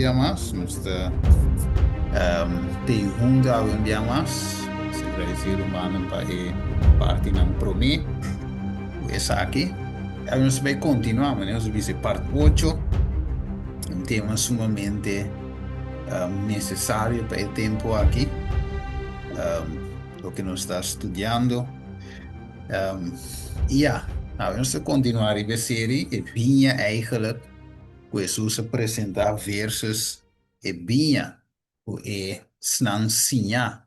día más. Nos te junta un día más. Se agradece humano para parte en promi. Pues aquí. Nos vai continuar, mas nós vamos parte 8. Um tema sumamente necesário para o tempo aqui. O que nós está estudando. Um, ja, nou, nós vamos continuar a série. E vinha eigenlijk. Jesus apresentar versos e binha o e snan sinha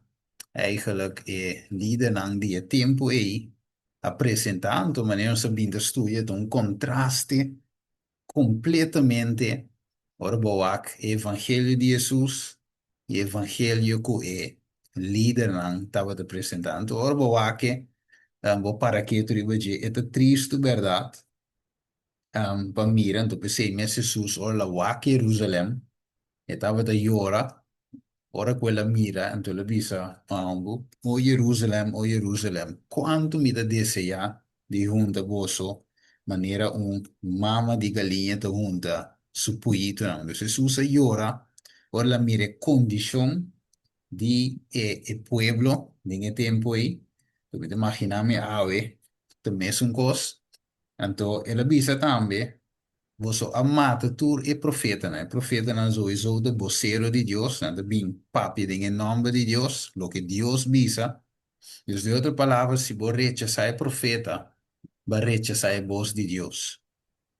eigenlijk e lida nang die tempo e apresentando maneira sabendo studia um contraste completamente ora boak evangelho de Jesus e evangelho que é líder nang estava apresentando ora boak bo para que tu ribeje é triste verdade pamiran tu pensei me Jesus ora lá Jerusalém estava da Iora. Ora quella mira, e tu la visa, o Jerusalem, o Jerusalem, quanto mi da deseja di junta boso, maniera un mama di galinha da junta, supuito, não. Então, Jesus iora, ora la mire condition di pueblo, nesse tempo aí, tu pode imaginar me ave, também um cos, então, ela visa também, você amata tur e profeta, né? Profeta não sou de vocero de Deus, né? De bem papi em nome de Deus, lo que Deus visa. Deus de outra palavra, se você rechazar profeta, vai rechazar a voz de Deus.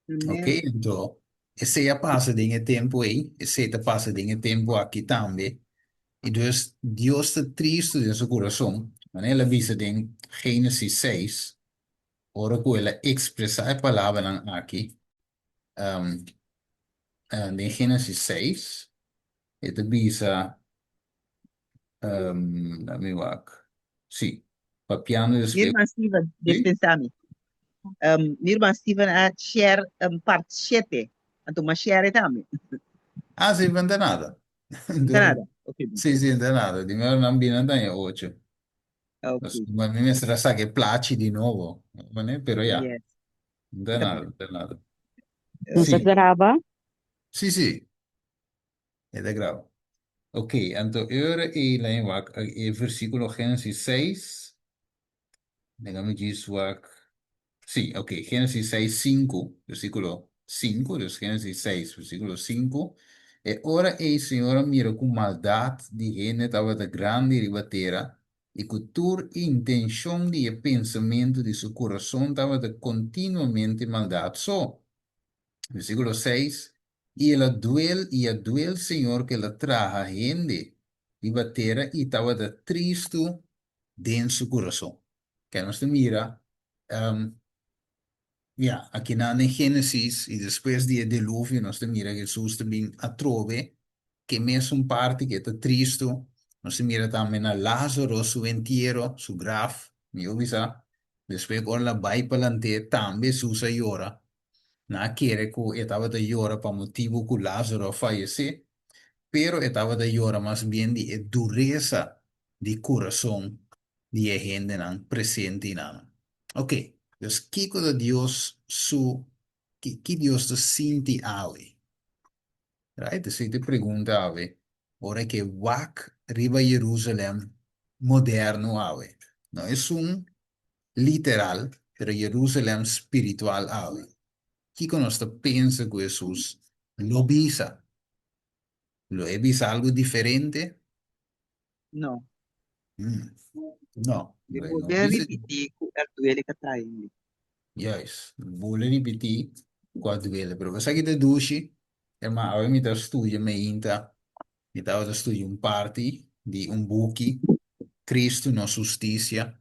Ok? Amém. Então, esse já passa de tempo aí, esse já passa de tempo aqui também. E Deus está triste em seu coração. Mas ela visa em Gênesis 6, ora que ela expressa a palavra aqui. Um, em Gênesis 6, ito bisa, namiwak. Sì, papiano de Minha spego. irmã Steven, deixa eu Sì? pensar me. Minha irmã Steven a share parte 7. Então, uma share também. Ah, sì, non è nada. Não tem nada. Ok, bom. Sì, sì, non è nada. Di me non viene da io, ocho. Ok. Ma mi sa che placi di nuovo. Però ya, Yes. non è Tá nada, bom. non è nada. Nos Sì, agrada. sì, sì, ed è grave. Ok, então, ora e lá em Wak, versículo Gênesis 6, digamos disso, Wak. Sí, ok. Génesis 6 5 versículo 5 de Génesis 6 versículo 5. Ora el Señor miró con maldad de gente estaba de grande ribatera y con tu intención de pensamiento de su corazón estaba de continuamente maldad. So, versículo 6. Y el duel Señor que la traja gente ribatera y estaba de triste en su corazón. Que nos mira. Ja, aqui na em Gênesis, e depois de dilúvio, nós temos mira Jesus também a trove, que mesmo parte que está triste, nós temos mira também a Lázaro, su entierro, su graf, me avisa, depois quando ela vai para lante, também Jesus a llora, na querer que estava a llorar para motivo que Lázaro faleceu, pero estava a llorar mais bem de dureza de coração de gente não presente não. Ok. Dus kiko de Dios su, que Dios te sinti ave. Right? Dus te pergunta ave. Ora que wak riba Jerusalem moderno ave. No es un literal, pero Jerusalem espiritual ave. Kiko nos te pensa que Jesús lo visa. Lo he visto algo diferente? Não. Mm, no, Eu right, vou no. ver Visa, repetir com o ele que está aí. yes, vuole ripetere quattro vele, però sai che te duci, ma avevo mi studio me inta, mi stavo studio un party di un buchi, Cristo no giustizia,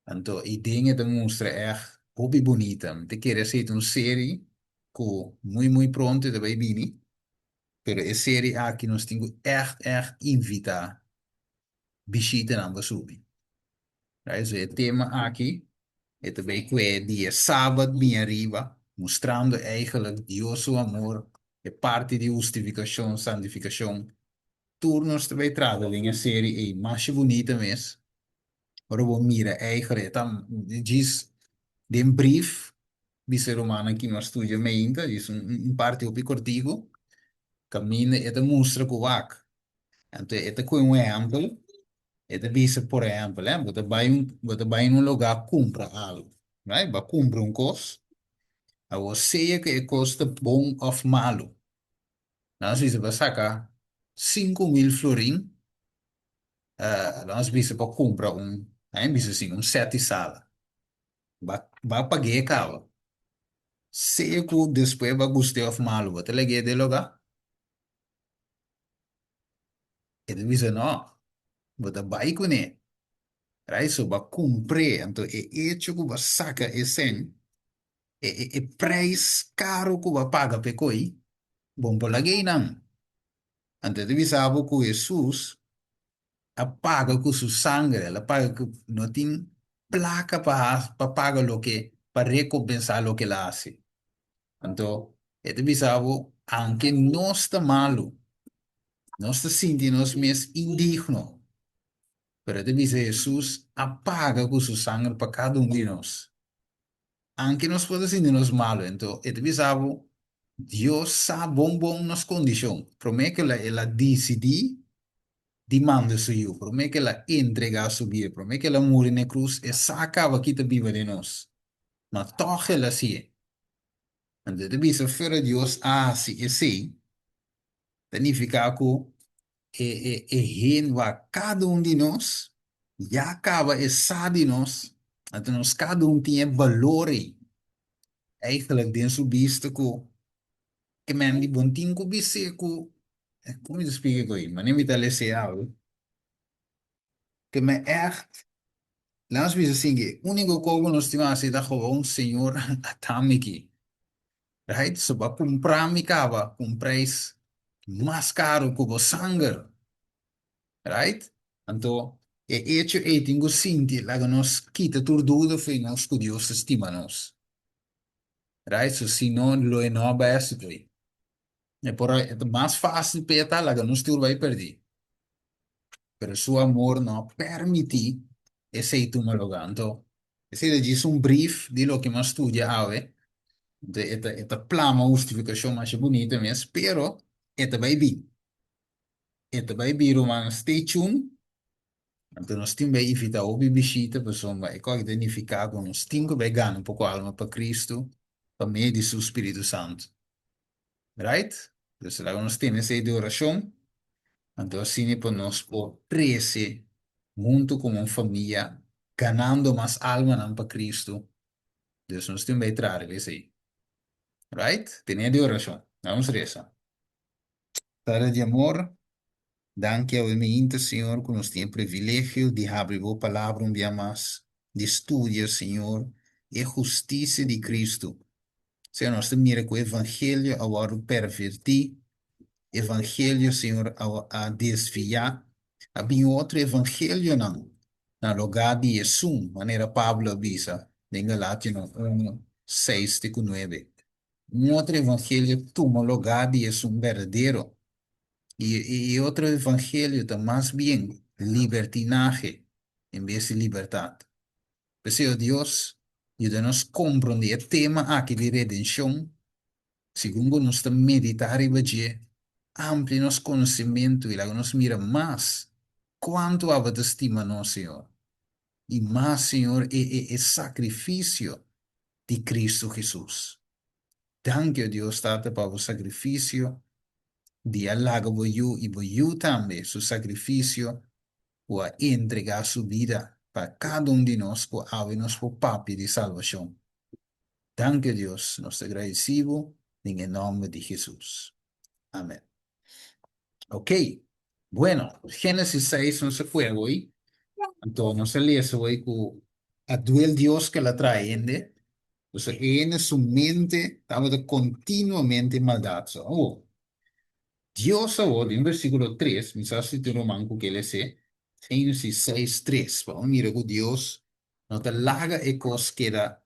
tanto i dingen te mostra echt hobby bonita, te queres hacer una serie co muy pronto de vai bini, pero è serie aqui nos tengo echt invita visita na basubi. Right? So, il tema aqui é também que é dia sábado, bem arriba, mostrando eigenlijk Deus seu amor, é parte de justificação, santificação. Turnos também trata em série e mais bonita mesmo. Ora, vou mira eigenlijk, tam, diz, den brief, de ser humano aqui no estúdio me ainda, diz parte op cortigo, Camina, esta mostra com o vaca. Então, esta com um exemplo, esta visa, por exemplo, você vai em um lugar, compra algo, right? Vai comprar um coisa, a você que custa bom ou malo. Nós visa para sacar 5.000 florim, nós visa para comprar visa assim, sete sala. Vai pagar caro. Se que depois vai gostar ou malo, você lege de lugar, ele visa não, você vai com ele. Right? So, vai comprar, então, é hecho que vai sacar esse e preço caro que vai pagar para coi, bom para lege não. Então, ele sabe que Jesus apaga com seu sangue, ela paga que não tem placa para pagar o que, para recompensar o que ela hace. Então, ele sabe, aunque não está malo, não está sentindo nos mesmos indigno, pero ele diz Jesus apaga com seu sangue para cada um de nós. Aunque nós podemos sentir-nos mal, então, ele sabe, Deus sabe bom nas condições. Promete que ela decide demanda suyo, promete que ela entrega a sua vida, promete que ela morre na cruz e sacava aqui da viva de nós. Mas toch ela sim. Então, ele diz, fora Deus, sim, e sim, significa que cada um de nós já acaba e sabe de nós. Então, nós cada um tem valor aí. Eigenlijk dentro visto que men di bunting ko bise ko como eu explico aí, mas nem me dá algo que me echt lá nós vimos assim que o único coisa nós tínhamos assim da gewoon senhor atamiki, right? So para comprar me cava com preço mais caro que o sangue, right? Então é hecho é tenho senti lá que nós quita tudo dúvida foi nós que Deus estima nós, right? So se não lo é não basta aí. É por aí, é mais fácil para lá que nós tudo vai perder. Pero su amor no permite ese homologando. Ese le dice un brief di lo che ma studia ave, esta plama justificação mais bonita mesmo, pero esta vai vir, man, stay tuned, então nós temos que evitar o bibicita, pessoal, vai identificar com nós temos que ganhar um pouco a alma para Cristo, para meio de seu Espírito Santo, right? Então, lá nós temos essa de oração, então assim, para nós por crescer junto como uma família, ganhando mais alma para Cristo. Deus nos tem que trazer isso aí. Right? Tenha de oração. Vamos rezar. Padre de amor, danke ao mente, Senhor, que nos tem privilégio de abrir a palavra dia mais, de estudar, Senhor, e justiça de Cristo. Senhor, nós te mira que o Evangelho agora pervertir, Evangelho, Senhor, a desviar. Havia outro Evangelho, não. Na lugar de Jesus, maneira Pablo avisa, em Galátia 1, 6 e 9. Um outro evangelho toma o lugar de Jesus verdadeiro. E outro evangelho está mais bem libertinaje em vez de liberdade. Pero Deus ajuda-nos a compreender o tema aqui de redenção, segundo nós meditar e ver, amplia nosso conhecimento e lá nos mira mais quanto a estima no Senhor. E mais, Senhor, é sacrifício de Cristo Jesus. Danke, Deus, Tata, para o sacrifício de alaga voyu e voyu também, seu sacrifício, o a entregar sua vida para cada um de nós, o ave nos por papi de salvação. Danke, Deus, nós te agradecemos, em nome de Jesus. Amém. Ok, bueno, Génesis 6 no se fue hoy, entonces no se lee hoy que a el Dios que la trae, entonces en su mente estaba continuamente maldad. So, Dios ahora, en versículo 3, mi si te romanco que le sé, Génesis 6, 3, vamos mira que Dios no te laga e cos que era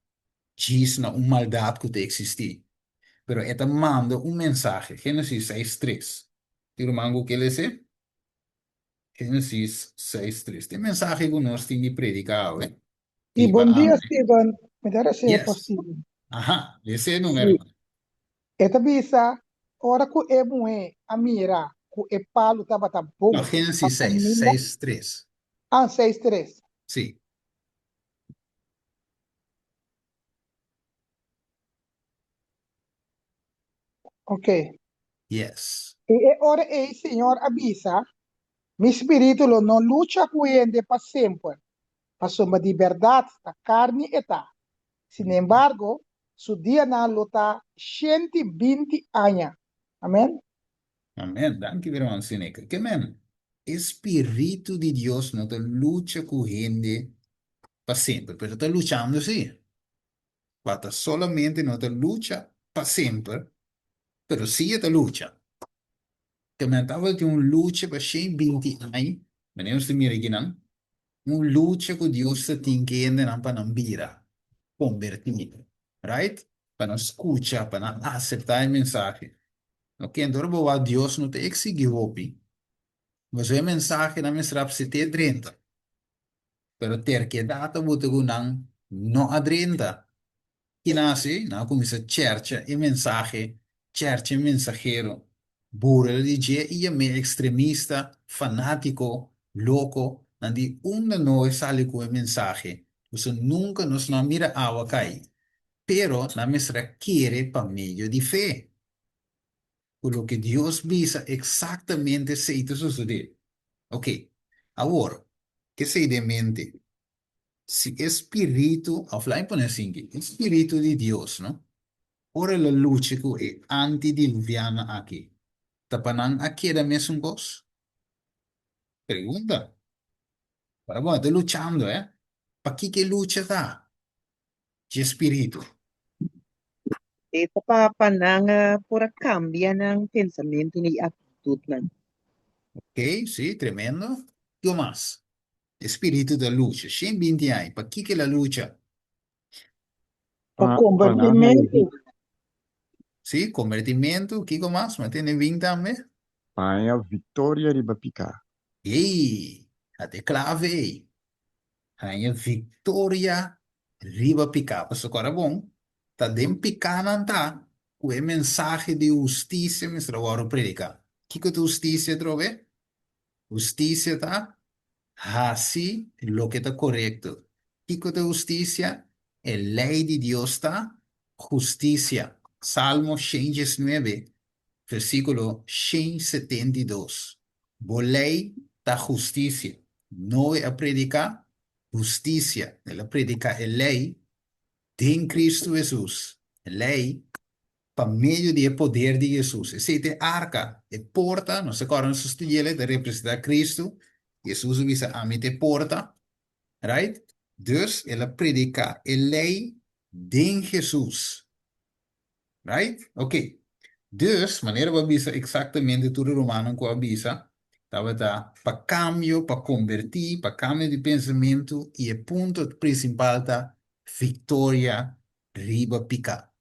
gis na un maldad que te existí, pero esta manda un mensaje, Génesis 6, 3. Te romanco que le sé, Génesis 6, 3. Este mensaje que nós temos predicado, Sì, Tiba, buon dia amém. Steven, vedere se è Yes. possibile. Ajá, ese número. Sì, e Tabisa? ora ku e mue amira ku e palo taba ta bom No, pa Génesis 6, kumina 6, 3. an 6:3. Sí, Ok. yes. E ora e Senhor avisa, mi spirito lo non lucha cuende pa sempre, pa soma di verdad ta carne eta. Sin embargo, su día na luta 120 años. Amén. Amén. Dankjewel, man, Seneca. Que man, Espíritu de Dios no te lucha con gente para siempre, pero está luchando, sí. Basta solamente no te lucha para siempre, pero sí te lucha. Que man, estaba de un lucha para 120 años, meneer se mira aquí, ¿no? Un lucha con Dios te tiene que entender para no vira, convertir, right? Para no escuchar, para no aceptar el mensaje. Ok, entonces, Dios no te exige, hopi. Mas é mensagem na minha te 30. Pero ter que data buta gunang no adrenta. E nasce, na começa cerca e mensagem, cerca e mensageiro. Burel dice e é meio extremista, fanático, louco, nandi uma nós sale com a mensagem. Você nunca nos não mira água cair. Pero na mestra quer para meio de fé. Por lo que Deus visa exatamente se isso suceder. Ok, agora, que se de mente, se espírito, offline põe assim, espírito de Deus, não? Ora la luce que é antediluviana aqui. Tapanang aqui da mesmo gosto? Pergunta. Para bom, tá lutando, Para que luta tá? De espírito. Ito pa panang pura cambia ng pensamento ni attitude ng Ok, sim, tremendo. Que mais? Espírito da luta. 120 anos. Para que la luta? Convertimento. Sim, convertimento. Que mais? Mas tem 20 também? Pai, a vitória de Bapicar. Ei, até clave. Hanya Victoria Riba Picapa. Isso agora é bom. Tá dem picando, tá? O é mensagem de justiça, mas agora predicar. Que que é justiça, trove? Justiça, tá? Assim, lo que está correto. Que que é justiça? É lei de Deus, tá? Justiça. Salmo 119, versículo 172. Volei da justiça. Não é a predicar justiça. Ela predica a lei de Cristo Jesus. A lei para meio do poder de Jesus. Essa é a arca, a porta, não sei qual é o estudante de representar Cristo. Jesus visa a mim de porta, right? Dus ela predica a lei de Jesus, right? Ok. Dus, maneira que avisa exatamente tudo romano que avisa, estava para cambio, para convertir, para cambio de pensamento e o ponto principal da vitória riba pica.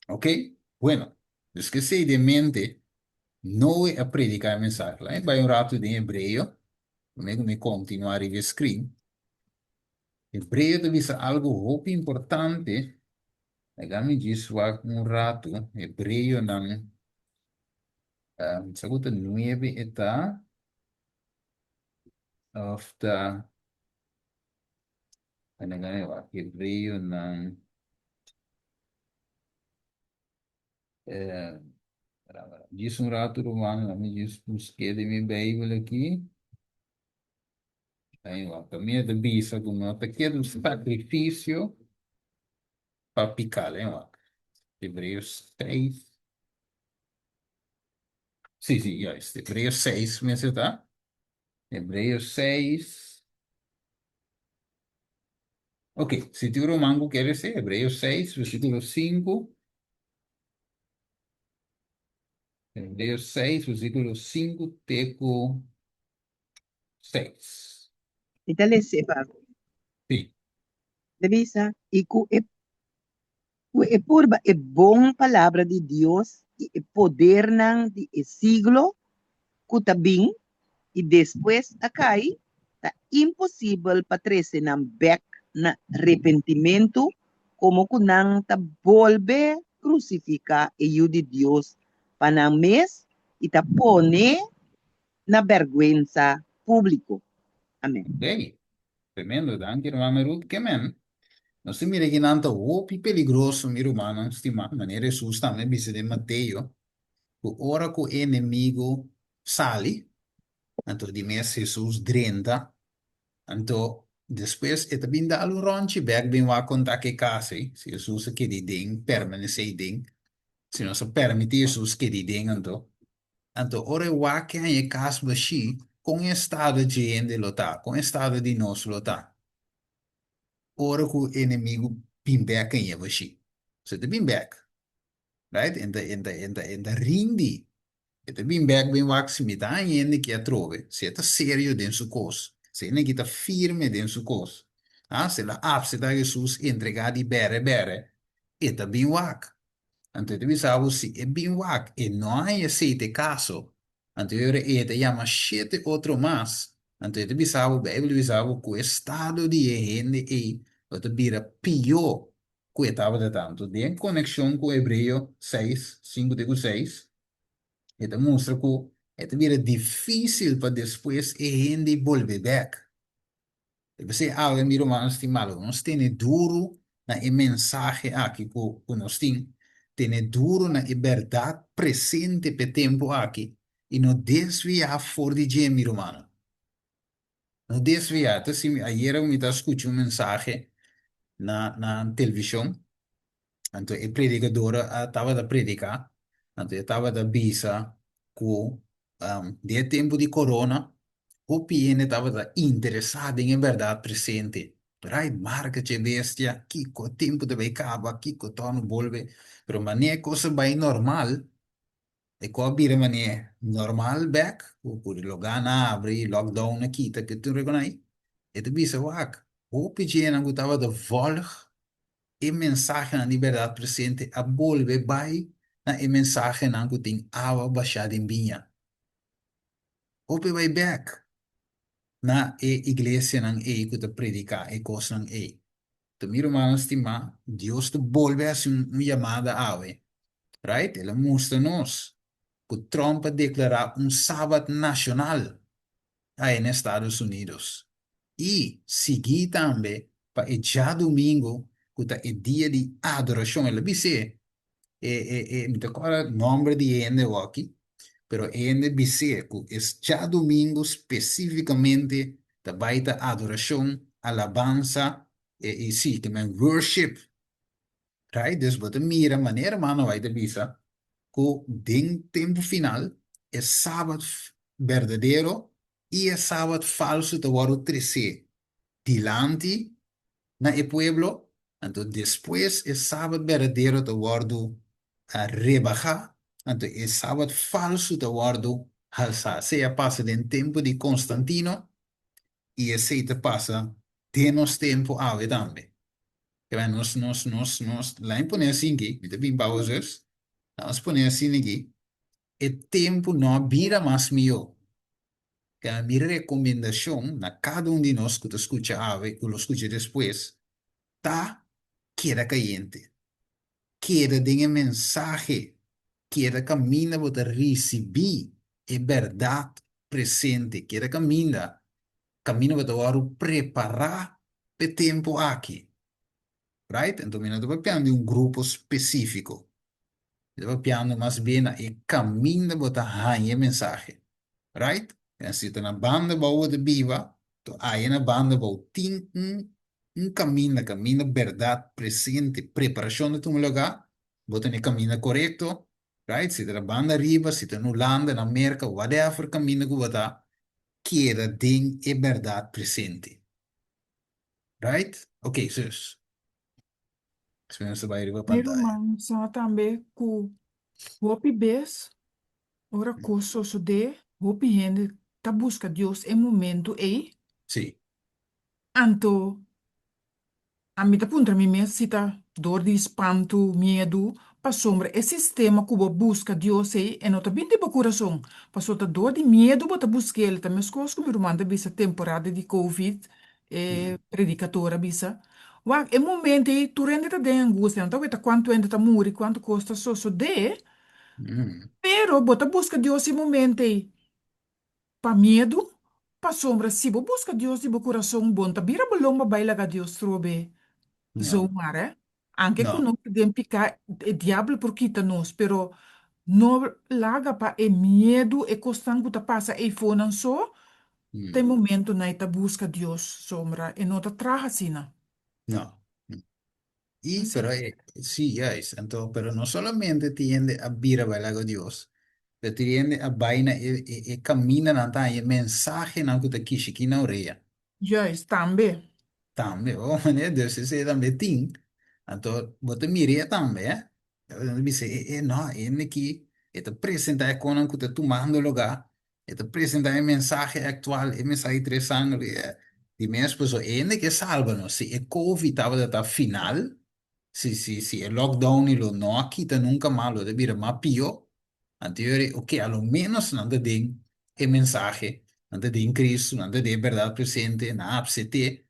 Ok? Bueno, dus que sei de mente, não é a predicar a mensagem. Lá vai um rato de hebreu, como me continuar a screen. Hebreu avisa algo muito importante. Agora diz um rato, hebreu não. Segundo 9 está of the ano nga yun, Hebreo ng eh, diz um rato romano, nami diz busquei de minha Bíblia aqui. Aí, ó, caminho de bisa, como nota aqui do sacrifício para picar, hein, ó. Hebreus 6. Sim, sim, ó, Hebreus 6, me acertar? Hebreus 6. Ok, se tu romano quer dizer, Hebreus 6, versículo 5. Hebreus 6, versículo 5, teco 6. Itali sepa. Sim. Devisa, e purba e bom palavra de Deus e poder ng di e siglo kutabing e depois acai tá impossível patrese ng back na arrependimento como kunang ta volve crucifica e de Deus para mes e ta pone na vergüenza público. Amém. Ok, tremendo, danke, irmã Ruth. Que men? Nós temos aqui nanta opi peligroso, mi romano, estima, maneira Jesus também, bisa de Mateio, o ora que o inimigo sale, então de mês Jesus drenta, então depois é também dá o ronche, back bem lá contar que casa, se Jesus que de ding, permanece ding, se não se permite Jesus que de ding, então ora o que é casa baixi, com estado de gente lotar, com estado de nós lotar. Ora que o inimigo bimbeca em você. Você te bimbeca, right? En de rindi. Het bimbeca bem wax met aan je que a trove. Você tá sério dentro sua coisa. Você nem que tá firme dentro sua coisa. Ah, se la apse da Jesus entregar de bere bere. E tá bem wax. Então, tu sabe se é bem wax. E não há esse caso. Então, ele te chama sete outro mais. Então, tu sabe, a Bíblia sabe que o estado de gente é o vira pior que estava de tanto. Tem conexão com o Hebreu 6, 5 de 6. E te mostra que é vira difícil para depois a gente volver back. Você, mi romano estimado, nós tem duro na mensagem aqui que nós tem duro na verdade presente pe tempo aqui e não desviar fora de gente, mi romano. Não desviar. Então, assim, ayer eu me escutando uma mensagem na televisão, então a predicadora estava a predicar, então estava a bisa que de tempo de corona o PN estava interessado em verdade presente. Right, marca de bestia, que o tempo de acaba, que o torno volve, pero mané coisa bem normal, e co bira mané normal back, o por logan abre, lockdown aqui, tá que tu reconhece, e tu bisa wak, o PN não estava de volg, e mensagem na liberdade presente, a volve vai, na e mensagem não que tem água baixada em binha. Ope vai back. Na iglesia nang que te predica e cosas nang te miro mano estima Dios te vuelve a hacer una llamada ave, right? Ele mostra nos que Trump declara un sábado nacional ahí en Estados Unidos y seguí también para el ya domingo que está el día de adoración ele dice me acuerdo el nombre de ende aquí pero en el bisieco es ya domingo específicamente de baita adoración, alabanza, y sí, que me worship, right? Dus wat de mira maneira mano vai de bisa, que den tempo final é sábado verdadeiro e é sábado falso de waro 13. Dilante na e pueblo, então depois é sábado verdadeiro de waro a rebajar, então é sábado falso de waro alçar. Seja passa em tempo de Constantino e esse te passa de nos tempo ave também. Que vai nos, lá em põe assim aqui, me bem pausas, nós põe assim aqui, e tempo não vira mais meu. Que a minha recomendação, na cada um de nós que te escuta ave, que lo escuta depois, tá, queda caliente. Queda de mensagem, queda caminha para receber é verdade presente, queda caminha para preparar o tempo aqui. Right? Então, não estou falando de um grupo específico. Estou falando mais bem e caminho para a mensagem. Right? Se tu na banda boa de viva, tu aí na banda boa tem caminho verdade presente, preparação de um lugar, bota no caminho correto, right? Se tu na banda arriba, se tu na Holanda, na América, whatever caminho que bota, queda tem é verdade presente. Right? Ok, sus. Experiência vai arriba a Miro pantalla. man sa tambe ku hopi bes ora koso so de hopi hende ta busca Dios em momento Sim. anto a mita punta mi me sita dor di espanto medo pa sombra e sistema kubo busca Dios e nota binte bo coração passou ta dor di medo bota busca ele também skos como romanda bisa temporada di covid predicatora bisa wa e momento tu rende ta de angústia então veta quanto ainda ta muri quanto custa so so de Mm. Pero bota busca Deus em momento aí. Pa medo, pa sombra, se você busca Deus de seu coração bom, tá vira bolomba baila a Deus trobe. No, Zoomare. Anche con no, noi podem picar e diabo por quita nos, pero no laga pa e medo e costango ta passa e fonan so, tem mm, momento na ita busca Deus sombra e nota traja sina. no. Y, pero Assim. sí, ya es. Entonces, pero no solamente tiende a vira bailar con Dios, pero tiende a vaina y camina na y mensaje na kuta kishi kina oreya. Juist, também. Tambe, oh, né? Deus se tambe ting. Então, bota miria tambe, eh? Eu disse, não, aqui, te apresenta a conan que te tomando lugar, te apresenta a mensagem atual, a mensagem interessante, de mesmo pessoa, que salva-nos, se é Covid estava da final, se é lockdown e lo não aqui tá nunca malo, de vira mais pior, anterior, ok, a lo menos não te den a mensagem, não te den Cristo, não te den verdade presente, na APCT,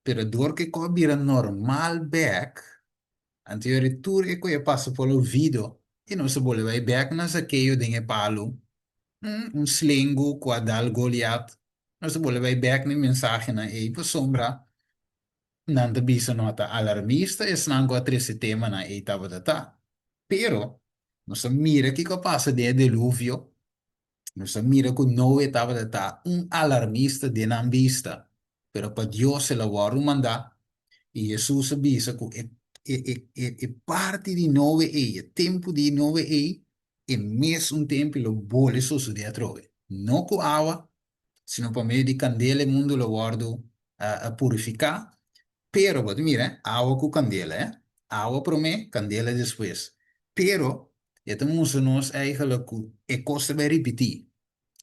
pero door que cobra normal back, anterior tour e que passa pelo vídeo, e não se pode vai back na saqueio de palo, slingo, quadal, Goliath, não se pode vai back na mensagem na e por sombra, não te bisa nota alarmista, e não gosta esse tema na e tava data. Pero, não se mira que passa de dilúvio, não se mira que não estava data alarmista de não vista, pero para Deus se la va a mandar. E Jesus avisa que é parte de nove é tempo de nove é mesmo um tempo lo bole suceder a trove. Não com água, sino por meio de candela o mundo lo guardo a purificar. Pero, but mira, água com candela, água para mim, candela depois. Pero, estamos nós eigenlijk é costa vai repetir.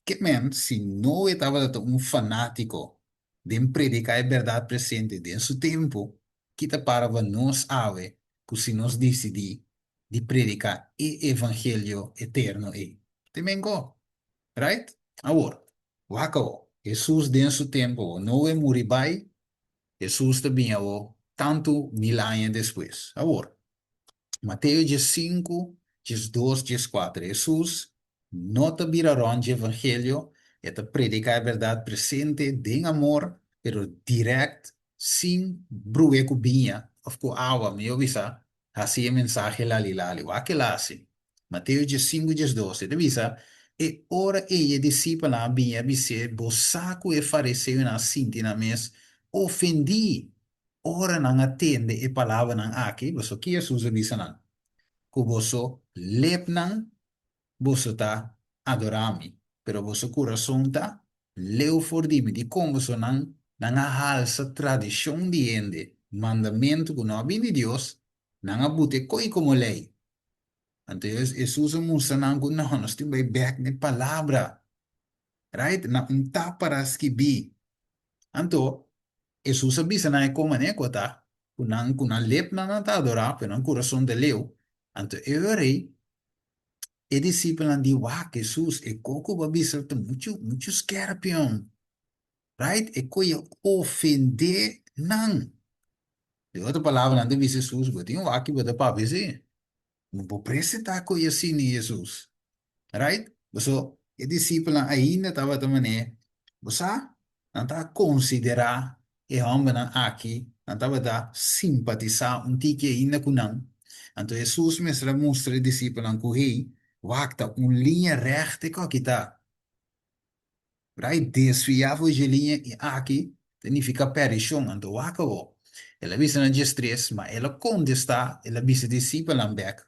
Que men, se não estava um fanático de predicar a verdade presente em seu tempo, que te parava nós ave, que se nós decidir de predicar o evangelho eterno e. Também go, right? Agora, wako, Jesus de seu tempo não é muribai, Jesus também é o tanto mil anos depois. Agora, Mateus 5, 2, 4. Jesus não te viraram de evangelho, é te predicar a verdade presente, de amor, pero direct, sem bruer com binha, of com água, me avisa, assim é mensagem lali lali, o que lá assim. Mateus 5, 12, te avisa, e ora ele discípula a binha, bise, bosaco e fariseu na sinti na mes, ofendi, ora não atende e palavra não aqui, você que Jesus avisa não ku boso lep nang boso ta adorami. Pero boso coração ta leu for di como so nang halsa tradisyon di ende, mandamento que não vem de Deus, nang abute koi como lei. Entonces, Jesus musa nang ku não, nós temos back ne palavra, right? Na unta para skibi. Anto, Jesus abisa na como ne kota, kunang lep nang ta adora, pero nang coração de leu. Anto, eu rei, e discípulos de wow, Jesus, e coco babisa te muito scorpion, right? E coia ofender não. De outra palavra, não deve Jesus, mas tem um aqui para para ver, não vou precisar coisa assim Jesus, right? So, e discípulo ainda estava também, você não está considerar e homem aqui, não estava da simpatizar tique ainda com não. Então Jesus mesmo mostra discípulo que hey, wagta linha reta que está, right? Desviava de linha e aqui significa perição, então wakawo. Ela visa na distress, mas ela contesta, ela visa discípulo am back.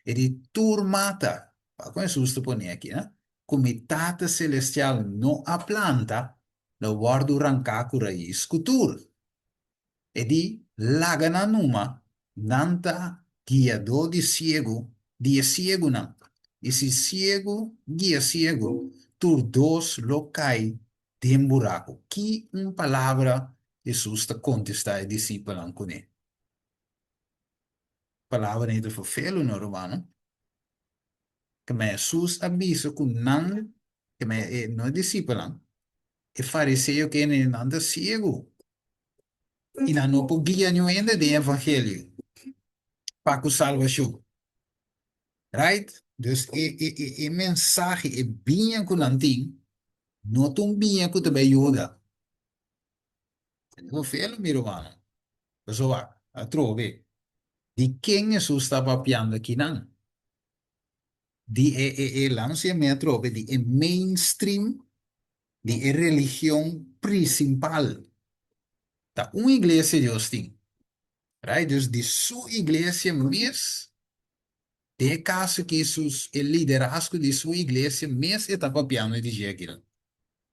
E di turmata, come susto pone aqui, né? Comitata celestial no a planta, la guardo rancaco raiz cultura. E di lagana numa, nanta guiado di ciego não. E se ciego, guia ciego, tur dos locai de buraco. Que palavra Jesus está contestar e discípulo com ele. Palavra ainda foi felo no romano. Que me Jesus avisa que não, que me não é discípulo, é fariseu que não anda cego. E não podia nenhum ainda de evangelho para a salvação. Right? Dus e mensaje e binha com nanting, não tão binha com também ajuda. Eu falo, meu irmão. Pessoal, a trove. De quem Jesus estava piando aqui, não? De lance me trove, de mainstream, de religião principal. Tá, uma igreja de Austin, right? Dus de sua igreja mesmo, de caso que Jesus, o liderazgo de sua igreja mesmo estava piando de jeito.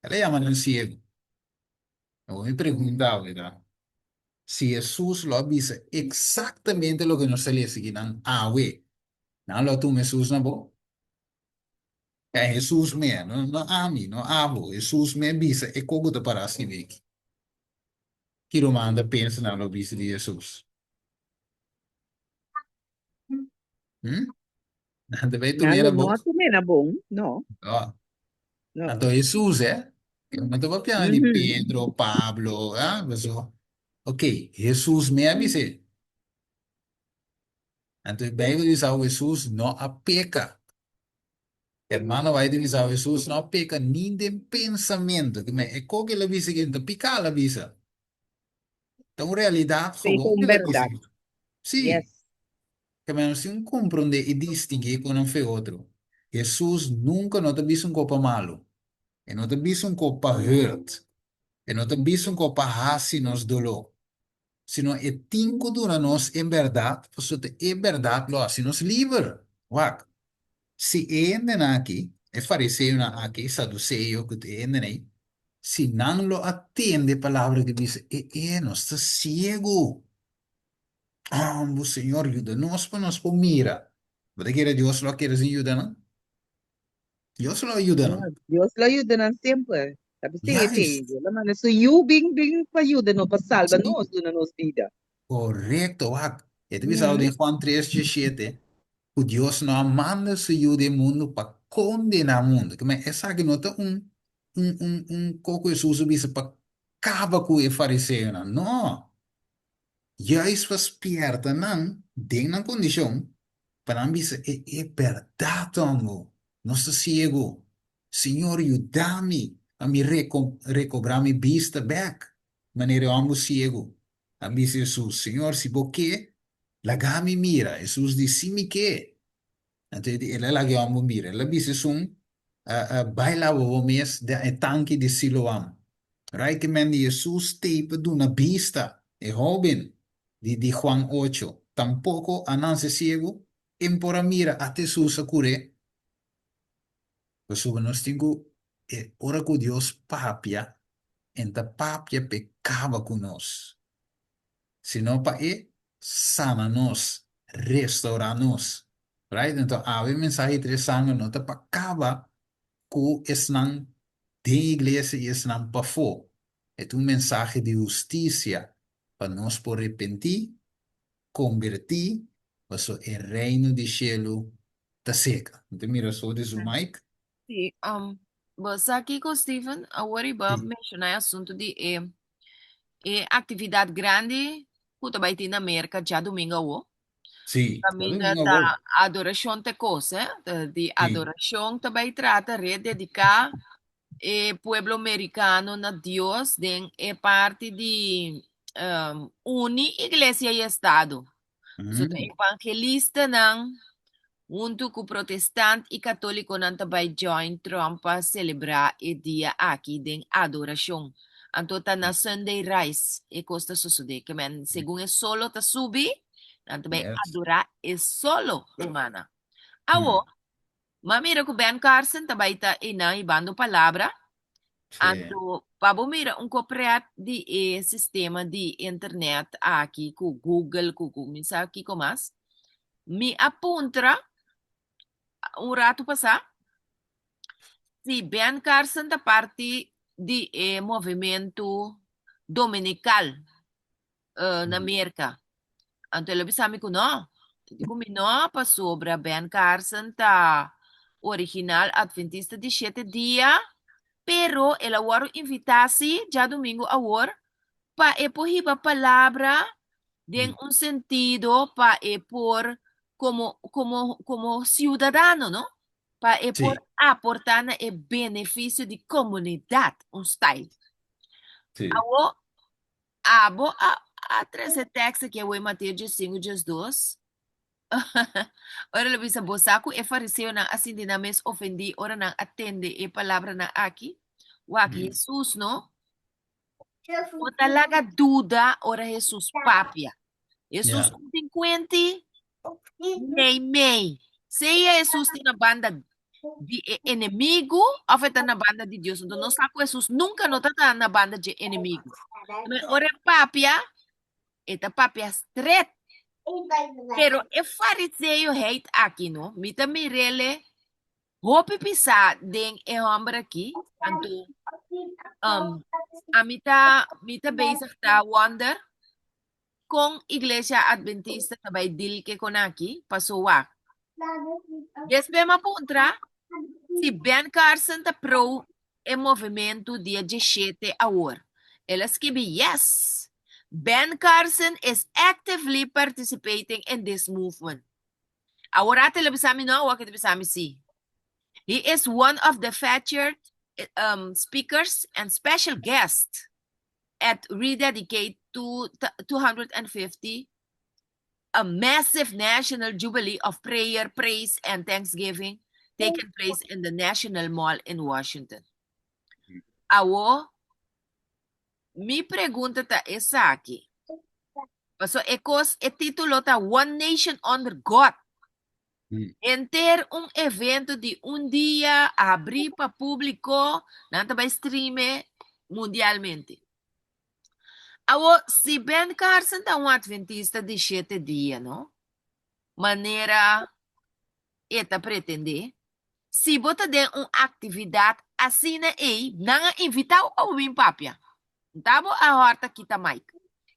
Ela chama no ciego. Eu me perguntava, ¿verdad? Se Jesus lo avisa exatamente lo que nos está diciendo, ah, we, não lo tu Jesus na bo. É Jesus me, não a mim, não abo. Jesus me avisa e como te para assim ver. Que manda pensa na lo avisa de Jesus. Hum? Também tu me Nalo na bo. no, tume na bom. No, Ó, no. então Jesus é. Eu não estou falando de Mhm. Pedro, Pablo, ah, mas ok, Jesus me avisa. Então, a Bíblia diz, ah, Jesus não a peca. Hermano, vai dizer, Jesus não peca nem de pensamento. Que me, é qual que ele avisa que não pica, ela avisa. Então, realidade, Fe como con que ela avisa? verdad. Sim, Yes. que menos se um compreende e distingue com um fe outro. Jesus nunca não te avisa um copa malo. E não te avisa um copa hurt. E não te avisa um copa hasi nos dolor. Sino é tinco dura nós em verdade, porque é verdade, lo assim nos livre. Wak. Se entram aqui, é fariseu na aqui, saduceu que te entram aí, se não lo atende a palavra que diz, não está cego. Ah, o Senhor ajuda-nos para nós por mira. Você quer Deus lo quer ajuda, não? Deus lo ajuda, No, não? Dios lo ayuda ng siempre. Sabi Já te, isso. naman so you bing pa ayuda no pasalba Sim, nos do na nos vida. correto. Ah, é divisão Mhm. de Juan 3:17. O Deus não manda se ajude o mundo para condenar o mundo. Mas essa que nota coco Jesus bisa para acabar com o fariseu, não? Não. Juist verspierta não, tem na condição para mim é verdade, amo. Não estou cego. Senhor, ajuda-me a me recobrar minha vista back. Maneira eu amo cego. A mim Jesus, Senhor, se você lagami mira, Jesus disse-me que. Então, ele lagami mira. Ela disse baila o mês de tanque de Siloam. Right, que men Jesus tape de una vista. E joven, de Juan 8. Tampoco ananse ciego, empora mira a Jesús a cure. Pues nos tengo, ora con Dios papia, en ta papia pecaba con nos. Sino pa sana nos, restaura nos. Right? Então, há um mensaje de sangue, não te pacaba com esnan de igreja e esnan para fora. É um mensagem de justiça para nós por arrepentir, convertir, para o reino de cielo está seca. Então, mira, só diz o Mike. Sì, basta aqui com Steven, agora iba Sim, mencionar assunto de atividade grande, que vai ter na América já domingo, ó. sim, já Caminha domingo da agora. adoração te coisa, de Sim, adoração também trata de dedicar o pueblo americano na Deus, den é parte de uni igreja e estado. So, evangelista não junto com protestante e católico não também join Trump para celebrar o dia aqui de adoração. Então, tá na Sunday Rise, e costa suceder, que men, segundo é solo tá subir, não também yes. adorar é solo humana. Awo, mamira ko Ben Carson também tá ina ibando palavra, Sim, anto, pabo mira um cooperat de sistema de internet aqui, com Google, com mensagem aqui com mais, me apunta um rato passar. Sí, Ben Carson da parte de movimento dominical na América. Então ele sabe que não. Digo, não, para sobre Ben Carson tá original adventista de 7 dias, pero ele agora invitasse já domingo agora para pôr a palavra em um sentido para por como ciudadano, ¿no? Para Sì, aportar el beneficio de comunidad, un style. sì. Abo, a 13 texto que eu Mateus 5, 2. Ora lo bisa bosaku e fariseu na assim de na mes ofendi, ora nang atende e palavra na aqui. Waki Jesus, no? O talaga duda, ora Jesus papia. Jesus Yeah. com 50, mei. Seja Jesus tem na banda de inimigo ou está na banda de Deus. Então, nós sabemos Jesus nunca não está na banda de inimigo. Mas ora papia, eta papia straight. Pero e fariseu hate aqui, no? Mita mirele, hopi pisa den e hombre aqui, anto a mita bezig ta wonder kung iglesia adventista sabay dil ke konaki pasuwa. Despe mapuntra, si Ben Carson ta pro e movimento dia 17 hour. Ela escreve, yes, Ben Carson is actively participating in this movement. Ahora te lo bisami no, wa te bisami si. He is one of the featured speakers and special guests at Rededicate to 250, a massive national jubilee of prayer, praise, and thanksgiving taking place in the National Mall in Washington. Awo, mi pregunta ta esa aqui. Paso ecos e título ta One Nation Under God. En ter um evento de dia abrir para público, nanta vai streame mundialmente. Awo, si Ben Carson tá adventista de 7 dias, não? Maneira eta pretender. Si bota de atividade assim na nanga invitar o bem papia. Tabo a horta kita Mike.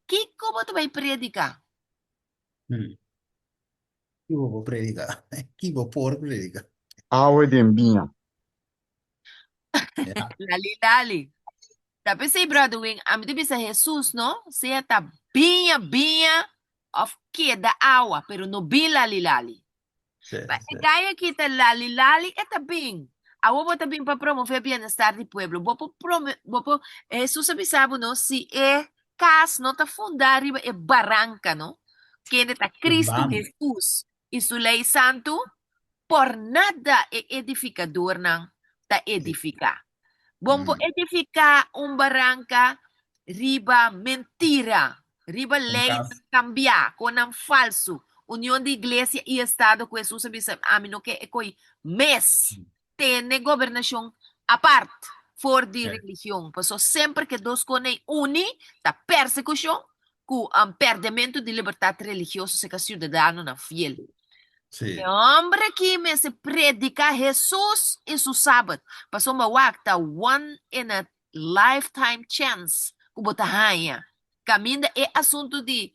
Que como tu vai predicar? Chi può predicare? Chi può predicare? Awe dembinha. Yeah. Lali. Tapi say brother wing, ami tu bisa Jesus, no? Siya ta binha of da awa, pero no bin lali. Sì, Ba, sì. kaya kita lali, eta bing. Awo mo tabing pa promover bienestar di pueblo. Bopo Jesus sabi no, si cas no ta fundar riba barranca, no? Kaya ta Cristo Bam. Jesus, isulay santo, por nada edificador nang ta edifica. Bombo edifica barranca riba mentira, riba lei caso. cambiar com um falso. União de igreja e Estado com Jesus sabe amino que é coi mês tem governação a parte for de religião. Porque sempre que dois conem uni, tá persecução com perdimento de liberdade religiosa se que cidadão não fiel. Sì. O homem que me se predica Jesus e su sábado. Passou uma wakta one in a lifetime chance. Kubotahaya. Caminda é assunto de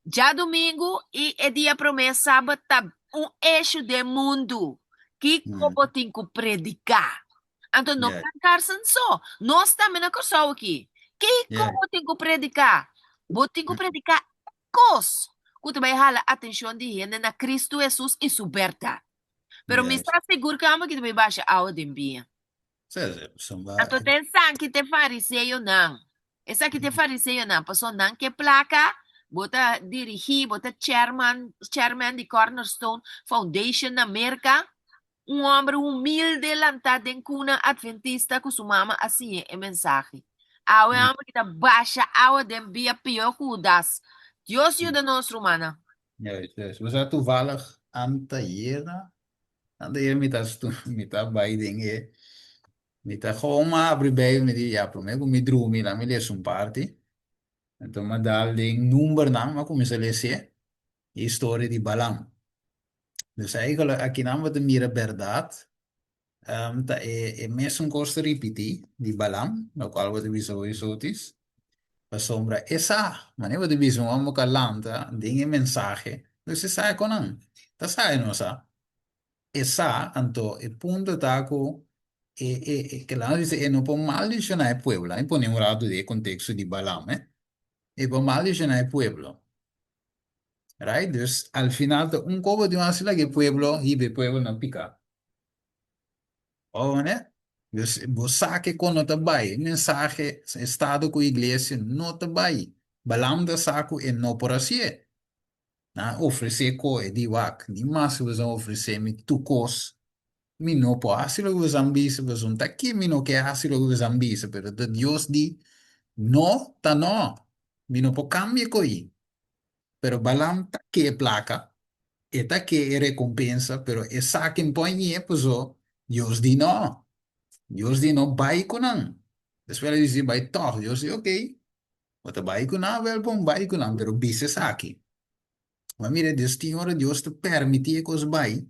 já domingo e é dia promessa sábado tá eixo de mundo que como tem que predicar. Então não cantar-se só. Nós também na corção aqui. Que como tem que predicar? Tem que predicar cos. Kuta bay hala atención di gente na Cristo Jesus e su verdade. Pero me está seguro que amo que te vai baixa a ordem bia. Sì, insomma. Ato ten san que te fariseu não. Essa que te fariseu não. Passou não que placa, bota dirigir, bota chairman de Cornerstone Foundation na América. Homem humilde lantado em cuna adventista com sua mama assim é mensagem. A homem que te baixa a ordem bia pior que o das. Dios ajuda nós, Romana. Juist. We zijn toevallig aan het hier met dat Biden, met dat gewoon maar abrir met die ja, prome com me drumi lá me lees party. Então me dá ding number na, maar começa a ler história de Balaam. Dus eigenlijk aqui não wat mira verdade. Tá é mesmo costa repetir de Balaam, no qual wat viso isotis. A sombra esa, mane wat viso amo calanta, dinge mensagem. Dus se sai conan. Tá sai não sa. Esa anto e punto taco que lá dice não pode maldicionar o pueblo, aí põe um lado de contexto de Balaam, e pode maldicionar o pueblo. Right? Dus al final, un cobo de una sila que pueblo, y de pueblo no pica. Oh, né? Dus você que quando tá bem, mensagem, estado com a igreja, não tá bem. Balanda saco e não por assim. Na oferecer coisa de wak, de massa você oferecer me tu cos, me não pode assim você ambisa, você não tá aqui, me não quer assim você ambisa, pero de Deus di, não, tá não. Me não pode cambiar coi. Pero balam tá que placa, e tá que recompensa, pero essa que põe é, pues, Deus di não. Deus di não vai com não. Depois ele diz, vai toch. Deus di, ok. Wat vai com não, wel bom, vai com não, pero bisa aqui. Mas mira, Deus tem hora, Deus te permite que os vai.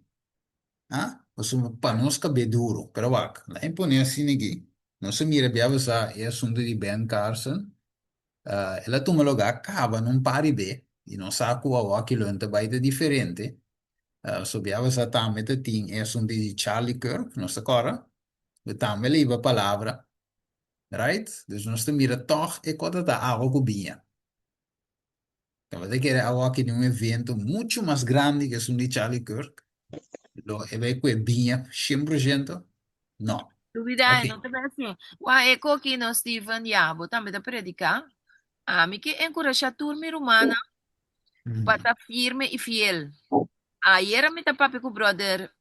Ah, você para nós cabe duro, pero wak, lá impõe assim ninguém. Não se mira, biava sa, é assunto de Ben Carson. Ela toma lugar, acaba num pari B, e não sabe qual é que lenta vai ter diferente. So biava sa também tem, é assunto de Charlie Kirk, não se cora. E também leva a palavra. Right? Dus nós mira toch e quando tá água cubinha. Então, vai ter água aqui num evento muito mais grande que o de Charlie Kirk. Lo e vai com binha 100%? Não. Duvida, Ok. não também assim. Wa eko aqui no Steven Yabo também da predicar. Me que encoraja a turma romana para estar firme e fiel. Ayer me tapé com o brother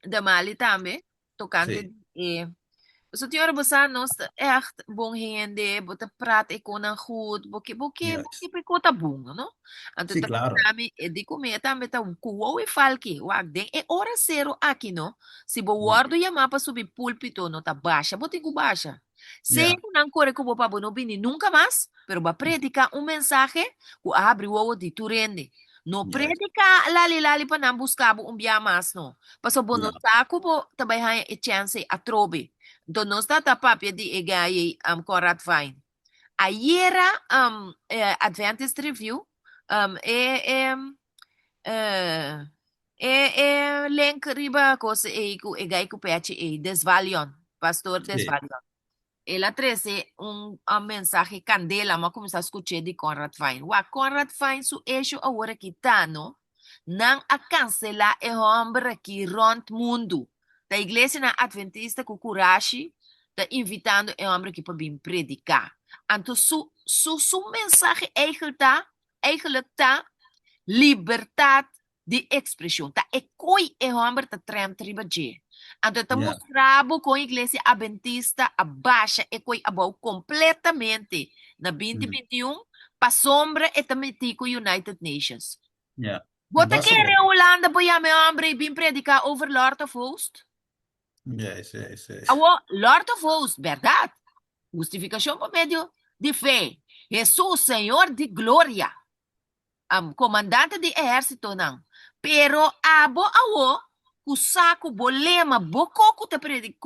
da Mali também, tocante Sim, so tinha você nós echt bom rende, bota prata e com goed, yes. porque cota bom, não? Então Sim, tá claro. nami e di come também tá com e falque, wag den e hora zero aqui, não? Se bo Mm. guardo ya mapa subir púlpito, não tá baixa, botem com baixa. Se Yeah, não corre com o papo não vini nunca mais, pero va predicar um mensagem, o abre o de tu rende. No yes. predica lali pa nang buscabo um biya mas no. Paso bo no Yeah, saco bo tabay hay e chance a trobe. Do no sta tapapia di egay Conrad Vine. Ayera Adventist Review eh, link riba ko sa ku egay ku PHA Desvalion, Pastor sì, Desvalion. Ela trece mensaje candela, mas começar a escutar de Conrad Vine. Wa Conrad Vine su eixo agora kitano nang a cancelar e hombre que rond mundo. Da igreja na Adventista com coragem, tá invitando e homem que para vir predicar. Então su mensagem eigenlijk tá liberdade de expressão. Tá e coi e homem tá trem tribaje. Então tá yeah, mostrado com a igreja adventista abaixa e coi abau completamente na mm, 2021 para sombra e também com United Nations. yeah. E Bota basta querer ver. Holanda para já meu homem vir predicar over Lord of Hosts? Yes, yes, yes. Awo, Lord of Hosts, verdade? Justificação por meio de fé. Jesus, Senhor de glória. Comandante de exército, não. Pero abo awo, o saco bolema, boko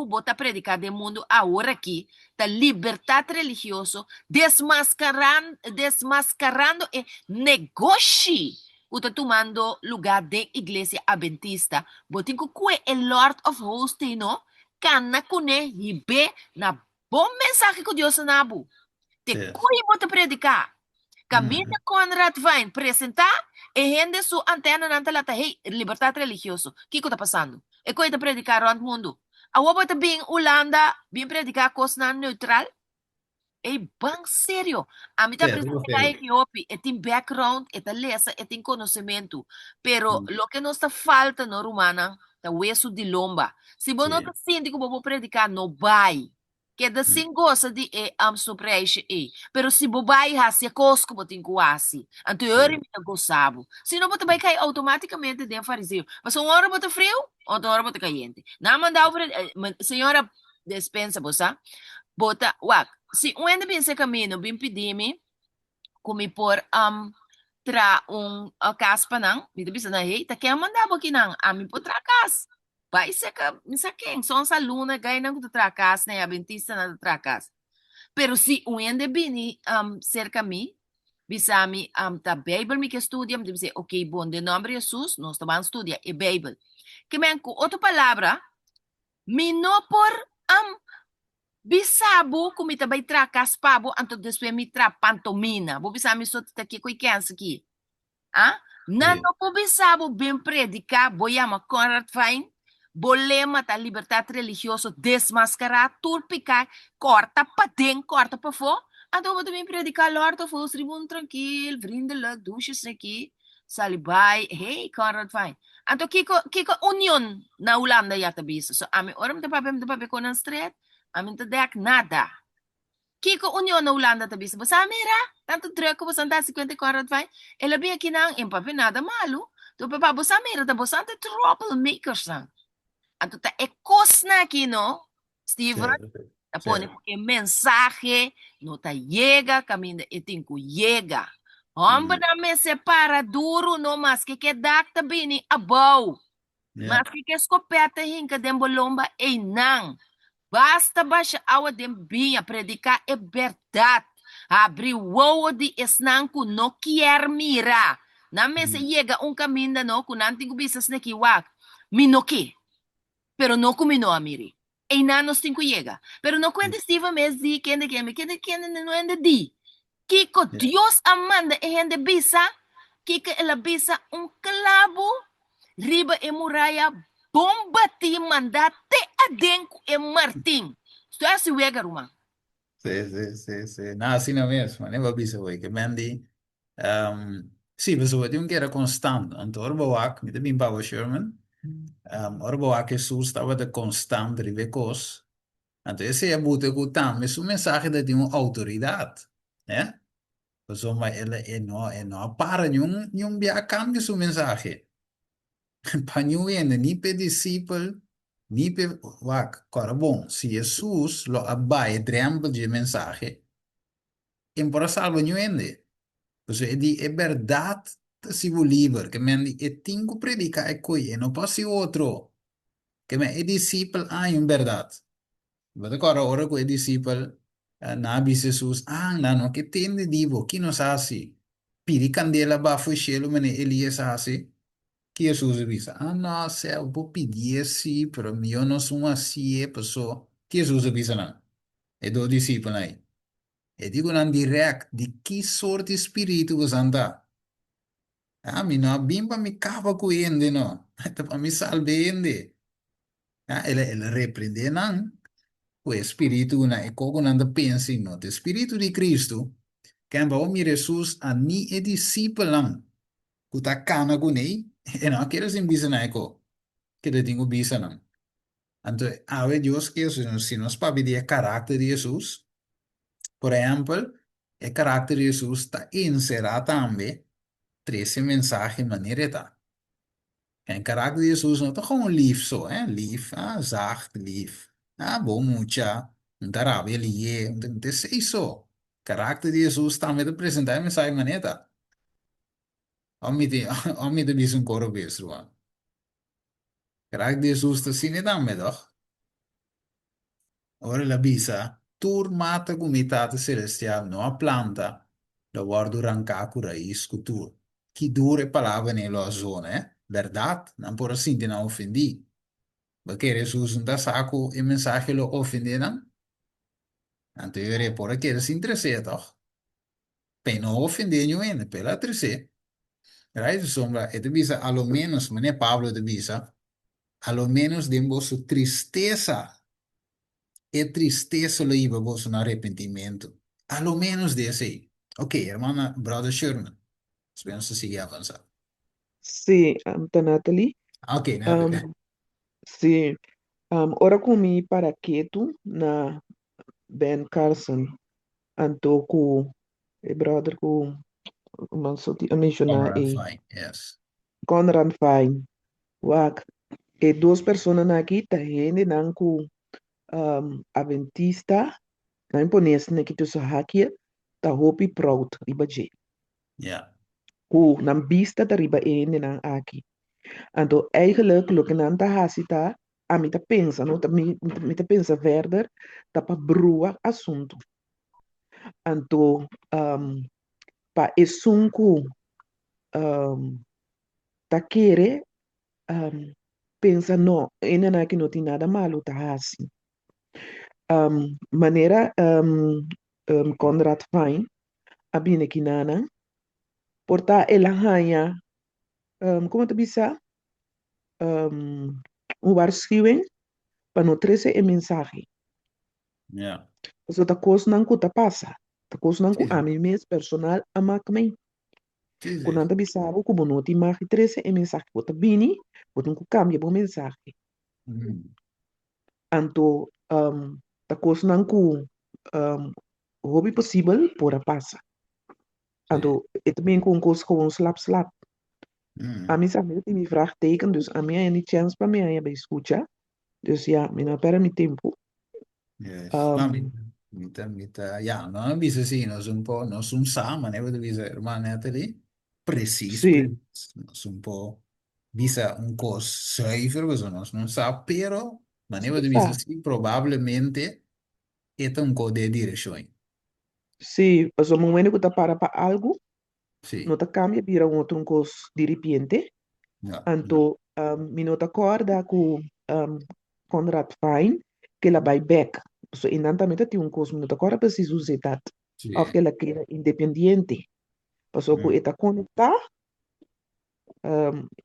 bota predicar de mundo agora aqui, da liberdade religiosa, desmascarando e negocie o tá tomando lugar de igreja adventista. Botin ko kue e Lord of Hosts, no? Kana kune hibe na bom mensagem que Deus nabu. Te Yes. kue bota predicar. Camina Mm, Conrad Vine presentar e rende su antena nanta lata, hey, liberdade religioso. Kiko tá passando? E ko ita predicar around mundo. Awa ba ta bing Holanda, bing predicar coisa neutral? E bang sério. A mim tá yes, lo presentar vero. Etiópia, e tem background, e tá lesa, e tem conhecimento. Pero Mm, lo que nos tá falta no romana, tá hueso de lomba. Se você não sì, tá sentindo que vou predicar, não vai. Que da mm, sin gosta de surpresa pero se bobai hasi cosco botin kuasi anterior sì, me gostavo se não bota vai cair automaticamente dentro fariseu mas uma hora bota frio outra hora bota caliente na mandar senhora despensa bosa bota wak se um ende bem se caminho bem pedime kumi por tra caspa nang dito bisa na hey ta kaya mandar bo kinang ami po tra kas vai ser que misa quem são sa luna gai nang tu tra kas na adventista na tra kas pero si um ende bini cerca mi bisa mi ta Bible mi que estudia mi dice ok bom de nome de Jesus nós estamos estudia e Bible que men com outra palavra mi no por bisabo kumita bay trakas pabo anto después mi tra pantomina bo bisa mi so ta ki ko ikensa ki Ah? Sì. Nando po bisabo bem predicar, boiama Conrad Fine, bolema ta liberdade religiosa desmascarar, turpicar, corta pa den, corta pa fo. Ando mo também predicar Lord of Hosts, ribon tranquil, vriendelijk, douches aqui, salibai, hey Conrad Fine. Anto kiko union na Holanda yata bisa. So ami oram te pape ko ng street, amin te dek nada. Kiko union na Holanda ta bisa. Basa mira, tanto druk ko basanta 50 Conrad Fine. Ela bia kinang impape nada malu. Tu papa basa mira ta basanta troublemakers na. Anto ta ekos na kino, Steven. Certo, Pone certo. porque mensaje no ta llega, camina e tinku llega. Hombre na me separa duro no mas que dakta bini abaw. Yeah. Mas que escopeta hinka den bolomba e nang. Basta baixa awa den binha predicar é verdade. Abrir o de esnanco no quer mira. Na mesa llega caminho no kunanting bisas na kiwak. Minoki. Pero no kumino amiri. E nanos tinko llega. Pero no cuenta Steve mes di kende no ende di. Kiko Yeah. Dios amanda e hende bisa. Kiko ela bisa clavo. Riba e muraya. Bomba ti mandate adenco e Martin. Sto é se wega ruma. Sì. No, sì, no, mesmo, ne va bisa voi, che mendi, sì, pessoa di un che era costante, anto orbo wak, mi debi Power Sherman, orbo wak che su stava de constant rive cos, anto esse é bute kutam, mas o mensagem de uma autoridade, né? Insomma, ele não para nenhum via cambia su mensagem. Para nenhum ni per discípulo, ni per wak, cara bom, se Jesus lo abai drempel de mensagem, embora salva nenhum. Pues é verdade se o livro, que men é tingo predica é coi, e não passa outro, que men é discípulo, em verdade. Mas agora, ora com é discípulo, na Jesus, não, que tem de divo, que não sabe, piri candela ba foi chelo, men Elias sabe, que Jesus disse, não, eu vou pedir assim, pero eu não sou assim, é pessoa, que Jesus disse não, é do discípulo aí. E digo não direct, de que sorte de espírito você anda? Mi no bimba mi cava cuende no. Pa mi salvende. Ele repreende nan. O espírito na e cogo nan da pensi no. O espírito de Cristo. Que ba o mi Jesus a ni e discípulo. Kuta kana kunei. E no quero sin bisa na eko. Que le tengo bisa nan. Anto ave Dios que si nos pa vedi el carácter de Jesus. Por ejemplo, el carácter de Jesus está inserado también 13 mensajes manera. En karakter de Jesus não tá gewoon lief zo, hè? Lief, zacht, lief. Bom, mucha, não tá rabia, lie, não tem sei zo. Karakter de Jesus também te apresentar mensagem maneta. Om me te bis een koro bes, Ruan. Karakter de Jesus te sine também, toch? Ora la bisa, tur mata comitate celestial, no a planta, la guardo rancaco raiz cultur. Que dure palavra nella zona, Verdade? Não por assim de não ofendi. Porque Jesus não dá saco e mensagem lo ofende, não? Então, eu irei por aqui, se interessa, toch? Para não ofender ninguém, pela interesse. Right? Sombra, e te bisa, a lo menos, mané Pablo te bisa, a lo menos de vossa tristeza, e tristeza lo iba vos un arrepentimiento. A lo menos de ese. Ok, hermana, brother Sherman. Esperamos que siga avanzando. Sí, Natalie. Ok, nada. Sí, ora comi para quieto na Ben Carson, anto ku brother ku maksud mencionar Conrad Fine, yes. Conrad Fine. Wak, duas pessoas aqui tá rende nan ku Adventista, na imponência na que tu sa hakia, tá hopi proud riba je. Yeah. Ku nan bista ta riba ende nan aki. Anto eigenlijk lukken nan ta hasita, a mi ta pensa, no? Mi ta pensa verder, ta pa brua assunto. Anto, pa esunku, ta quere, pensa, no, ene na que no tem nada malo, ta hasi. Maneira, Conrad Fine, abine kinana, Porta ela hanya, como te bisa, waarschuwing para não trazer a mensagem. Ja. So ta coisa não custa passa. Ta coisa não Sì, cu a mim mesmo personal a macamém. sì, sì. Quando anda bisavo como não te imagem trazer a mensagem bota bini, bota um cambia a mensagem. Mm. Anto ta coisa não cu hobby possível por a passa. Sì. Anto e também com coisa com slap slap. A Mm. mim sabe que me vraagteken, dus a mim é any chance para mim aí para escutar. Dus ja, me não perde meu tempo. Yes. No, Um, ja, non ho visto sì, non sono un po', non sono sa, ma ne avevo visto rimanete lì, precis, sim, precis, non sono un po', vista un po' safer, questo non sa, però, ma ne avevo visto sa. sì, probabilmente è un po' di direzione, Sim, mas o momento que tá para algo, não sì, tá cambia, vira um outro coisa de repente. no, no, Anto, mi não tá acorda com Conrad Fine, que ela vai back. So, inantamente tem um coisa, não tá acorda preciso usar dat. sì, Of que ela queira independente. Paso que mm, está conectar,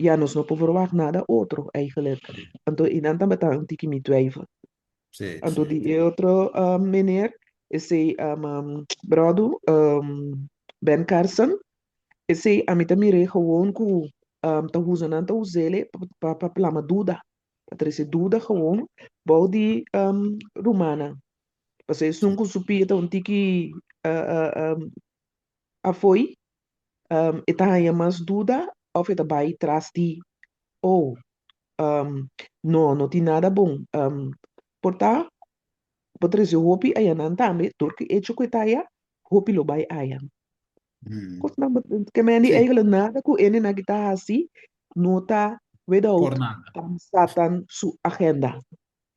ja, nós não podemos verwacht nada outro, eigenlijk. Anto, inantamente tá um tiki me twijfel. sì, Anto, sì, die outro meneer, is hij, brother, Ben Carson, esse a mim também é gewoon ku tá usando anta usele pa plama duda. Patrese duda gewoon bau di rumana. Parce isso sì, nunca supia tá um tiki a foi eta hanya mas duda of eta bai tras di oh no no ti nada bom porta patrese hopi ayan tambe turki echo kwetaya hopi lo bai ayan. mm, Kos na que me andi sì, eigenlijk nada ku ene na kita hasi nota por without nada, satan su agenda.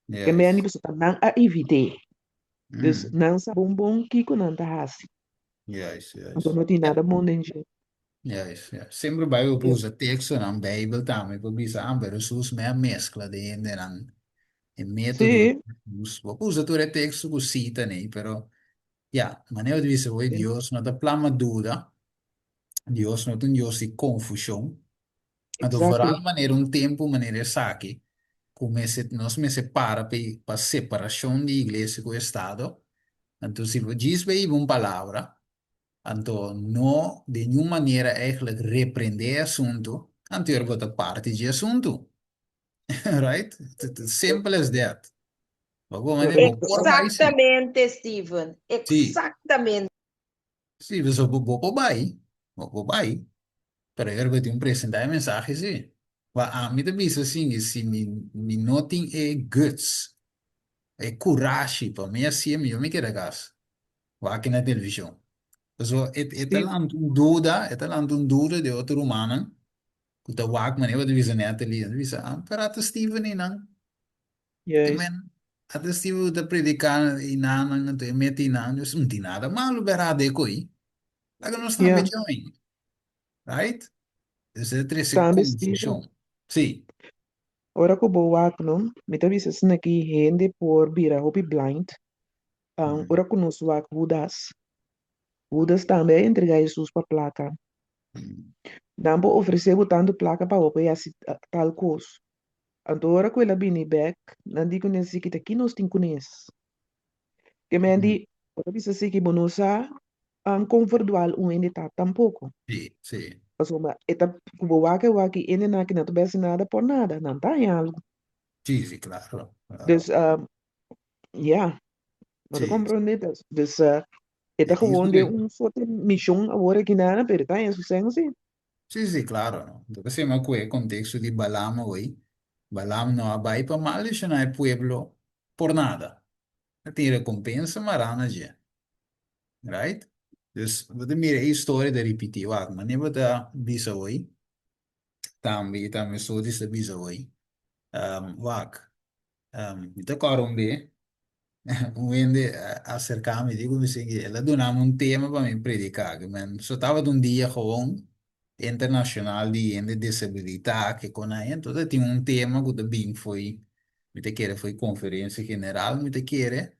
Que me andi yes, bisa nang a evite. Dus mm, nang sa bonbon kiko nang ta hasi. yes, Anto yes. no ti nada bon denje. Yes, yes. Sempre Bijbel Yeah. usa texto na Bijbel também para bisa ambere sus me a mescla de ende nan e método Sí, usa tu texto com cita nei però ja maneira de visa foi sí, Dios não da plama dúvida Dios não tem Dios de confusão a do varal exactly. maneira tempo maneira saque come se nós me separa para separação de igreja com o Estado então se diz bem uma palavra então, não, de nenhuma maneira, eigenlijk repreender assunto, então eu vou dar parte de assunto, right? Simple as that. Vou, mas vou Correcto. por baixo, sim. Exactamente, Steven. Sim, Exactamente. sim, você vou por baixo, vou por baixo. Pero eu vou te apresentar a mensagem, sim. Mas a mim também isso assim, se me notem é guts, é coragem, para mim assim, eu me quero gas. Vou aqui na televisão. Então, é Sí, lá um dúvida, é lá um dúvida de outro humano, kuta wak man wat bisa net ali bisa per ata Steven inang yes. temen ata Steven uta predicar inang te met inang dus não tem nada malo berade koi laga não está Yeah. bejoin right dus é trece Tambe Steven. confusão sim Ora ko bo wak no, mi tabi sa snaki hende por bira hopi blind. Ora ko nos wak Judas. Judas tambe entrega Jesus pa plata. Dampo ofereceu tanto placa para o assim tal coisa. Agora que ela vem back, não digo nem se que aqui nós tem conhece. Que me andi, ora bisa se que bonosa confortual um ende tá tampouco. sì sì Insomma, eta kubo wake ende na que não tivesse nada por nada, não tá em algo. sì sì claro Dus claro yeah, não te sì compreende. Dus eta e isso gewoon de é um soort mission agora que nada, pero tá em sucesso sim. sì sì claro no dove siamo qui contexto di Balam hoy Balam no abai pa malish na pueblo por nada tem recompensa marana já right? Dus wat meer een story de repetir wat, maar niet wat bisa hoy, tambi so dis de bisa hoy. Wak, ita karon be, wende acercarme, digo me seguir, ela donava um tema para me predicar, que man, só tava de um dia gewoon internacional de disabilidade que com aí, então tinha um tema que também foi, me te querer foi conferência general, me te querer,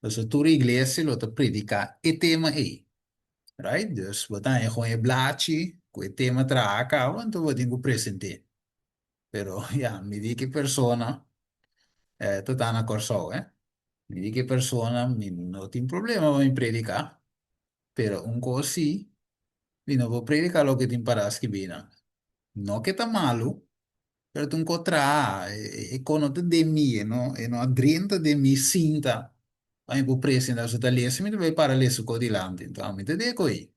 então toda a igreja lo te predicar e tema aí. Right? Dus wat dan je gewoon je blaadje, el tema trae acá, entonces tengo presente. Pero ya, me di que persona, tu tan accorso, eh? Mi di che persona non ti problema in predica, però un così, mi non può predicare lo che ti imparaschi bene. No che sta malo, però tu incontra e con te de mie, no? E no adrienta de mi sinta. Ma può presentare su talese, mi deve parlare su codilante. Então, mi te dico io.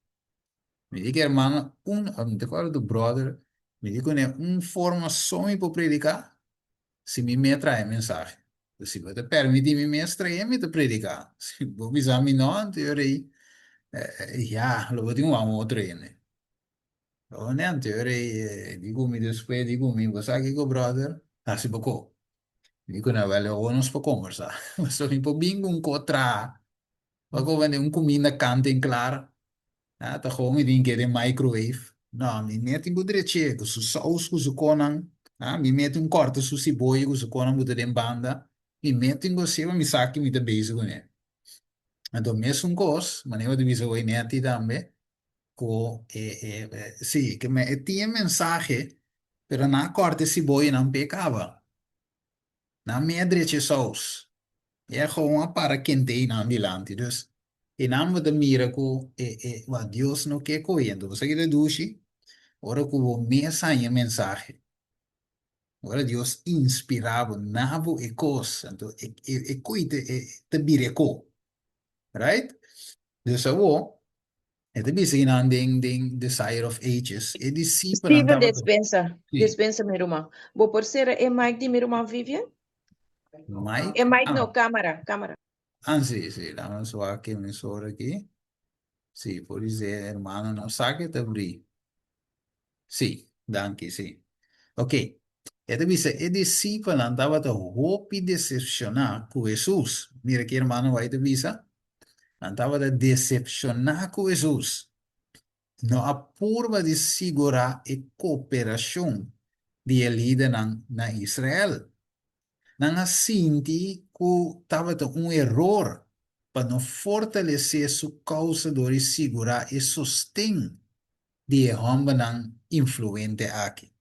Mi dico, hermano, mi te parlo tu brother, mi dico, un formazione mi può predicare, se mi attrae mensaggi. Se te permiti mi estremi te predica. Se vuoi bisogna no, in teoria, ja, lo continuiamo a trene. Non è in teoria, dico mi después, dico mi, sai che brother? Ah, si può. Dico, ne vale, o non si può conversare. Ma sono un po' bingo un po' tra, ma come un comino canta in claro. Ah, tá gewoon die keer in microwave. Nou, mi metti in budretje, com su saus, com su conan. Ah, mi metti un corte su ciboia, com su conan, butta in banda. Mi metti in gosseva, mi sa che mi da bezig con è. Então, messo un cos, ma ne ho diviso voi netti tambe, co, sì, che me, tinha mensagem, però na corte ciboia non pecava. Na medretje saus. É gewoon para quem tem na ambulante. Dus, in naam de miracle, wat Deus não quer correndo. Você que deduz, ora que o mensagem é mensagem. Ora Deus inspirava nabo e coisa. Então, coite, te bireco. Right? Dus, é te bisa in ding Desire of Ages. E discípulo Steven andava. dispensa. Sim. Dispensa, meu irmão. Vou por ser é Mike de meu irmão Vivian? Mike? É Mike, não, câmara, câmara. Ah, sì, sì, la so anche mezz'ora aqui. Sì, può dire, hermano, non sa che te abri. Sì, danke, sì. Ok. Então, dice, e discípulo andava a roupa decepcionar com Jesus. Mira que hermano vai te visa. Andava a decepcionar com Jesus. Não há curva de segurar e cooperação de líder na Israel. Não há senti que estava um erro para não fortalecer sua causa de segurar e sustém de homem não influente aqui.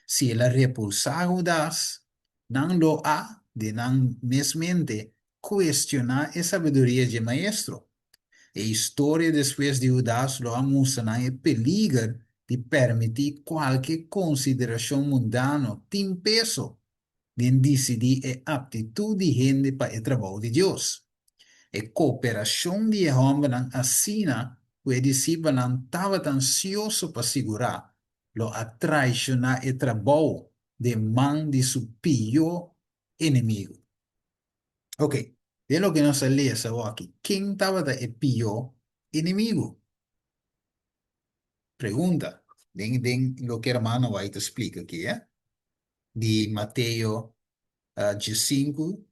Se ela repulsar Judas, não lo há de não mesmente questionar a sabedoria de maestro. A história depois de Judas lo ha mostrado o perigo de permitir qualquer consideração mundana tem peso de decidir a aptitude de gente para o trabalho de Deus. A cooperação de homem assina o discípulo não estava ansioso para segurar lo a traicionar o trabalho de mão de seu pior inimigo. Ok, de lo que nos lee aqui, quem estava o pior inimigo? Pergunta, den lo que hermano vai te explica aqui, de Mateus 5,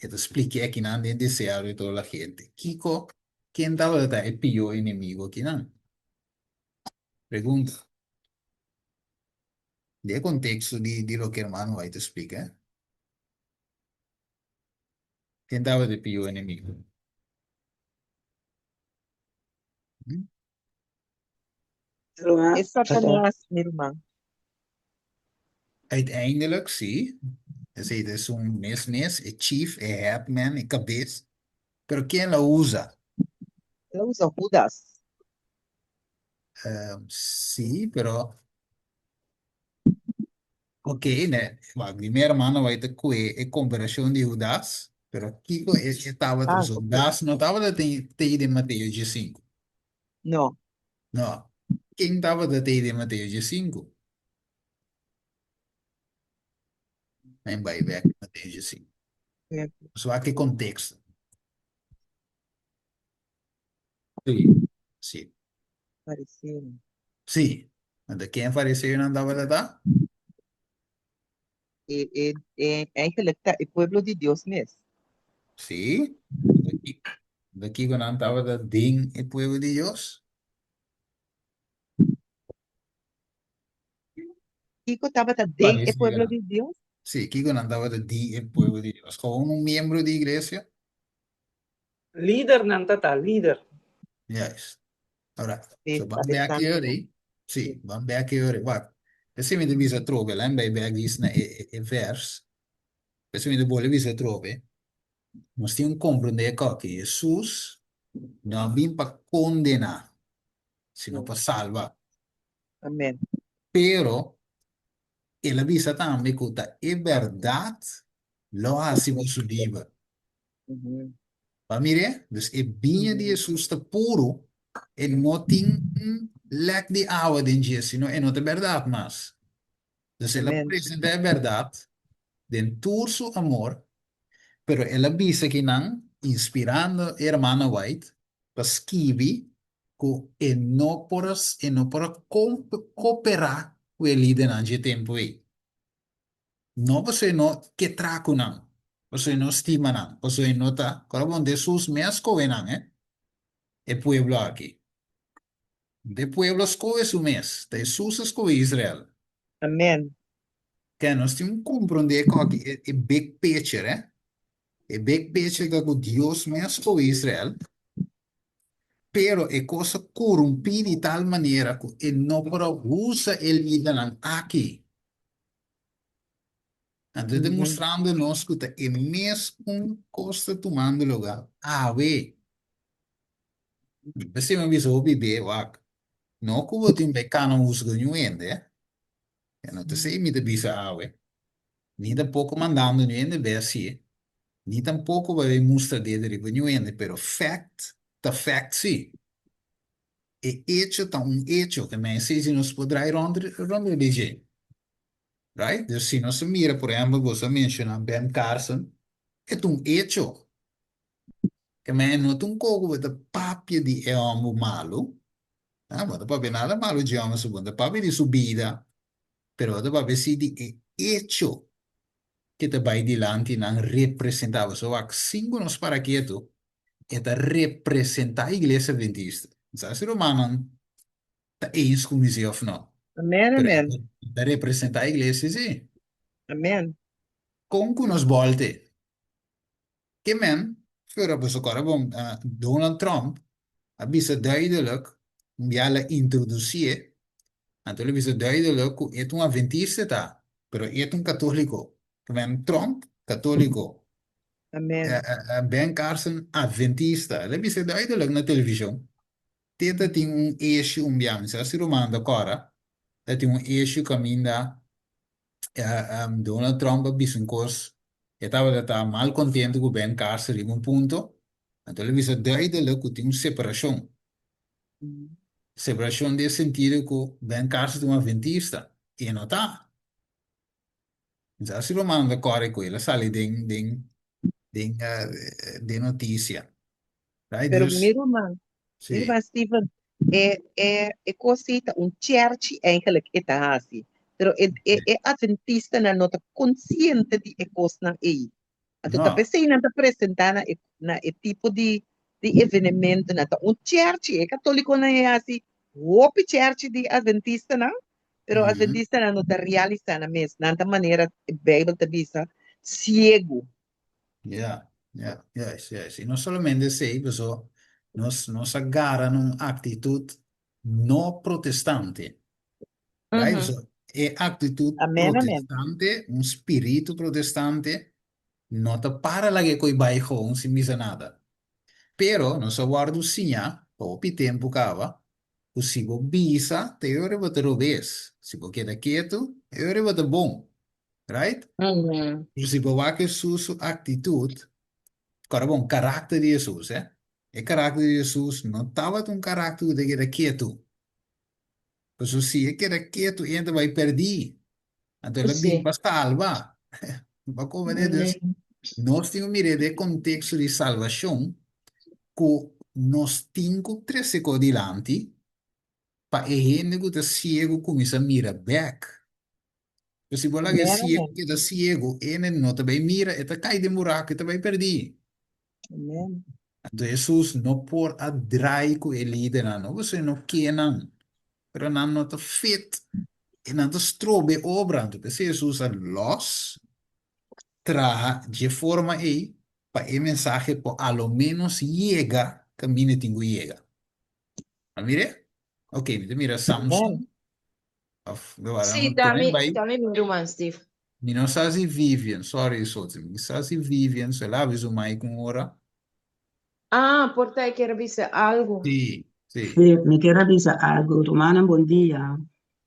e te expliquei aqui não den desejo de toda a gente. Kiko, quem estava o pior inimigo aqui, não? Pergunta. De contexto de lo que hermano vai te explicar. Quem estava o pior inimigo? É Satanás, meu irmão. Uiteindelijk, zie, het is un mes, el chief, el headman, el cabeza. Pero ¿quién lo usa? Ela usa Judas. Sí, pero, ok, ma mi hermano va a ir en comparación de Judas, pero Kiko estaba Ah, de ok. Judas, no estaba de Mateo 5. Não. No. ¿Quién estaba de Mateo 5? En Bijbel, Mateo 5. É Só que contexto. Sí, sí. parecido. Sí. ¿De quién fariseo no andaba de edad? Eigenlijk é povo de Deus mesmo. Sí. De aquí cuando andaba de din el pueblo de Dios. Kiko estava dentro do povo Parecía. de Deus. Sí, aquí cuando andaba de di el pueblo de Dios. Como un miembro de iglesia. Leader nantata, leader. Ya es. Ahora, so vamos de aquí Interessante. ahora. Sì, van back ore, guarda. Se mi devi trove, là, vai back isna e vers. Se mi devi trove, non stiamo comprendendo che Jesus non viene per condenare, sino per salvare. Amen. Pero, ele avisa também que é verdade, lo hacemos su livro. Mhm. Para mire, dus é bem de Jesus está puro, e não tem lek de água de Jesus, sino é não é verdade, mas. Dus ele Amen. apresenta a verdade, dentro su amor, pero ele avisa que não, inspirando a irmã White, para escrever que e não para cooperar com ele durante tempo aí. Não você não que traco não. Você não estima não. Você não tá. Quando Jesus mesmo não, né? É pueblo aqui. De pueblo escolhe su mês. De Jesus escolhe Israel. Amen. Que nós temos que compreender que é big picture, né? É big picture que Deus mesmo escolhe Israel. Pero é coisa corrompida de tal maneira que ele não pode usar ele vida aqui. Então, Mhm. demonstrando-nos que é mesmo coisa tomando lugar. Ah, vê. Você me avisou, bebê, wak. Não que eu tenho becano uso de ainda, eu não te sei me de bisa awe. Nem tampouco mandando ainda besi. Nem tampouco vai mostrar de revenue ainda, pero fact, the fact sim. E hecho tá hecho que me se nos poderá ir rondre de gente. Right? Dus se nós mira, por exemplo, você menciona Ben Carson, é hecho. Que me não tem coco de papia de é um malo. Ah, mas papi nada malo de homem subindo. Papi de subida. Pero de papi si di hecho que te vai dilante não representava. So, ac cinco nos para quieto, é te representar a igreja adventista. Sabe, se romano tá eens com isso ou não. Amen. Pero é Amen. te representar a igreja, sim. Amen. Com que nos volte. Que men, voor op zo'n bom, Donald Trump, hebben ze duidelijk, ja, introduceren. En toen hebben ze duidelijk, het is een adventista, pero het is een katholico. Men Trump, katholico. Amen. Ben Carson, adventista. Dat hebben ze duidelijk na televisie. Dit is een issue, als je roman de cora, dat is een issue caminda. Donald Trump ha visto un corso e estaba mal contento con Ben Carson in un punto, entonces le visto duidelijk que tiene una separación. Mhm. Separación de sentido que Ben Carson es un adventista y no está. Entonces, si lo manda a correr con él, sale de noticia. Right? Pero Dus, miro sí. man, Steven, é cosita, church eigenlijk ita hasi. Pero adventista na nota consciente di coisa na ei. Ato ta No, pensei na ta presenta na tipo di evenimento na ta church católico na é hasi. Hopi church di adventista na. Pero ujú, adventista na nota realiza na mes. Na ta maneira, Bible ta bisa, ciego. ya, ya, yes, yes. Y no solamente eso, pues, nos agarran una actitud no protestante. Right? Mhm. So, è actitud Amen, amen. protestante, un spirito protestante, non te para che coi bai gewoon si misa nada. Pero, non so guardo signa, popi tempo cava, o si go bisa, te ore vata roves. Si go queda quieto, te ore vata bom. Right? Mhm. O si go va che su actitud, cara bom, carácter de Jesus, eh? E carácter de Jesus non estava un carácter de queda quieto. Pues o si queda quieto, entra vai perdi. Então, ela bem Sim. para salvar. Para como é Deus, Mhm. nós temos que ver o contexto de salvação, que nós temos três segundos delante, para a gente que está cego começa a mirar back. Se você que é Amen, cego, amen. que está cego, ele não também mira, e está cai de buraco, e também perdi. Amen. Então, Jesus não pode atrair com ele, não. Você não quer, não. Pero não está fit. E não está strobe obra. Então, se Jesus é los, traga de forma aí para el mensaje por a lo menos llega camino tengo llega. Ah, mire? Ok, mira Amen. Samson. Agora, Sì, também vai. dammi mi roman, Steve. Mi non sa se Vivian, sorry, Sozi, mi sa se Vivian, se la aviso mai con ora. Ah, portai che era vista algo. Sì, sì. Sí, me quiero avisar algo. Romana, buen día.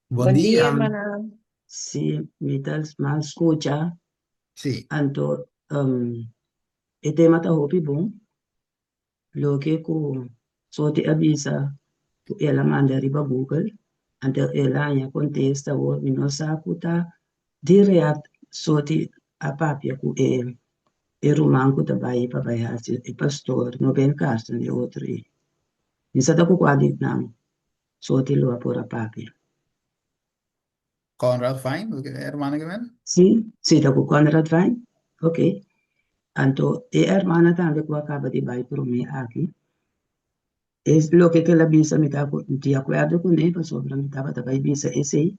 Buon Buen día, dia. hermana. Sí, me das más escucha. Sì, Anto, el tema está hopi bom. Lo que so te avisa, que ela manda arriba Google. Anto ela ya contesta o mi no sa kuta direct so te a papia ku e roman ku ta bai pa bai e pastor no ben carson e outro. Mi sa ta ku kwadi nang so te lo apora papia. Conrad Fine, hermana che ven? Sí, sí, da ku Conrad Vine. Ok. Anto, e hermana también que acaba de ir por mí aquí. Es lo que la visa me está de acuerdo con él, pero sobre me estaba de visa ese,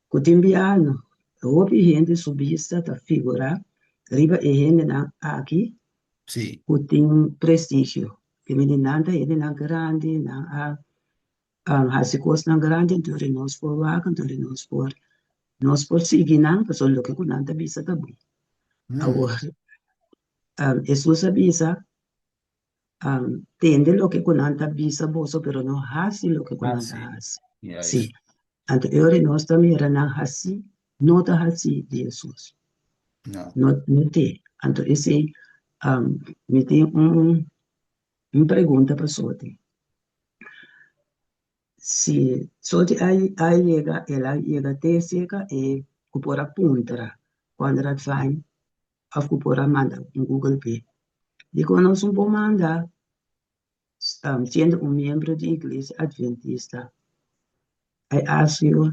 que te enviando. Houve gente subista da figura, riba e gente aqui, Sì. que tem prestígio. Que meninanta ele na grande, a se costa na grande, então nós por lá, então nós por seguir não, que só lo que com nanta visa tá bom. Agora, Jesus avisa, tende lo que conanta visa boso, pero no hasi lo que Ah, conanta sì. hasi. Yes. Sí. Ante ore nós também era na hasi, não tá hasi de Jesus. No. Não tem. Ante esse, me tem uma pergunta para sorte. Se sorte aí ela chega até seca e cupora puntra, quando ela vai, a cupora manda Google Pay. Digo, nós não vamos mandar, sendo membro de igreja adventista. I ask you,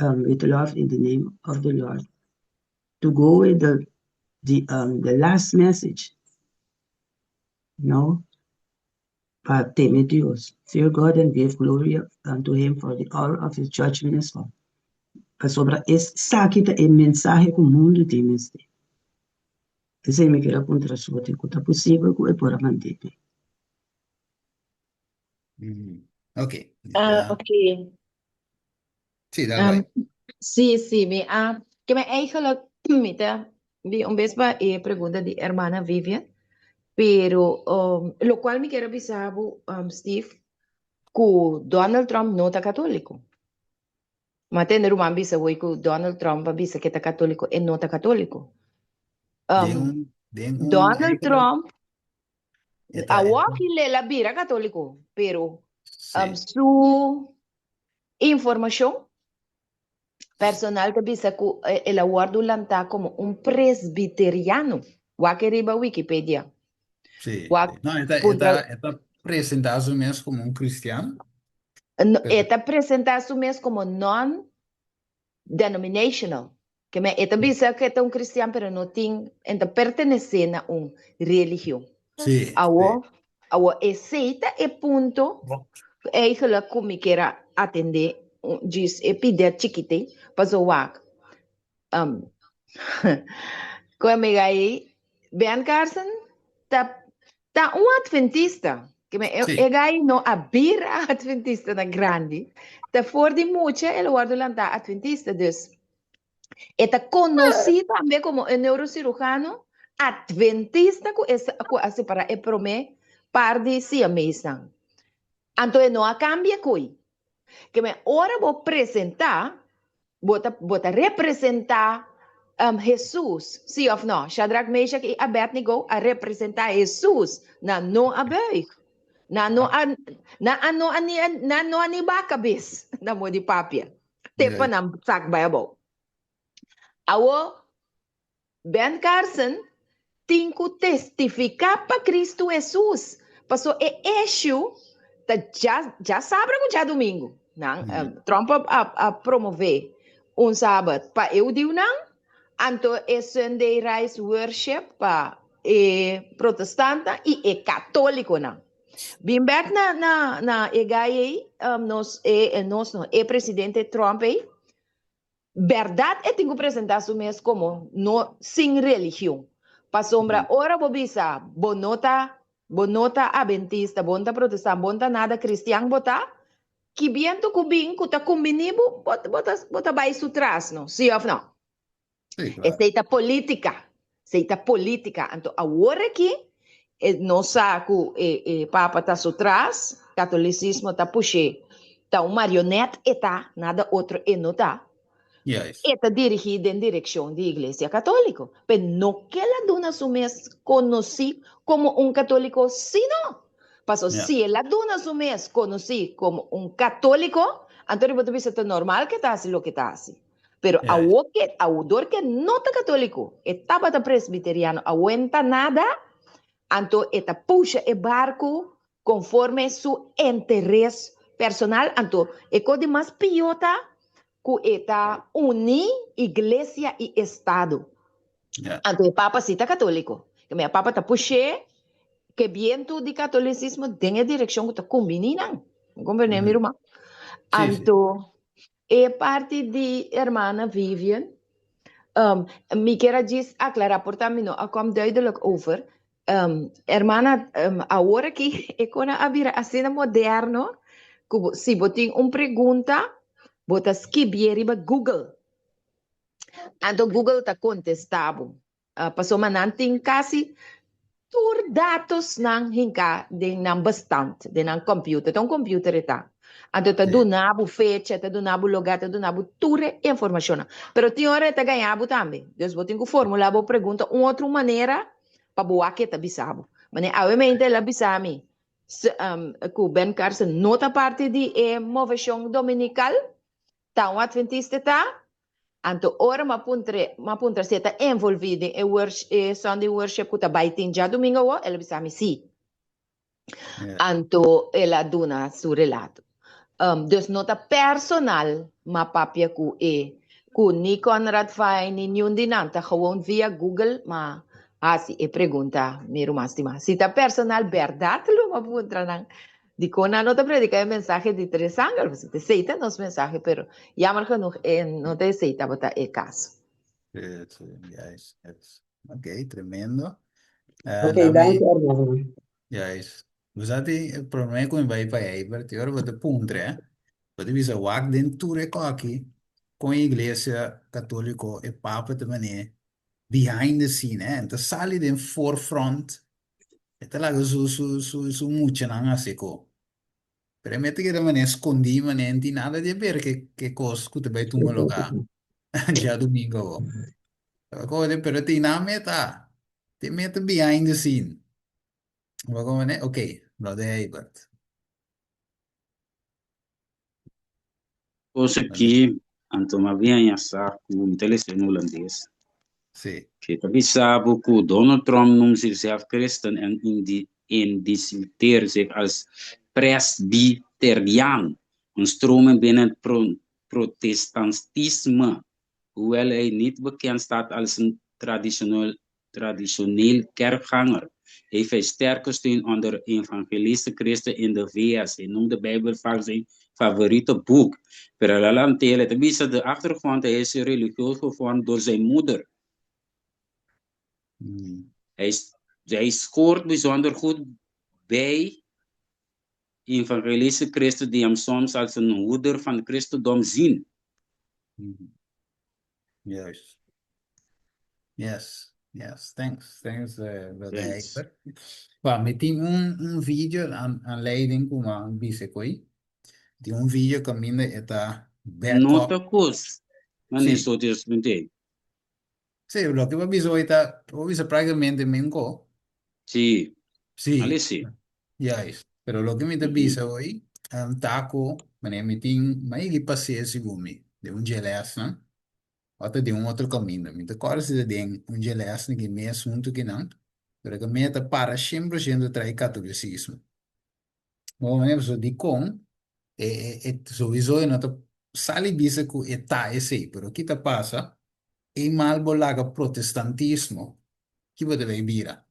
with love in the name of the Lord, to go with the last message, teme Dios, fear God and give glory unto Him for the hour of His judgment is come. Sobre essa que é mensagem que o mundo tem este. Esse é me quer contra sua que é possível que é por manter. Ok. Oké. Sì, dai, vai. Sì, che me eigenlijk, mita, vi un besba e pregunta di hermana Vivian, pero lo cual mi quiero avisar, Steve, que Donald Trump no está católico. Ma te ne ruman bisa que Donald Trump avisa que está católico e no está católico. Donald Trump, a le la bira católico, pero Sì. su información personal que dice que el aguardo lanta como un presbiteriano. Wakeriba Wikipedia. Sì. Wak- No, punta- está presentato mesmo como un cristiano. Está presentado su mes como non-denominational. Que me esta dice que es un cristiano, pero no tiene, pertenece a una religión. Sì. Awo esse é punto eigenlijk como ik era atender diz e pedir chiquite para o wak como aí Ben Carson tá adventista que me Sì. aí no abira adventista na grande tá for de mucha ele guarda lá tá adventista dus está conocido também como um neurocirurgião adventista que é para é prome par de si mesa. Então, não cambia coi. Que me ora vou apresentar, vou representar Jesus, sim ou não? Shadrach, Meshach e Abednego a representar Jesus na não abeig. Na não ani bakabis na mo di papia. Tepa na sak bayabo. Awo Ben Carson tem que testificar para Cristo Jesus. Passou issue já sabe que já domingo, não? Trump a promover sábado para eu digo não, então é Sunday Rise Worship para protestante e católico não. Bem bem na EGAI nós presidente Trump verdade é tem que apresentar su mês como no sem religião. Para sombra ora bobisa bonota adventista, bonta protestante, bonta nada cristiano botar, que viento kubing kuta kumbinibo bota vai sutras no sim ou não Sí, claro. Esta política então agora aqui não saco papa tá sutras catolicismo tá puxe tá um marionete e tá nada outro e não tá Yes. está dirigida em direção da Igreja Católica, mas não que ela dona su mes conheci como um católico, sino, paso Yeah. se ela dona su mes conheci como um católico, então você pensa normal que está assim, lo que está assim. Pero Yes. a odor que não está católico, estava presbiteriano, aguenta nada, então eta puxa o barco conforme su interesse personal, então é coisa mais piota que está uni igreja e estado. Yeah. Então o papa cita católico, que meu papa está puxe que viento de catolicismo tem a direção que está combinando, compreende, minha irmã? Sí, sí. Então é parte de irmã Vivian. Me quero dizer, aclarar por também, não, kom duidelijk over. Hermana, agora que é quando a cena moderno, se você tem uma pergunta, você escreve para Google. Então, Google está contestando. Passou mananting kasi tur dados nang hingga ng bastante, de ng computer. Então, computer ita. Então, tá Sí. donabo fecha, tá donabo lugar, tá donabo ture informação. Pero tem hora tá ganhabo também. Deus botin ko formula bo pergunta outra maneira para boa que tá bisabo. Mas obviamente ela bisami. Ku Ben Carson nota parte de movação dominical, tá um adventista tá. Anto ora mapuntre seta envolvida em Sunday worship kuta baitin já domingo o ela bisami si. Yeah. Anto ela duna su relato. Dus nota personal mapapya ku ni Conrad fai ni nenhum dinanta gewoon via Google ma asi pergunta miro mas tima. Sita personal verdade lo mapuntra nang di kona nota predica el mensaje de tres ángeles. Te seita nos mensaje pero jammer genoeg no te seita bota e caso. Sí, yes, yes. Ok, tremendo. Ok, Dame, dank je, hermano. yes. Usati il problema con vai para aí, perché ora vado puntre, vado bisa wak dentro aqui com a igreja católica e papa também, behind the scene, então sali den forefront, e te la su mucha nanga seco. Permette che rimane nascondi, ma niente nada di avere che cosa che ti vai tu me lo ca. Già domingo. Come però ti na meta. Ti mette behind the scene. Ma come ne? Ok, lo dei but. Cosa que antoma bem essa com telefone holandês. Sì. Que também sabe que Donald Trump noemt zichzelf christen en identificeert zich als presbyteriaan. Een stroming binnen het protestantisme. Hoewel hij niet bekend staat als een traditioneel kerkganger, heeft hij sterke steun onder evangelische christen in de VS. Hij noemt de Bijbel vaak zijn favoriete boek. De achtergrond, hij is religieus gevormd door zijn moeder. Hij scoort bijzonder goed bij evangelische christen die hem soms als een hoeder van het christendom zien. Yes. Yes. Yes. Thanks. Thanks, brother. Well, metti un video a leiding come a bise qui. Di un video che mi è da Nota cos. Ma ne Sì. so di smentire. Sì, lo che va bisogna ho visto praticamente mengo. Sì. Sì. Ali sì. Yes. Però lo che mi da bisa hoy, un taco, ma ne metti, ma io che passi gumi, di un gelas, Otto di un altro cammino. Mi ricordo se di un gelas che mi è assunto che non, perché mi è da para 100% tra il cattolicismo. Ma non è so di con, e sowieso è nato sali bisa cu età e sei, però chi ti passa, e malbo laga protestantismo, chi poteva bira?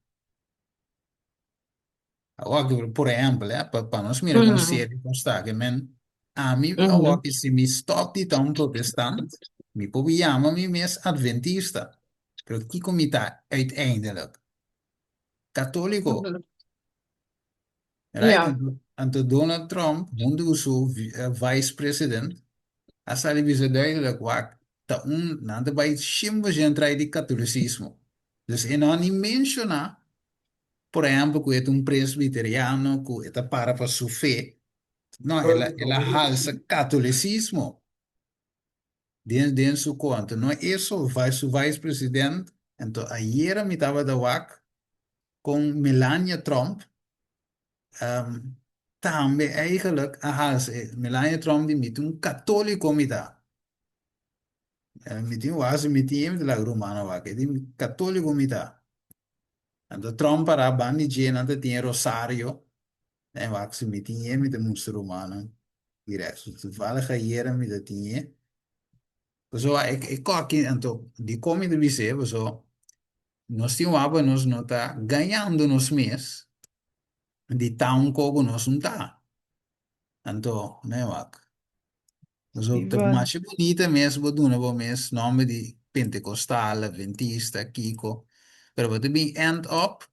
Agora, por exemplo, para nós mira com sério constar que men a mim agora que se me stop de tão protestante, me povo chama me mes adventista, pero que como está uiteindelijk católico, Right? Yeah. En Donald Trump, onde usou vice-president, essa ali visa duidelijk waar dat nada bij chimba entrar de catolicismo. Dus en não nem mencionar, por exemplo, que é presbiteriano, que é para sua fé. Não, ela halsa catolicismo dentro de sua conta. Não é isso, vai su vice-presidente. Então, ayer me estava da WAC com Melania Trump. Também, eigenlijk, Melania Trump die met een katholico met haar. Met die was met die de la Romana WAC, die katholico met haar. En de Trump para bandi jena de tinha Rosario. En WAC ze met die met de moester Romana. Direct, so toevallig ayer met dat tinha. Zo, ik kijk en toch, die kom in de wc, zo. Nós tínhamos nos não tá ganhando nos mês de tão como nós não tá. Então, né, Wac? Nós tá Steven, mais bonita mesmo do novo mês, nome de Pentecostal, Adventista, Kiko. Pero você bem end up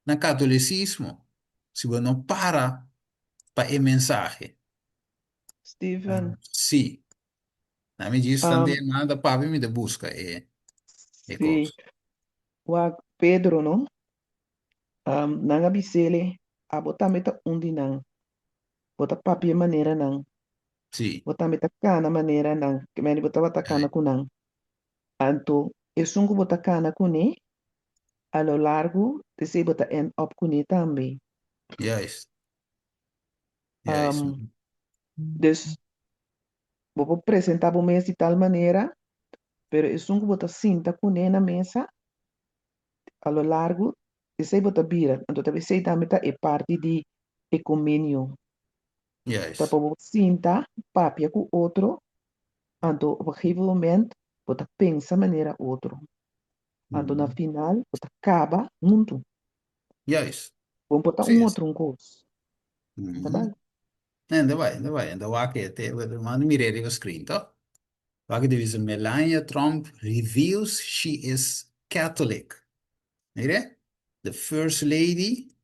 na catolicismo. Se você não para para a mensagem. Steven, Sim. Na me diz um, também nada para me de busca é coisa. sim, wa Pedro, no? Nanga bisele, abota meta undi nang, bota papia maneira nang, Sim. bota meta cana maneira nang, que meni bota cana kunang. Anto, esungu bota cana kune, a lo largo, de se bota end up kune tambi. Juist. Juist. Dus, vou apresentar o mês de tal maneira, pero esungu bota cinta kune na mesa, a lo largo, de se bota bira. Anto, talvez se também tá é parte de ecumenio. Juist. Tá por cinta, papia com outro, anto, op een gegeven moment, bota pensa maneira outro. Anto, na final, bota acaba muito. Juist. Vamos botar Sim. outro coisa. Tá bem? Ainda vai. Ainda vai que até, manda mirei o screen, tá? Vai que diz Melania Trump reveals she is Catholic. Mire? The First Lady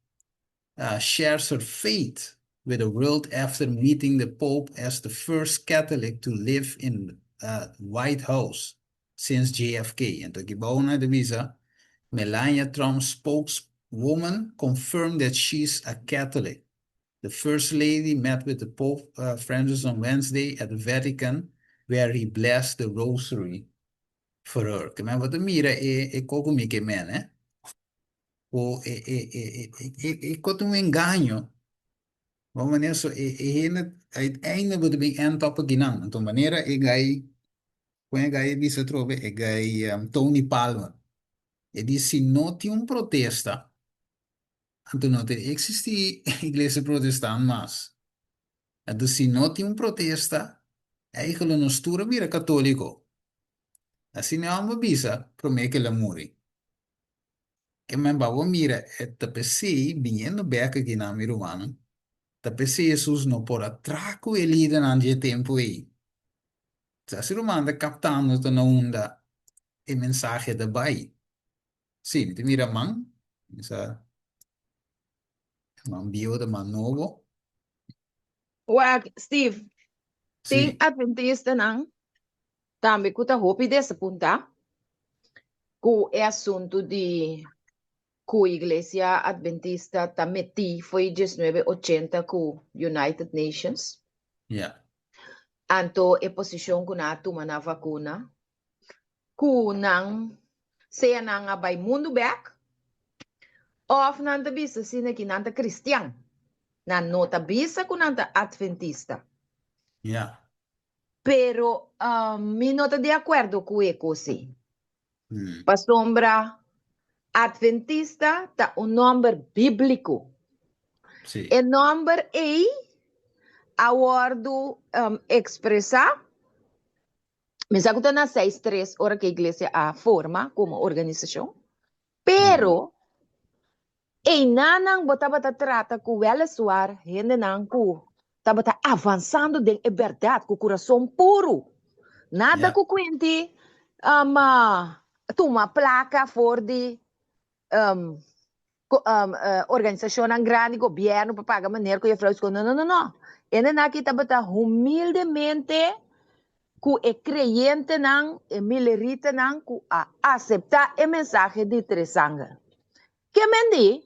shares her faith with the world after meeting the Pope as the first Catholic to live in White House since JFK. En toen gebouwd de visa, Melania Trump spokeswoman confirmed that she's a Catholic. The First Lady met with the Pope Francis on Wednesday at the Vatican, where he blessed the rosary for her. Que men wat de mira e coco mi que men, eh? O kot um engano. Vamos nisso uiteindelijk wordt het een top gedaan. En toen wanneer quando vi se trove Tony Palmer. E disse não tinha protesta. Então não existia igreja protestante mais. Então se não tinha protesta, eigenlijk não stura vira católico. Assim não há uma bisa para mim que ela morre. Que me babo mira, tapesi vindo beca aqui na Mirumana. Tapesi Jesus não por atraco ele de tempo aí. Se o manda captando na onda e mensagem daarbij. Sim, te mira man. Essa man bio de man novo. Wag, Steve, tem Sim, adventista não? Também que tá hopi dessa punta, que é assunto de que a igreja adventista tá meti foi 1980 com United Nations. ja. Anto é posição que na toma na vacuna, que não se não abai mundo back, of não tá bisa sina que não tá cristiano, não tá bisa que não tá adventista. Ja. Pero mi no estoy de acuerdo con eso, sí. Hmm. Para sombra, adventista está un nombre bíblico. Sí. El nombre es aguardo expresar. Me saco que na 6-3 hora que a iglesia forma como organización. Pero, e nanang botaba trata com ela suar, gente não estava avançando de verdade, com o coração puro. Nada Ja. com quente, uma placa for de organização grande, governo, para pagar maneira que eu falei, não. Ena na kita bata humildemente ku e creyente nang, e milerita nang, ku a aceitar o mensagem de Tresanga. Que mendi,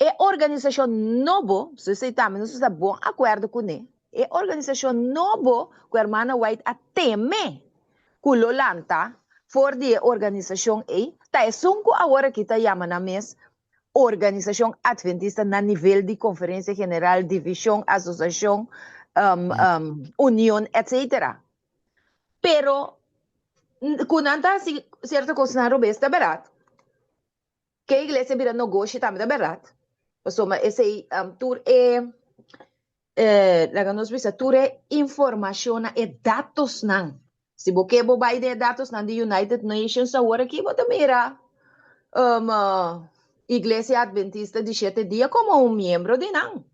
e organização novo, se você também não está bom acordo com ele, e organização novo, que a irmã White a teme, ku lolanta, for de organização e, tá é sunko agora que tá chama na mes, organização adventista na nível de conferência general, divisão, associação, união, etc. Pero, quando anda certa coisa na robesta, barato. Que a igreja vira negócio também é barato. Mas esse tour nós visa tour é informação e dados não. Se você vai de dados não de United Nations agora aqui, você mira igreja adventista de 7 dias como membro de não.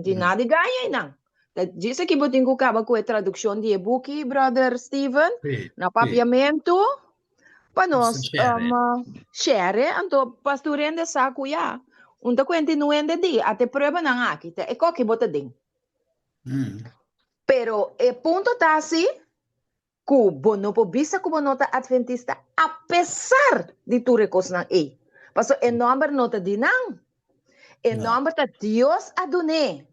De nada ganha não. Diz que você tem que acabar com a tradução de e-book, brother Steven, no papiamento, para nós share, então pastor ainda saco já. Unta continuando de até prova não aqui, é que bota dentro. Pero o ponto está assim, que bono po bisa que nota adventista, apesar de tu recosnar aí. Paso o nome nota de não. O nome tá Deus adone.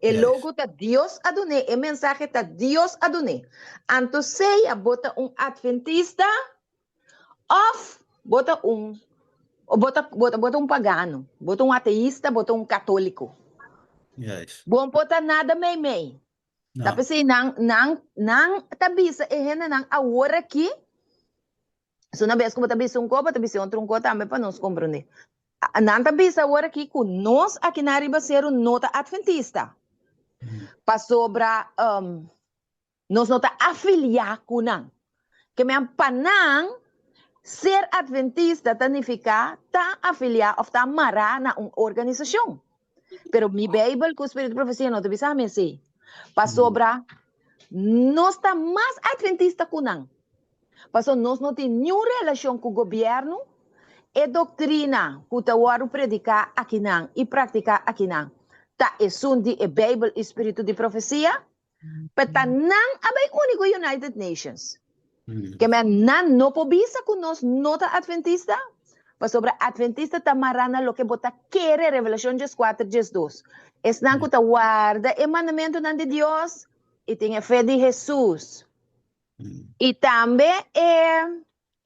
O logo tá Deus adone. O mensagem tá Deus adone. Anto sei bota adventista of bota pagano, bota ateísta, bota católico. Bom bota nada mei. Tapi say nang tabisa ehena nang agora aqui. So na vez como tabisa ko, tabisa outro ko também para nós compreender. Nang tabisa agora aqui com nós aqui na riba ser nota adventista. Pa sobra nós nota afiliar com nang. Que me panang ser adventista significa tá afiliar ou tá amarrar na uma organização. Pero mi Bible com o Espírito de Profecia não te bisa me sei. Pa sobra nós tá mais adventista que não. Paso nós não tem nenhuma relação com o governo e doutrina que tá waro predicar aqui não e praticar aqui não. Tá é sundi e Bible Espírito de Profecia, peta não abay único United Nations. Que me não pobisa com nós nota adventista, pa sobra adventista tamarana lo que bota querer revelação 4, 2. Es não que guarda o mandamento de Deus e tem a fé de Jesus. E também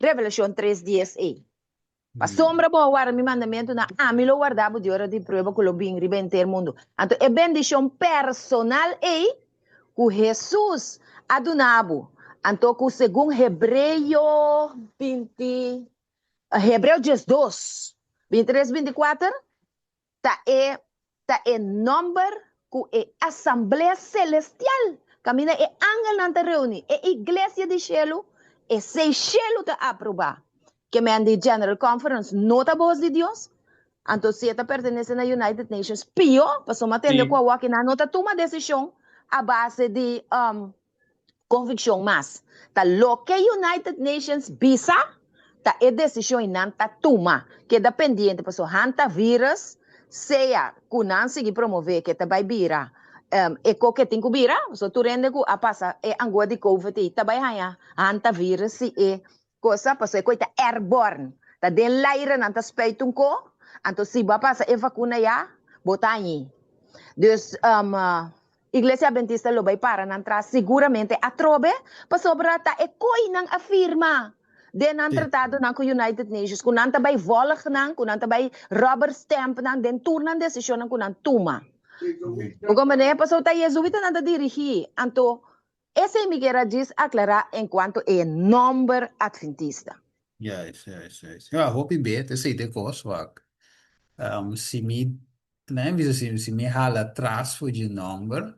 revelação 3:10 aí. Pa sombra boa guarda mi mandamento na me lo guardava de hora de prova que lo bem ribenter mundo. Então é bendição personal aí que Jesus adunabo. Então, segundo Hebreu 20, Hebreu 12, 23, 24, tá é número que é Assembleia Celestial. Camina é ángel nanta reuni, é igreja de cielo, é sei cielo tá aprovar. Que me ande General Conference, nota voz de Deus. Então, se está pertenecendo à United Nations, pior, para só atender com a waki na nota toma decisão a base de convicção mas tá lo que United Nations bisa tá é decisão não tá toma que é dependente para hanta vírus seja kunan seguir promover que tá vai vira e que tem que vira so tu rende ku a passa é angua de covid tá vai hanta vírus se é coisa para ser coisa airborne tá den laira não tá speitung ko então se vai passar é vacuna já botar aí dus Igreja Adventista lo vai para entrar seguramente a trobe para sobrata e coi nang afirma de nan tratado nang com United Nations kun nanta vai volag nang kun nanta vai rubber stamp nang den turnan decision nang kun nan tuma o como ne pasou tá jesuíta nanta dirigir anto esse me quer diz aclarar enquanto é number adventista. Yes. Ja, hoop je beter, sei de koswak. Se me, né, se me hala atrás foi de number,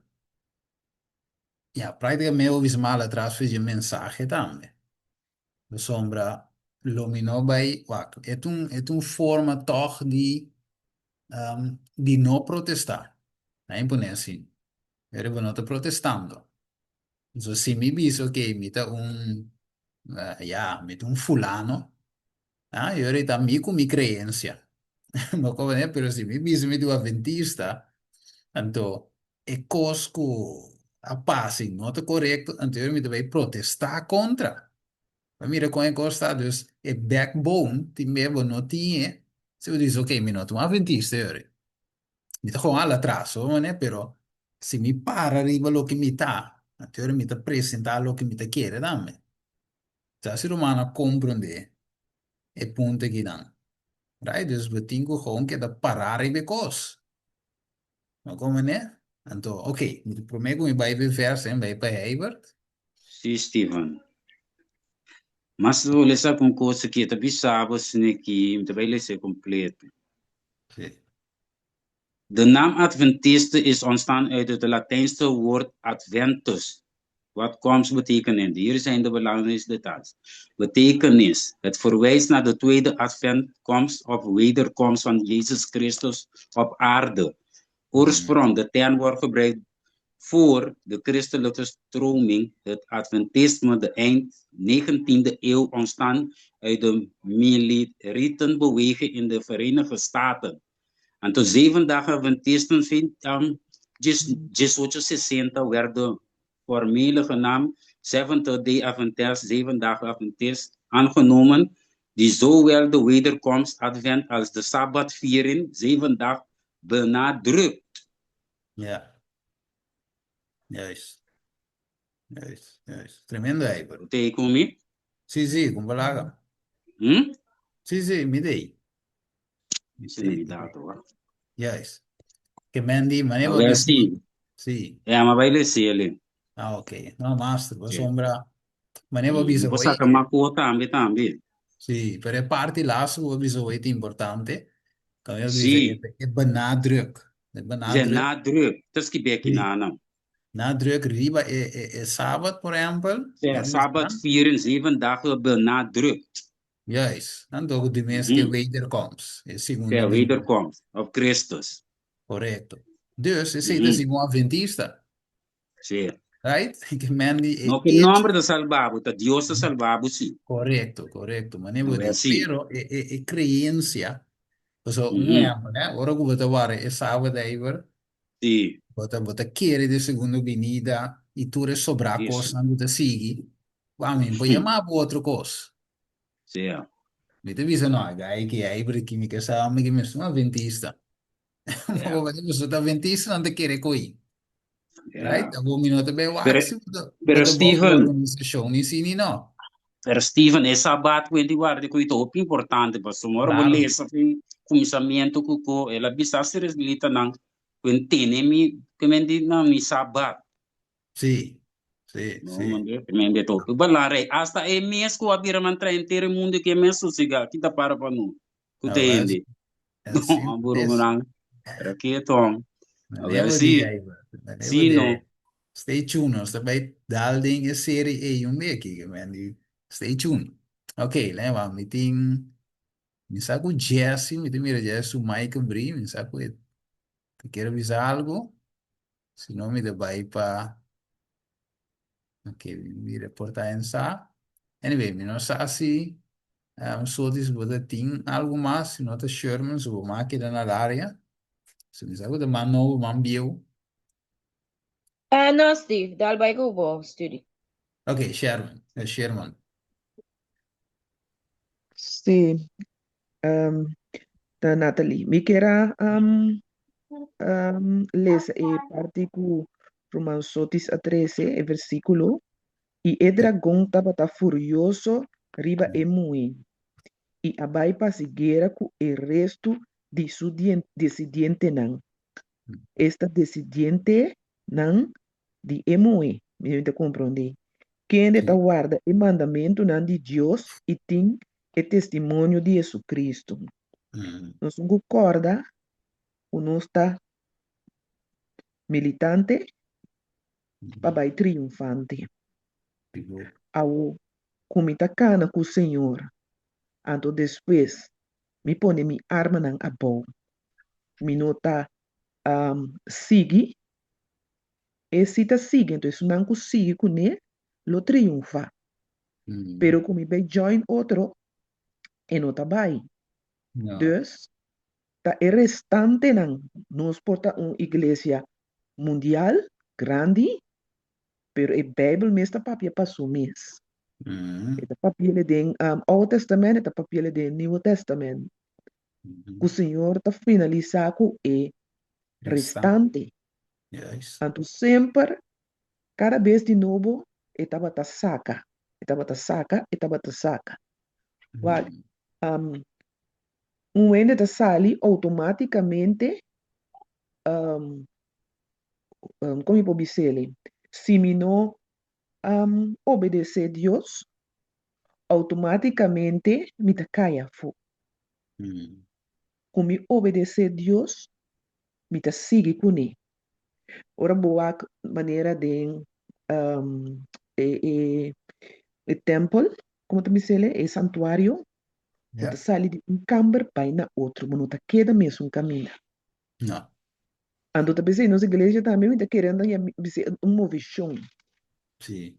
ja, praticamente ouvis mal atrás foi de mensagem também. De sombra, lumino bij, wak, é forma toch de não protestar. Né, impone assim, eu não estou protestando. Então, se me diz, ok, me dá me dá fulano, eu está mi com minha crença. Ma come è, però se mi bisogna di un adventista, tanto è cosco a passi, non è corretto, tanto io mi dovrei protestare contro. Ma mira come costa, dus è backbone, ti bevo notie, se io dico ok, mi noto un adventista, io mi do alla trasso, non è però, se mi para arriva lo che mi dà, tanto io mi da presentare lo che mi da chiede da me. Cioè, se romano comprende e punto che danno. Right? Dus we tinken gewoon que da parar e cos. Maar como né? Então, ok, me prometo me vai ver verso em vai para Hebert. Sim, Steven. Mas eu lesa com coisa que tá bisabo sine que me vai lesa completo. Sim. De naam Adventiste is ontstaan uit het Latijnse woord Adventus, wat komst betekent. Hier zijn de belangrijkste details. Betekenis: het verwijst naar de tweede adventkomst of wederkomst van Jezus Christus op aarde. Oorsprong: de term wordt gebruikt voor de christelijke stroming, het Adventisme, de eind 19e eeuw ontstaan uit de militerietenbeweging in de Verenigde Staten. En tot 7 dagen Adventisten vindt 1860 werden formele genaamd Seventh Day Adventist, 7 dagen Adventist, aangenomen, die zowel de wederkomst Advent als de Sabbatviering 7 dagen benadrukt. Ja. Juist. Juist. Juist. Tremendo Hebert. Betekent me? Sì, sì, con Balaga. Hm? Sì, sì, mi dei. Mi Sino dei. mi dato, hoor. Juist. Che Mandy, ma ne va Wel, bisogno. zie. Sì. Ja, maar wij lezen. Ah, ok. No, master, va Sì. sombra. Ma ne va bisogno. Posa ka makuha tambi. Sì, per le parti là su bisogno è importante. Come io dice, Zie. è benadruk. È Ze benadruk. nadruk. Dat is kibeki Sì. na nam. Nadruk riba e sabat, por exemplo. Ja, Sabbatviering 7 dagen benadrukt. Juist. Dan toch de mensen que wederkomst. É segunda Ja, vinda. wederkomst op Christus. Correto. Dus, is het Mhm. assim um adventista. Zie. Right? Que man die No é que hecho. nombre de salvabo, ta Dios te salvabo, sim. Correto, correto. Mas nem No vou é dizer. assim. Pero é crença. So, Mhm. né? Ora que você vai é sábado aí, Sim. você quer de segunda vinda e tu é sobrar Isso. coisa, não te sigue. Vamos, pode chamar para outra coisa. Sim. Me te avisa, não, gai que é híbrido química, sabe, que me sou um adventista. Mas Ja. você sou adventista, não te quer coi. Right? Ja. Algum minuto bem, Pero, wax, pero você vai Steven, organização, nem sim, não. pero Steven, essa bat quindi guarda que itu opi importante pa sumora Claro. beleza fi comissamento kuko ela bisa seres lita nang quintine mi kemendi na mi sabat. Sim, sim, No, sim. mande, kemendi to. Balare, hasta e mes ko abira man tra inteiro mundo que mes susiga, kita para pa nu. Não, é Kutendi. No, assim amburu mesmo. nang. Era que tom. Nem Agora vou sim, dizer aí, nem vou sim, dizer. no. Stay tuned, nós também dá a série aí um dia aqui, man. Stay tuned. Ok, leva, me tem, me sabe o Jesse, me tem mira Jesse, o Mike Bri, me sabe o te quero avisar algo, se não me dá vai para, ok, me reportar em sa. Anyway, me não sabe se só diz você tem algo mais, se não tá Sherman, se o máquina na área, se me sabe o man novo, man bio. No, Steve, dal by ko bo, study. Ok, Sherman, Sherman. Sí, da Natalie. Mi kera lesa e parte ku Romanos 13, e versículo. Y el dragón estaba furioso riba e muy. Y abai pasiguera ku el resto de su decidiente nan. Esta decidiente nan de emui. Me te comprende. Quem de guarda o mandamento nan de Deus e tem o testemunho de Jesus Cristo. Nós concorda, o nós está militante, papai triunfante. Ao comita cana com o Senhor. Anto depois, me põe mi arma nan abo. Me nota sigue. E se tá sigue, então isso não consigo com ele, lo triunfa. Pero como me join outro, e não tá bem. No. Dus, ta é restante nan nos porta uma igreja mundial grande, pero a Bíblia mesmo está papia passou mês. Está papia de Old Testamento, está papia de New Testamento. O Senhor está finalizando com o restante. Yes. Então sempre, cada vez de novo, estava ta saca, estava ta saca, estava ta saca. Well, um ende ta sali automaticamente, como eu posso dizer, se me não obedecer a Deus, automaticamente me ta caia fo. Como obedecer a Deus, me ta sigue com ele. Ora boa maneira de o templo, como tu me diz, o santuário, Yeah. você sai de câmara para na outro, mas não tá queda mesmo caminho. No. Ando tá pensando, nossa igreja também está querendo uma visão. Sì.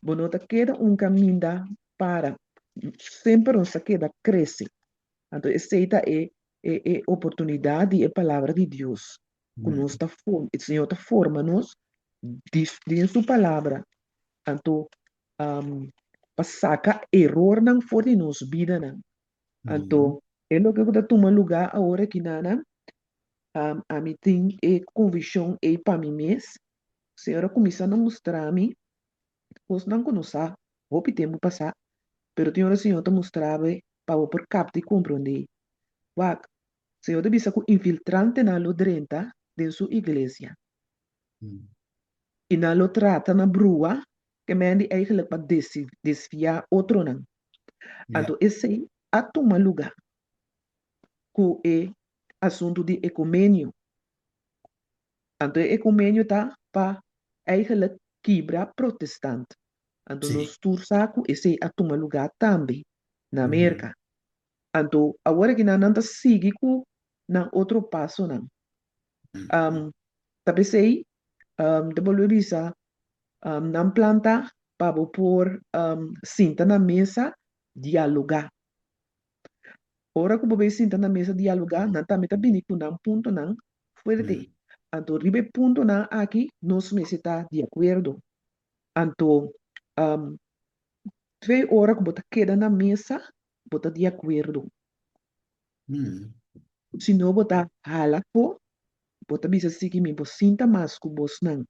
Mas não tá queda caminho para sempre não se queda cresce. Então essa é oportunidade, é a palavra de Deus. Que nós tá o Senhor está forma-nos de sua palavra. Então, saca erro não for de nos vida não. Então, é o que está tomando lugar agora que nana, a mim tem convicção para mim mesmo. A senhora começando a mostrar-me, pois não conheço, vou tempo passar, pero tem hora a senhora mostrava para eu por captar e compreender. Wak, a senhora bisa com infiltrante na lodrenta de sua igreja. E na lo trata na brua, que me eigenlijk para desviar outro não. Então, esse a tomar lugar com o assunto de ecumênio. Então, ecumênio está para eigenlijk quebrar protestante. Então, nós tursaco esse a tomar lugar também na América. Então, agora que nós não está seguindo com outro passo não. Tapi sei, depois bisa não planta para pôr cinta na mesa dialogar. Ora que você senta na mesa dialogar, não também está bem com um ponto não fuerte. Então, ribe ponto não aqui, nós me está de acordo. Então, 2 horas que você queda na mesa, você de acordo. Se não você hala po, você bisa seguir me você sinta mais que você não.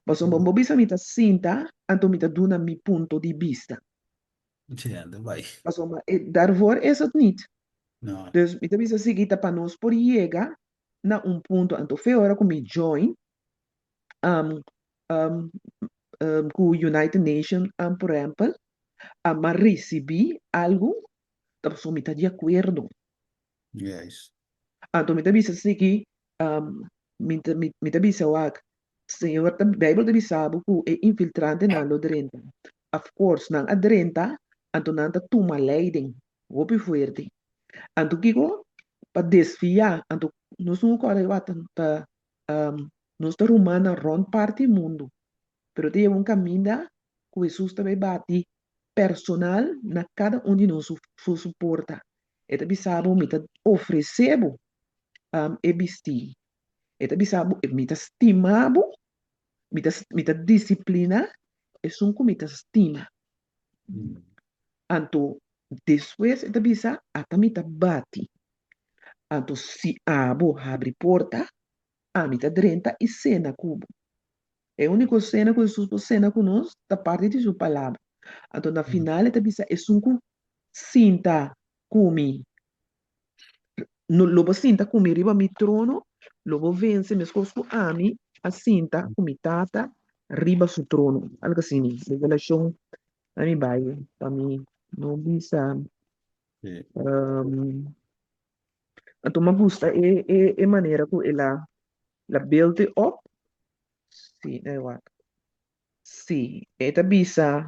Mas se bisa me sinta, então me duna mi ponto de vista. Vai. Mas daarvoor is het niet. No. Dus ik bisa seguir para nós por llegar na ponto, então 2 horas que me join com o United Nations, por exemplo, mas recebi algo, então sou me de acordo. Yes. Então me bisa seguir, me bisa wak, Senhor, a Bíblia te sabe que é infiltrante na lodrenta. Of course, na adrenta, então não toma leiding, opi fuerte. Então kiko para desviar, então nós não corremos para nós está rumana rond parte mundo, pero tem caminho que Jesus também bate personal na cada de nós suporta. E te sabe me oferecebo e vestir. E te sabe me estimabo, me disciplina, e são como me estima. Então, depois te bisa até me bate. Então, se abo abre porta, a me drenta e cena cubo. É a única cena que Jesus cena com nós, da parte de sua palavra. Então, na final, te bisa é sunco sinta comi. No lobo sinta comi riba mi trono, lobo vence mes cosco ami, a sinta comi tata riba su trono. Algo assim, revelação a mi baio, a mi não bisa. Então, me gusta é maneira que ela build up. Sim, é o sim, é bisa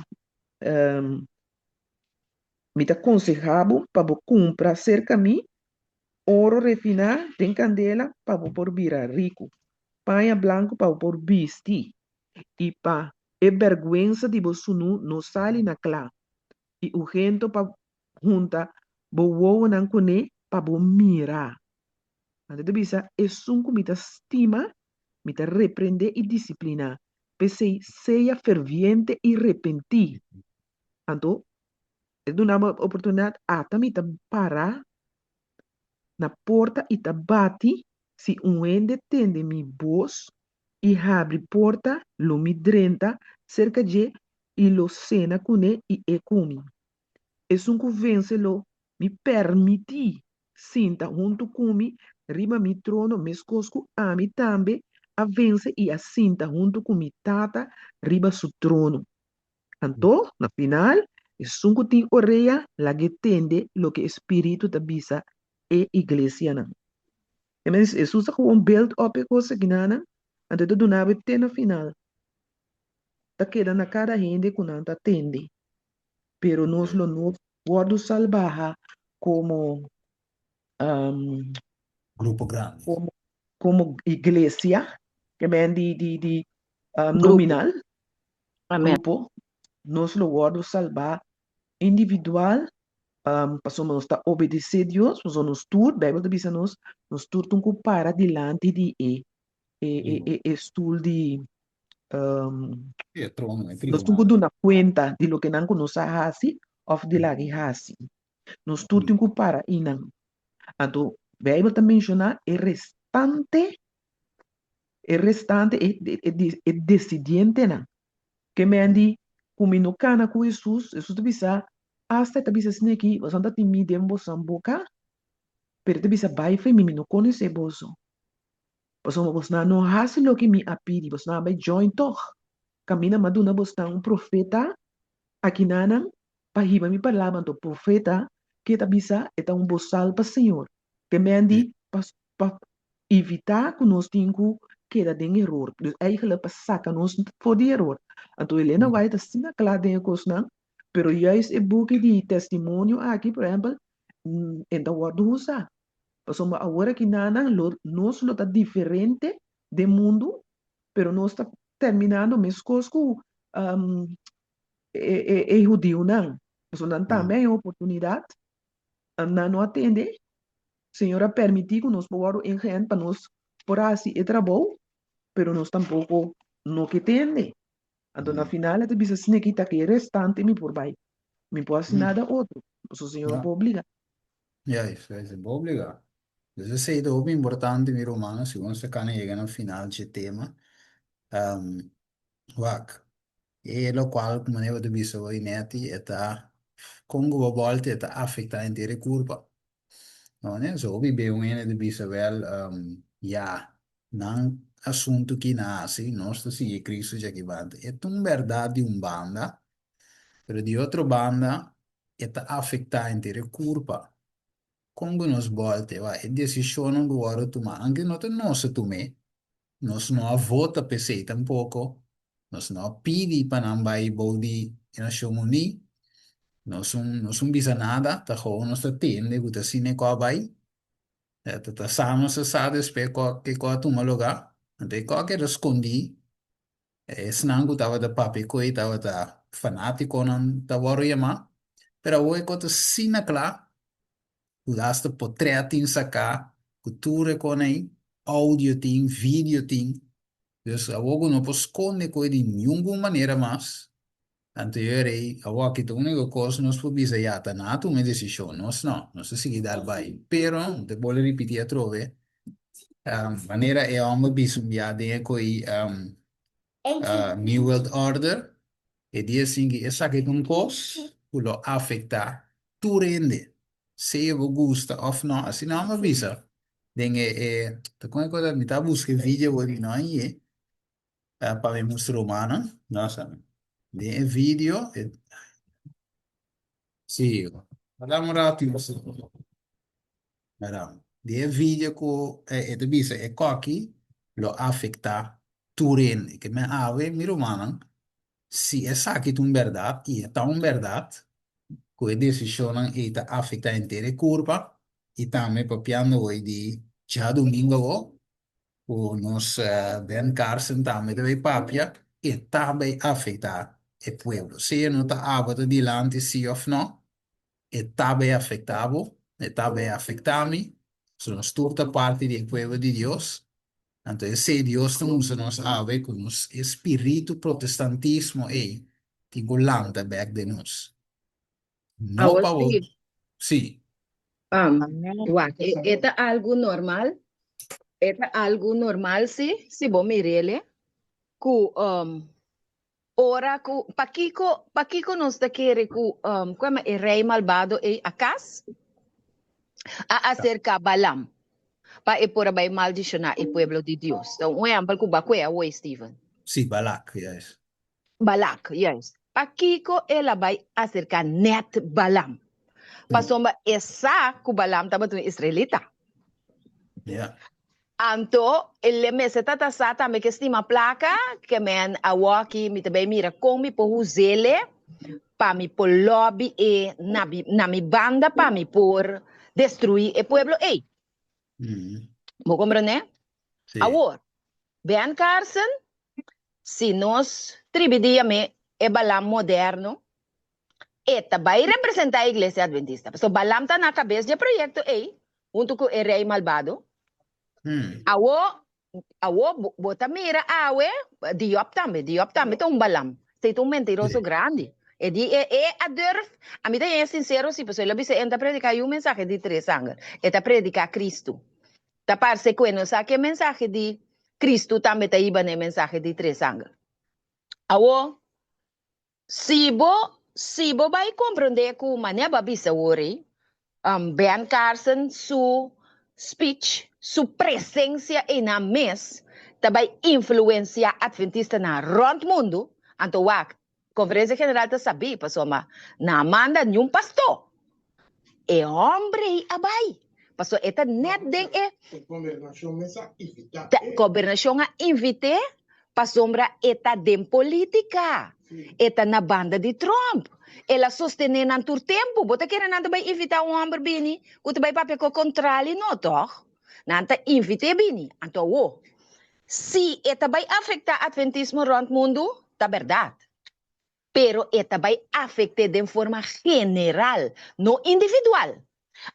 me aconsejabo para comprar cerca mi oro refinar tem candela para por virar rico, panha blanco para por vestir e pa é vergüenza de você não sale na clá e o gente para junta boa não cone para mirar. Então, bisa, é um que me estima, me repreende e disciplina. Pensei, seja ferviente e repenti. Então, é uma oportunidade, também para na porta e bate, se um ende tende mi voz e abre porta, lo mi drenta, cerca de e lo cena cune e comi. Es un vence lo mi permiti sinta junto comi, riba mi trono, mes cosco a mi tambe, a vence e a sinta junto com mi tata, riba su trono. Anto, na final, es un tin oreia, la que tende lo que espírito da bisa e iglesia na. E men es usa gewoon beeld op e cosa ginana, ante do nabe te na final. Ta queda na cada gente con anta tende. Pero nos lo no guardo salvaja como, um, Grupo grande. como iglesia, que men di Grupo. nominal, Amém. grupo, nos lo guardo salvar individual, passamos está obedecer a Deus, nos tur, Bíblia diz nos tur tunku para dilante de stool de Trono e nos tunku tribunale. duna conta de lo que não nos hasi of de la que hasi. Nos tur tunku para inang. Então, Bíblia também menciona el restante é decidiente na. Que me andi kumino kana ku Jesus, Jesus te bisa hasta te bisa sneki, wasanta ti mi dembo samboka, pero te bisa bai fe mi no kone se boso. Paso bos na no hasi lo que mi apidi, bos na bai join toch. Camina maduna bos na un profeta, aqui nanan, pahiba mi parlaban to profeta, que ta bisa eta un bosal pa Senhor. Que me andi pa evitar que nós tínhamos queda de error. Dus eigenlijk pas saca nos voor die error. Então, Helena vai estar assim claro de coisa, pero juist e boek die testemunho aqui, por exemplo, en da word usa. Então, agora que nada, nós lo tá diferente do mundo, pero nós está terminando mesmo com judeu não. Então, não também é oportunidade, não atende. Senhora permitir que nós podamos em gente para nós por assim é trabalho, pero nós tampouco no que tende. Então, na final, é bisa sinekita que restante me por vai. Me pode nada outro. O senhor pode obrigar. Ja, isso é bom obrigado. Eu sei que é importante, meu irmão, se você quer chegar no final de tema, um, wak. E lo qual, como eu te disse, o ineti, está, com a volta, está afetando a inteira curva. Não é? So, we be um ene de bisa wel, ja, não assunto que nasce, nós se Cristo já que banda. É uma verdade um banda, pero de outra banda, está afetando a inteira curva. Quando nos volta, vai, é decisão que agora tomar, anche não te nossa tomei, nós não vota PC tampouco, nós não pedi para não vai body na shomuni, nós não bisa nada, tá gewoon nós tá tende, que tá sine ko vai, tá samo sa sa despe ko que ko tu lugar, até ko que respondi, senang que tava da papi ko tava da fanático não tá waro yama, pero hoje ko tá sine klar, Udaste portretten sacar, cultura com aí, áudio tem, vídeo tem. Dus algo não posso esconder coisa de nenhuma maneira mais. Anterior aí, agora que a única coisa nós podemos dizer, já tá na tua decisão, nós seguir dar bem. Pero, te vou repetir a trove, maneira é uma bisum já de coi New World Order, e dia assim que essa que um coisa, lo afeta tu rende. Se eu gosta of não, assim não me avisa. Dengue, tá com a coisa, me tá buscando vídeo ali não aí, para me mostrar humana, nossa, de vídeo, sim, dá um rato, madam, de vídeo que é de bisa é coque, lo afeta tu rende, que me ave, mira humana, se essa aqui é uma verdade, e é tão verdade, que a decisão está afetando a inteira curva e também papiando hoje de já domingo o nos Ben Carson também deve papia e também afeta o povo. Se não está água delante, sim ou não, e também afetado está bem afetado-me, somos toda parte do povo de Deus. Então, se Deus não usa nos ave com o espírito protestantismo e tingulanta back de nós. No Awas pavo, ti, sim, eta algo normal? Eta algo normal si bo mirele ku ora ku pakiko nos da kere ku como e rei malvado e akas a acerca Balam pa e por bay maldicionar e pueblo de Dios. Então, um exemplo ku bakwe a Steven. sim, Balak, yes. Balak, yes. Pakiko ela bay acerca net Balam. Pasomba esa ku Balam tama tu Israelita. Yeah. Anto, ele me se tata sata me que estima placa que men awaki mi tabe mira com mi po huzele pa mi po lobby e na mi banda pa mi por destruir e pueblo ei. Mo comprende? Sí. Agora, Ben Carson, se nós tribidia me e balam moderno, eta vai representar a igreja adventista. So balam tá na cabeça de projeto ei, junto com o rei malvado. Awo bota mira awe diop tambe tong balam. Sei tong mentiroso grande. E di a durf, a mim é sincero se pessoa labi se enta predicar um mensagem de três anos. Eta predicar Cristo. Ta parse quando saque mensagem de Cristo tambe ta iba ne mensagem de três anos. Awo si bo vai compreender que o mané babisa ori Ben Carson su speech, su presencia en la mes, também influencia adventista na rond mundo. Anto wak, conferência general ta sabi, pasó ma, na manda nenhum pastor. E hombre abay. Pasó eta net den gobernação a invite, pasombra eta den política. Eta na banda de Trump. Ela sostener nan tur tempo, bota querendo nada vai invitar homem bini, o vai papel com controle não, toch? Nanta invite bini, então o. Se eta vai afetar adventismo rond mundo, tá verdade. Pero eta vai afetar de forma general, não individual.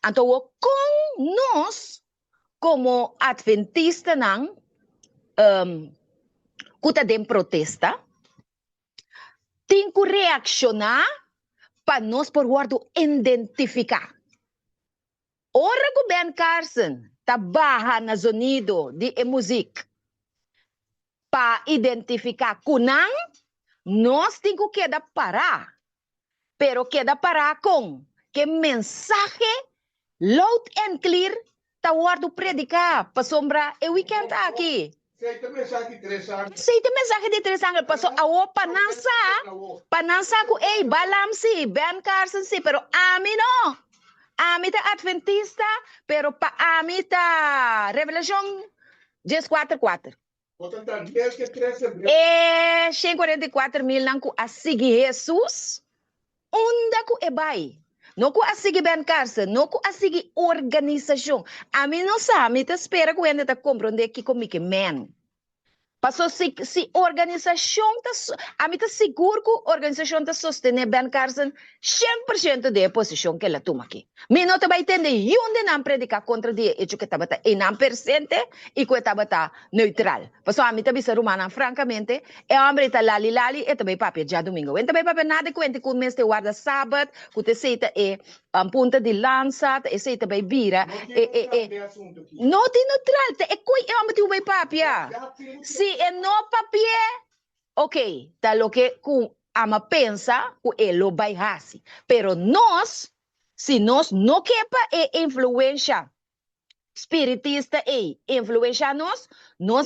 Então o com nós como adventista nan kuta den protesta, tem que reaccionar para nós por guardo identificar. Ora que Ben Carson trabalha na sonido de música para identificar kunang, nós temos que queda parar. Pero queda parar com que mensagem loud and clear tá guardo predicar para sombra e weekend aqui. Seita mensagem de 3 anos. Passou a o panansa ko balam si Ben Carson si pero ami no. Ami ta adventista pero pa ami ta Revelação 10:4. Portanto, 144,000 nang ko asigi Jesus. Onda ko bai. No ko asigi Ben Carson, no ko asigi organização. A mim não sabe, te espera que ainda tá compreender que comigo men. Passou se organização tá, a mim tá seguro que a organização tá sostener Ben Carson 100% da posição que ela toma aqui. Me não vai entender onde não predicar contra dia e que estava em 1% e que estava neutral. Passou a mim tá bisa romana francamente, é homem tá lali e também papi já domingo. E também papi nada que com mês te guarda sábado, que te seita punta de lança, e seita bem vira não tem neutral, é coi é homem tu bem papi. Se é no papier, ok, tá lo que ama pensa que ele vai fazer. Pero nós, se nós não quepa influência espiritista influência nós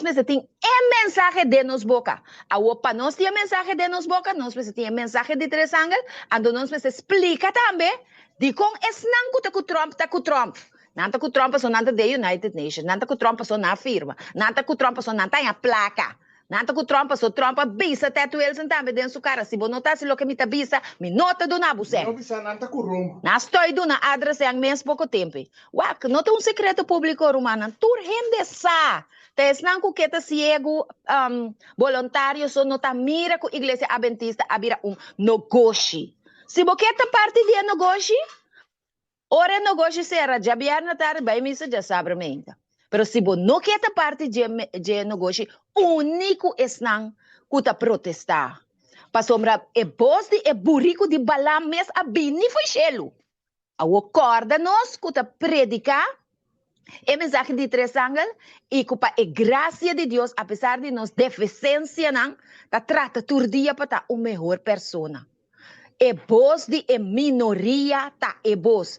mesmo tem mensagem de nos boca. A opa nós tem mensagem de nos boca, nós mesmo tem mensagem de 3 anos, ando nós mesmo explica também de como não que tá com Trump. Nanta que Trump só nanta de United Nations, nanta que Trump só na firma, nanta que Trump só nanta em a placa, nanta que Trump só Trump bisa teto eles também dentro cara, se bonotar se lo que me tá bisa, me nota do na busé. Não bisa nanta que Roma. Na estou do na adresse em mês pouco tempo. Uac, não tem segredo público romano, tur rende sa. Tes não que tá ciego voluntário só nota mira que igreja adventista abira negócio. Se boqueta parte de negócio Ora negócio será já na tarde bem missa já sabe menta. Pero se você não quer parte de negócio, único esnang kuta protestar. Pasombra e bosti e burrico de balam mes a bini foi chelo. A corda nos kuta predicar e mensagem de três ángeles e culpa é graça de Deus, apesar de nos deficiência não, tá trata todo dia para tá o melhor persona. E voz de minoria tá e voz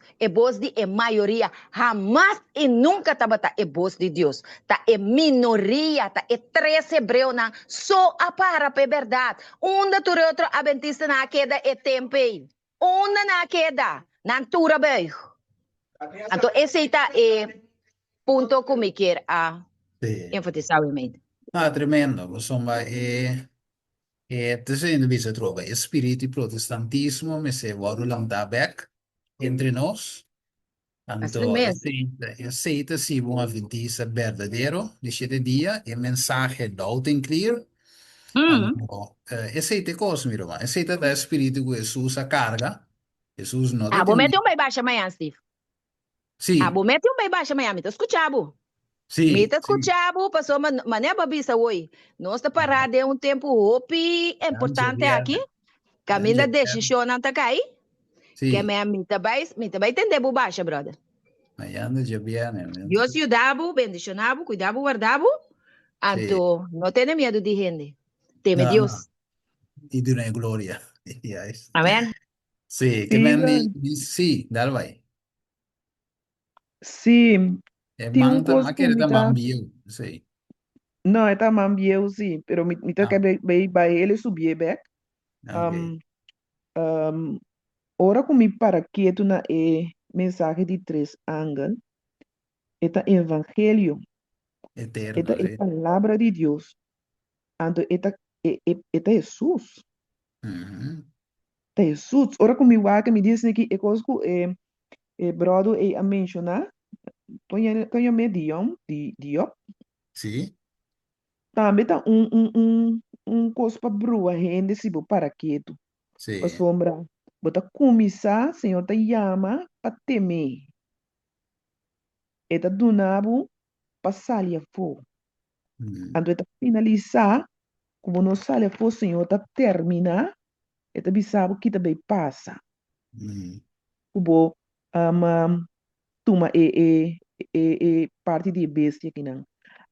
de maioria jamás e nunca tá bata e voz de Deus tá e minoria tá e 13 hebreu não só a para verdade onda tu outro adventista na queda e tempei onda na queda na tura bem então esse tá e punto que me quer a Sì. enfatizar mente. Ah, tremendo, insomma, te sei in visa trova, spiriti protestantismo, me se voru lang da back, entre nós, Assim anto mesmo. aceita se un adventista verdadeiro, de 7 dia, e mensaje loud and clear, anto, aceita cosa, mi roma, aceita da spirito que Jesus a carga, Jesus não Ah, te vou tem. meter um bem baixo amanhã, Steve. Sì, Ah, vou meter um bem baixo amanhã, me tá escutando? Me sì, tá sì, escutando, passou mané babisa hoje. Nós tá parado um tempo hopi anche importante aqui. bene, Caminho anche da bene, decisão não tá caí. Que sì, me tá bem entender bu baixa, brother. ma anda già bene, Deus ajudava, bendicionava, cuidava, guardava. sì, Anto, não tenha medo de gente. Teme no, no, Deus. y de una gloria, yes. Amém? Sì, che Sim, mendi, sì, dai vai. sim, E tem um ma che da costume. mambio, sì. Não, é tamam eu sim, pero me tá que Ah, vai ele subir back. ok, Um, ora comi para quieto na mensagem de três ángeles, eta evangelho, eta eterno, é sì. palavra de Deus. Ando eta Jesus. Mhm. Eta Jesus. Ora comi que me diz que é coisa que brother a mencionar, conha me Diop. Sì, Também tá coisa para brua, rende se para quieto. Para sì. sombra. Bota começar, Senhor, te chama para temer. Eta dunabu passalia fo. Mm, Ando eta finalizar, como não sale fo, Senhor, ta terminar, eta bisabo kita bei passa. mm, Kubo tuma parte de bestia que não.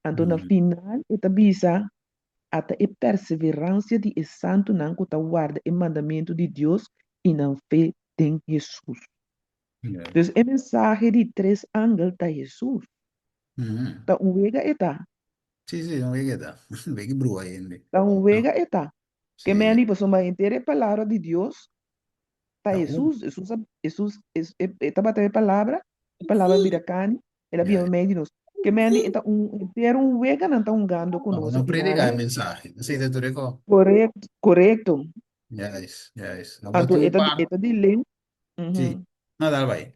Ando na mm, final, eta bisa ata perseverança de santo não que guarda o mandamento de Deus e não fé em Jesus. yes. Então, a mensagem de três ângulos da Jesus. Mm. Ta uwega eta. Sì, sì, non vedi, vedi brua, quindi. Ta No, uwega eta. Que me sì. ani pasó ma entere palabra de Dios. Ta Da un, Jesús es eta bate palabra biracani. Ela via yes. me dinos. Que me ani eta entero uwega não tá gando No, conosco non predica finale. il messaggio, sì, te lo ricordo. Correcto, correcto. Yes, yes. No, ma Anto tu parli, eta di link. sì. No, dai, vai.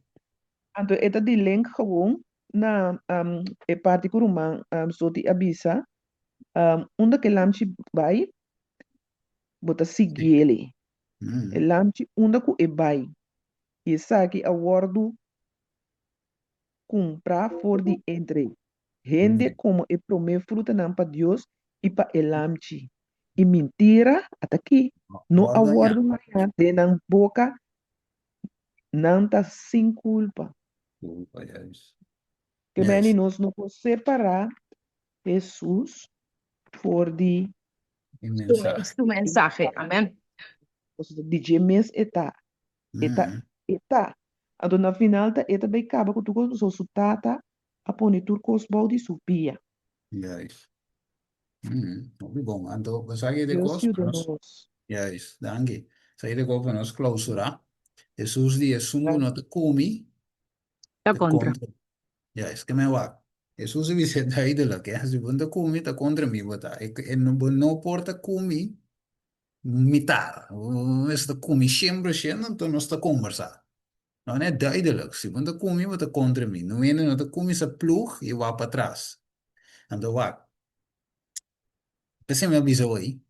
Anto eta di link gewoon na parte kuruma soti abisa. Unda que lamchi bai, bota Sì. sigele. Mm, Lamchi unda ku e bai. E saki a wordu comprar for de entre. Rende mm. como e prome fruta não para Deus e para elamchi. E mentira, até aqui, não a Guarda, wordu Maria de na boca, não tá sem culpa. yes. Que meni Yes, nós não podemos separar Jesus for de il messaggio. Tu mensagem. Amém? de gemes eta Mm, eta ando na final ta eta be kaba ku tuko so sutata aponi turcos body supia. yes. Muy bom. Então, sai de Deus cos, ajuda nós, nós. yes, danke. Sai de cos, nós clausura. Jesus diz, sungu no te comi, Tá te contra. contra. Yes, que me va. Jesus dice, daí de la que se bunta comi, te contra mi bota. E não porta comi, mitar. Esta comi sempre, sempre, então nós está conversar. Não é duidelijk. Se bunta comi, bota contra mim. Não é, não te comi sa ploeg, e vai para trás. Então, vai. Esse me avisou aí.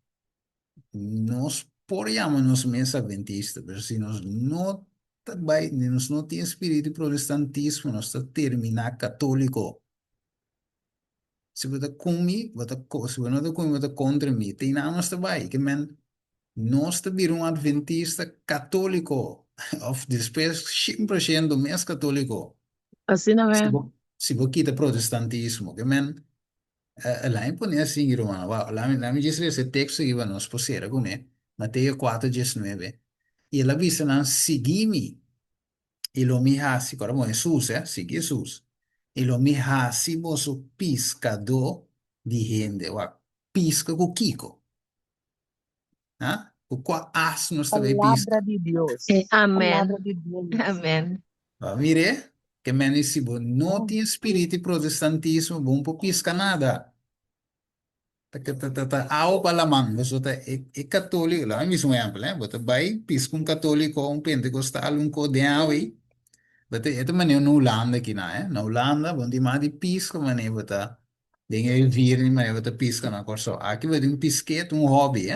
Nos podríamos mesa adventista, pero si nos no também, nós não tem espírito protestantismo, nós está terminar católico. Se você come, se você não come, você contra mim. Tem nada nós também, que men, nós também um adventista católico. Of depois 100% mais católico. Assim não Se é? você se você quita protestantismo, que men, lá em põe assim, irmão, lá me diz esse texto que nós posera com ele, Mateus 4:19. E ela visa não seguir-me. E lo mihasi, agora bom, Jesus, sigue Jesus. E lo mihasi, moço piscador de gente, o pisca com Kiko, né? O qual asno também pisca. Palavra de Deus. Palavra Amém. de Deus. Amém. Mire, que meni se bo não Oh, tem espírito de protestantismo, bom por pisca nada. Ao palamang, você tá é católico, lá mesmo exemplo, né? Você vai pisca um católico, um pentecostal, um codeão, Bate, ito man yung Holanda kina Na Holanda, bundi madi pisca man bata. Denga il virni man bata pisca na corso. Aqui vai um pisquete, um hobby,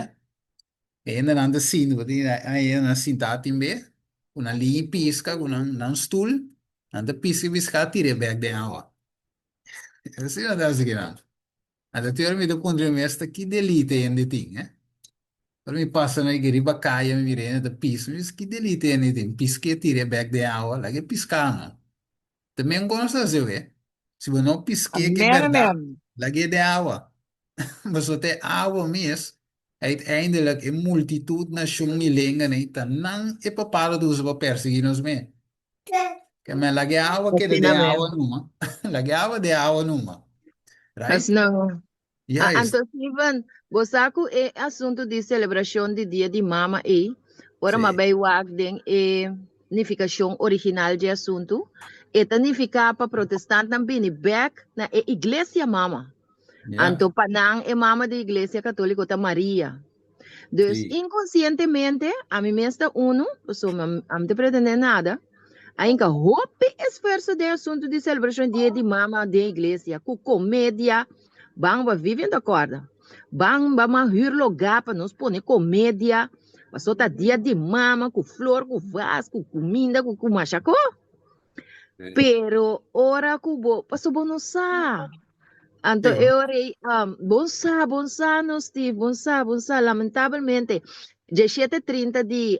E ainda anda assim, bati aí na sentado em be, una linha pisca, com um stool, anda pisca pisca tira bag de água. Assim não dá assim não. Anda teor me do contra mesta que delite ainda tem, Para me passa na igreja caia me virena da pisca, mas que delite ainda tem. Pisca tira bag de água, lá que piscar, não. Também gosto de fazer, Se você não pisquei, que é amém, verdade. amém. Lagi de água. Mas até água mesmo. Eindelijk, een multitude na shungilinga na ita. Nang ipapalo doon sa perseguir nos me. Kaya may lagi água que Assim de não é? água numa. Lagi água de água numa. Right? Assim não. Yes. Então, Steven, você é assunto de celebração de Dia de Mama e ora Sí. mabay wag din nificação original de assunto. Ita nifica para protestante ng binibek na iglesia mama. Yeah. Anto panang mama de iglesia católica ta Maria. Dus Sí. inconscientemente, a mim mesma uno, so am te pretender nada, ainda hope esforço de assunto de celebração dia de mama de igreja, com comédia, bang ba vivem da corda, bang ba mahir lugar para nos pôr comédia, passou tá dia de mama, com flor, com vaso, com comida, com machacó, Sí. pero ora com bo, passou bom não sa. Anto Sí. eu rei, bonsa, no Steve, bonsa, lamentavelmente, 17:30 de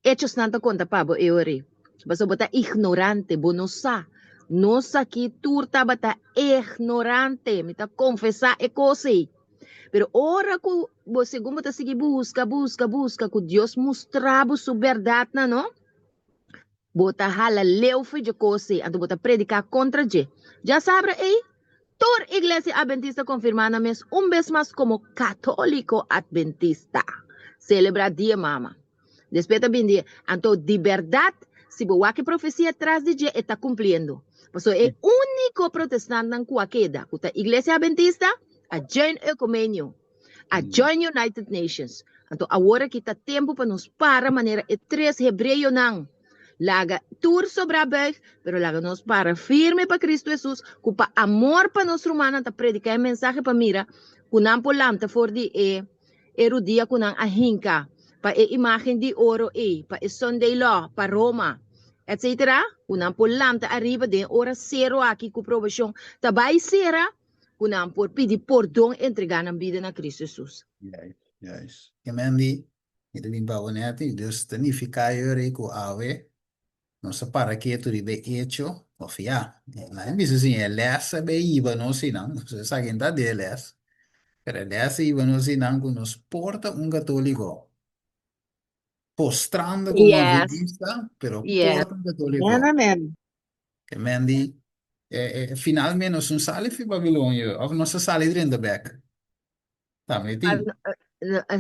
hechos nanta conta pabo eu rei. Basta bata ignorante, bonosa. Nosa que turta bata ignorante, mita confessar e coisa. Pero ora que você como tá seguir busca, que Deus mostrava sua verdade, não? Bota hala leu foi de coisa, anto bota predicar contra je. Já sabe aí? Tor Iglesia Adventista confirmada mes vez más como católico adventista. Celebra dia mama. Después también dia, anto de verdad, si boa que profecía atrás de dia está cumpliendo. Por eso el único protestante en queda, que Iglesia Adventista, a join ecumenio, a join United Nations. Anto agora que está tempo para nos para maneira e tres hebreo nang. Laga tour sobre a berg, pero laga nos para firme para Cristo Jesus, cupa amor para nos romana, ta predicar mensaje para mira, kunang po lam ta for di erudia kunang ahinka, pa imagen di oro pa Sunday law, pa Roma, etc. Kunang po lam ta arriba de ora zero aqui com provação, ta vai sera, kunang po pidi perdão entregar na vida na Cristo Jesus. Yes. Yes. Kemendi, ito din pa natin, Deus tanifica yore ko awe, não se para que tu ribe hecho, o fia. Lá em vez assim, ele sabe iba não se não, você sabe quem tá deles. Pero ele iba não se não, que nos porta católico, postrando como Yes, adventista, pero yes. porta Amém, católico. amém. Kemendi, finalmente não sale fi Babilônia, ou não se sale dentro da beca. Tá, me tem?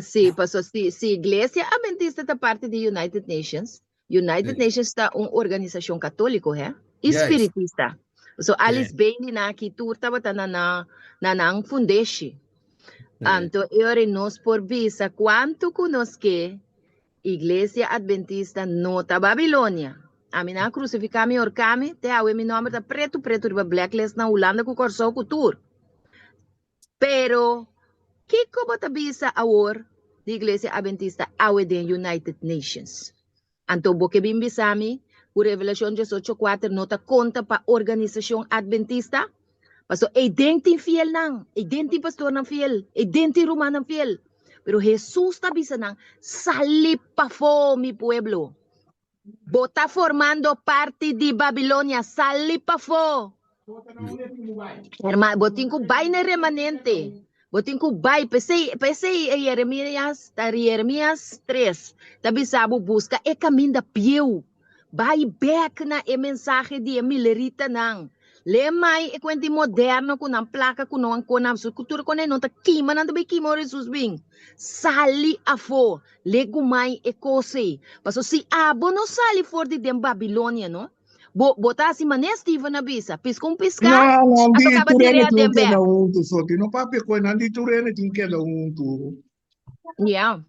Sim, pastor, se Iglesia Adventista está parte de United Nations, United Sí. Nations está uma organização católica, Yes. espiritista. So, Alice Sí. Bailey na que tu estava na fundation. Sí. Anto, eu nos por visa quanto conosque Iglesia Adventista nota Babilônia. A mim na crucificar me orcame, te awe mi nome tá preto, riba blacklist na Holanda com corso cultura. Pero que como tabisa awor de Iglesia Adventista awe den United Nations. Anto boke bimbisami, o Revelación 18:4 nota conta para organização adventista. Pastor, denti fiel nang, denti pastor nang fiel, denti Roma nang fiel. Pero Jesus ta bisa nang salipa fo mi pueblo. Bota formando parte de Babilonia, salipa fo. Hermano, botin ko bay na remanente. Botin ko bay, pesay Jeremias 3. Tabi sabo busca caminho da pieu. Bay back na mensaje de milerita nang. Lemay kwenti moderno ko ng plaka ko ng konam so kultura ko na non ta kima nang tabi kimo Jesus bing. Sali afo, legumay kose. Paso si abo no sali for di dem Babilonia no. Bota si Mané Steven na bisa. Piskong piska, Não, ato nandito kaba rin dire ito dembe. kada unto. So, tinupapi ko, nandito rin ito kada unto. Yeah,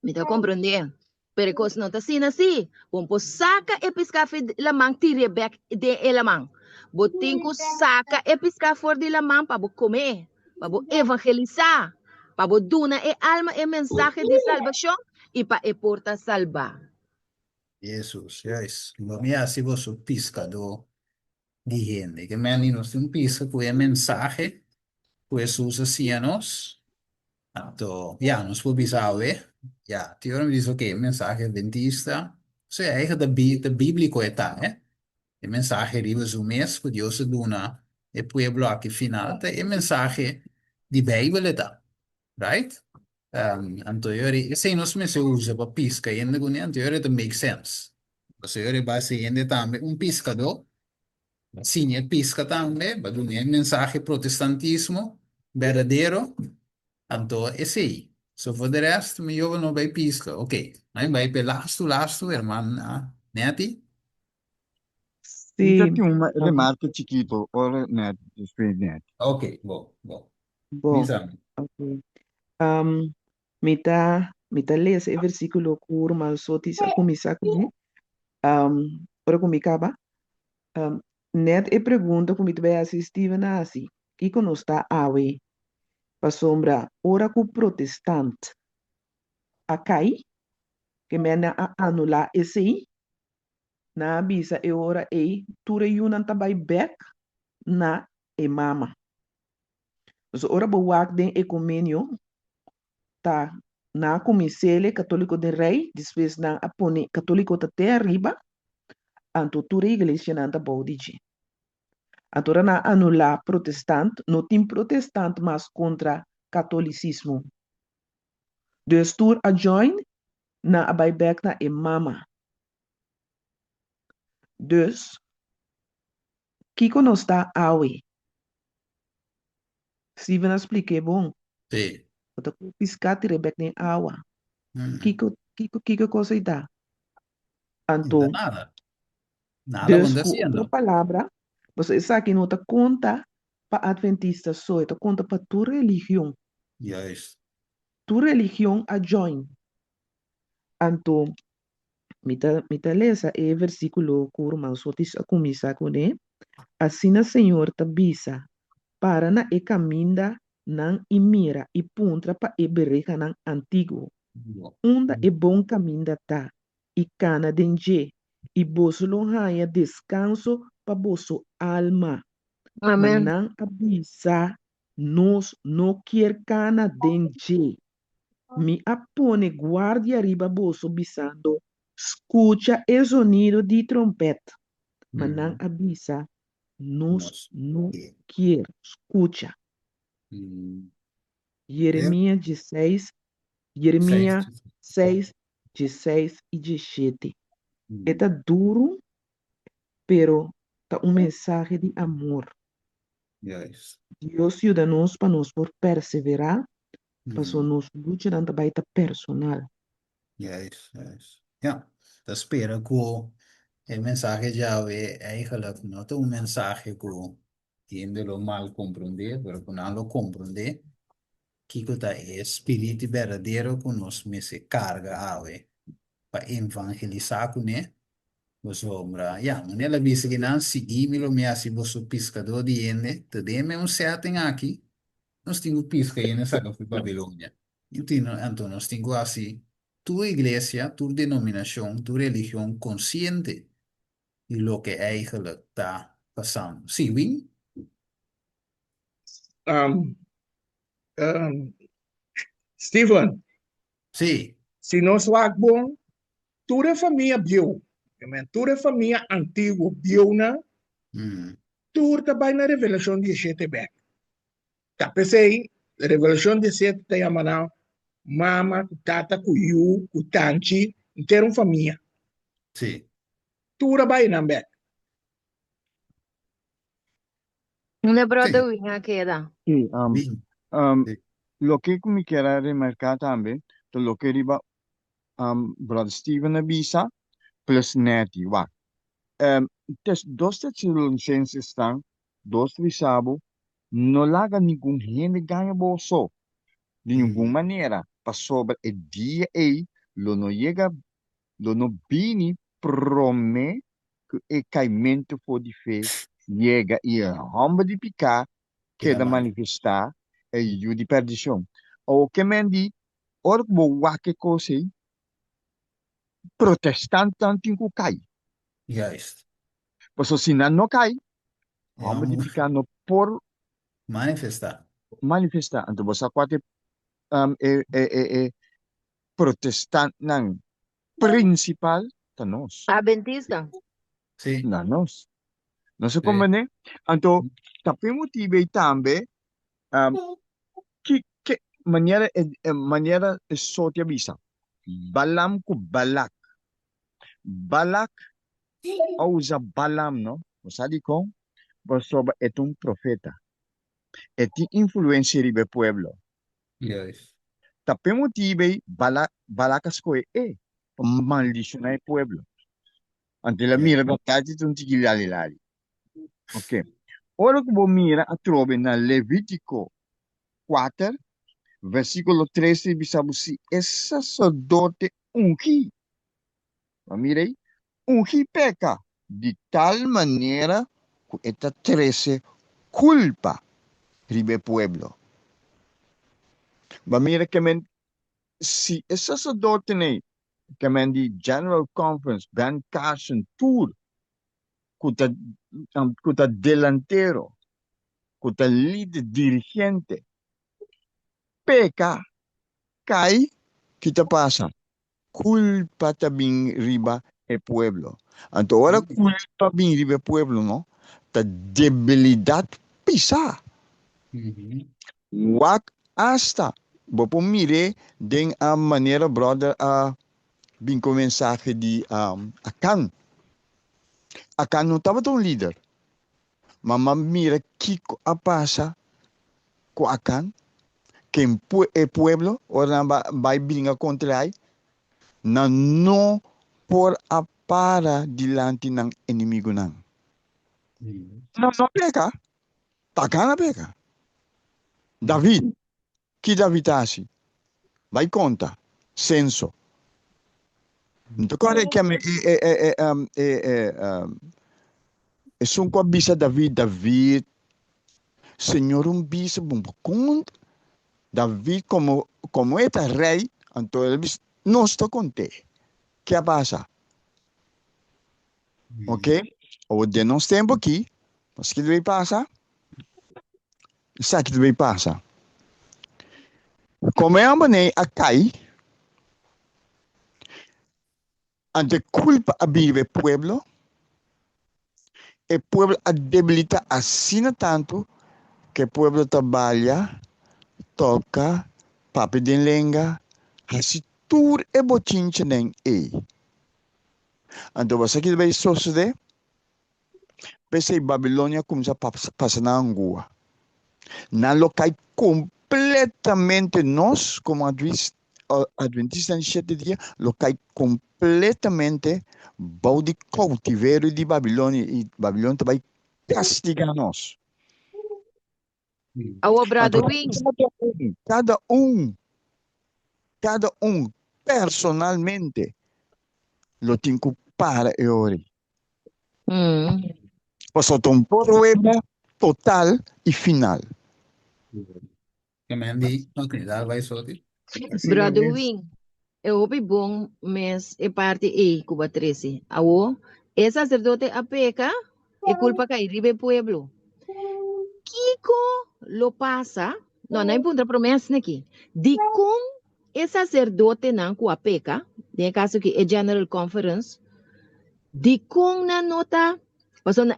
me ta comprender. Pero kos no ta sina si. Pompo saka piska fe lamang tire back de elamang. Botin ko saka piska for de lamang pa bo comer, pa bo evangelizar, pa bo duna alma mensaje de salvación y pa porta salva. Jesus, yes. Lo mia si vos su pescador de gente, que me nos un pisca con mensaje, pues usa nos. Tanto, ja, nos può bisave. Ja, ti ora mi dice che il mensaje adventista, se è da biblico età, eh? Il mensaje arriva su mes, che Dio se dona e pueblo a che finalta, e il mensaje di Bible età, right? Anteriori, se non si usa per pisca, e con anteriori that make sense. Se ora basta yende tambe un piscador, signa pisca tambe, va il mensaje protestantismo, verdadero, tanto é sei. So for the rest, me jogo no bij pisca. Oké, aí vai pe lasto, hermano, neti? Dica Sim. que uma, ele marca chiquito, olha net, después net. Ok, bom. Bom, Misami. ok. Mita lese o versículo curma sotis a começar com ora comicaba. Net e pergunta como tu vai assistir na assim. Que está awe para sombra ora com protestante. Acai que mena a anular esse na bisa e ora e tura yunan tabai back na e mama. So ora bewak den ecumenio ta na comisele católico de rei, depois na apone católico ta te arriba, anto tura iglesia na baudici. Antora na anula protestant, no tim protestant mas contra catolicismo. Dus tur a join na abai back na e mama. Dus, kiko no sta awe. Steven explique bom. Sì. Ota piscati rebek nem awa. Mm. Kiko cosa ita. Anto, Nada. Nada dus van com outra haciendo. palavra, você sabe que não te conta para adventista só, te conta para tu religião. Juist. Tu religião a join. Anto, mita lesa e versículo curma, só tis a começar com ele. Assim a Senhor te bisa, para na e caminda nan e mira e puntra pa e bereka nan antigo. Unda e bom caminho tá, e cana denje, e boso haya descanso pa boso alma. Amen. Manang abisa, nos no quer cana denje. Mi apone guardia riba boso bisando, escucha e sonido de trompeta. Manang abisa, nos no quer, escucha. Jeremias 16, Jeremias 6, 16 e 17. Está duro, pero está um mensagem de amor. Juist. Deus ajuda-nos para nós por perseverar, para nos luta dentro da baita personal. Juist. Ja, dat spelen ko el mensaje llave eigenlijk no te un mensaje ko tiende lo mal comprender, pero con lo comprender, kiko ta espírito verdadeiro con nos me se carga ave para evangelizar con ne. Vos ombra, ja, non è la vista che non seguimelo mi asi vosso pescador di ende, te deme un setting aqui, non stingo pisca e ne sa che Babilonia. Io ti no, Anto non stingo asi tu iglesia, tu denominación, tu religión consciente de lo que eigenlijk está pasando. Sí, Win? Um, um, Stephen, Sí. se nós bom, toda a família viu. Toda a família antiga viu na, Mm, toda também na revelação 17 bem. Tá, pensei, revelação 17 tem a maná, mama, com tata, com yu, com tanchi, inteira família. sí. Toda vai na bem. Una brother Sí. wing queda. Sí, Win. Sí. lo que me quiera remarcar también, to lo que riba brother Steven Abisa plus Nettie, wa. Dus dos Thessalonicenses están, dos visabo, no laga ningún gente ganha bolso, de ninguna manera, para sobre el día aí, lo no llega, lo no bini prome que el caimento for de fe, llega e a romba de picar, Yeah, queda man. manifestar, e io di perdição. O que men di, or bo wake kose, protestante tanto cai. Juist. Pues si no cai, Ja, romba de moet picar no por manifestar. manifestar. Então, você pode protestant ng principal ta nós. Adventista. Sí. Na nós. Não se Sí. como Então, tapi motive tambe que maneira só te avisa. Balam ku balak. Balak usa Balam, no? Você sabe como? Porque é profeta. É influência do pueblo. Juist. Tapi motive balakas ko maldicionar o pueblo. Ante la Ja. mira battaglia non ti lali. Ok. Ora che mira a trove na Levitico 4, versículo 13, bisabo si é sacerdote ungi. Mira aí, ungi peca de tal maneira que esta 13 culpa ribe pueblo. Mira que men si é sacerdote ne que men di General Conference Ben Carson Tour kuta delantero, kuta líder dirigente, peca, cai, kita pasa. Culpa también riba el pueblo. Entonces, ahora culpa bien riba el pueblo, ¿no? La debilidad pisa. Wak hasta. Bopo mire, den a manera, brother, a binko mensaje di Akan. Akan não estava tão líder. Mas mira que a passa com Akan, que el pueblo, ora vai brincar contra ele, não por a para dilante ng inimigo nang. Não peca. Taka na peca. David, que David asi? Vai conta. Senso. Então, quando é que é um bisa David, Senhor bisa bom conta. David como é rei, então ele não está contente. Que passa? Ok? O de nós tempo aqui, mas que vai passar? Sabe que vai passar? Como é a maneira a cai, ante culpa a vive pueblo, e pueblo a debilita assim tanto que pueblo trabalha, toca, papi de lenga, assim tudo é bochinche nem e. Então você que vai suceder? Pensei Babilônia começa a passar na Angua. Na local completamente nós, como adventistas de 7 dias, local completamente baude cautiveiro de Babilônia e Babilônia vai castigar nós. Our brother wing. Cada um personalmente lo tem que para e ore. Passou um prueba total e final. Que Mandy, ok, daar wij zo die. Brother wing. Eu ouvi bom, mas é parte E, Cuba 13. Awo, é sacerdote a peca, é culpa que ribe pueblo. Kiko lo pasa, não, não é promessa aqui. De com é sacerdote não com a peca, tem caso que é General Conference, de com na nota,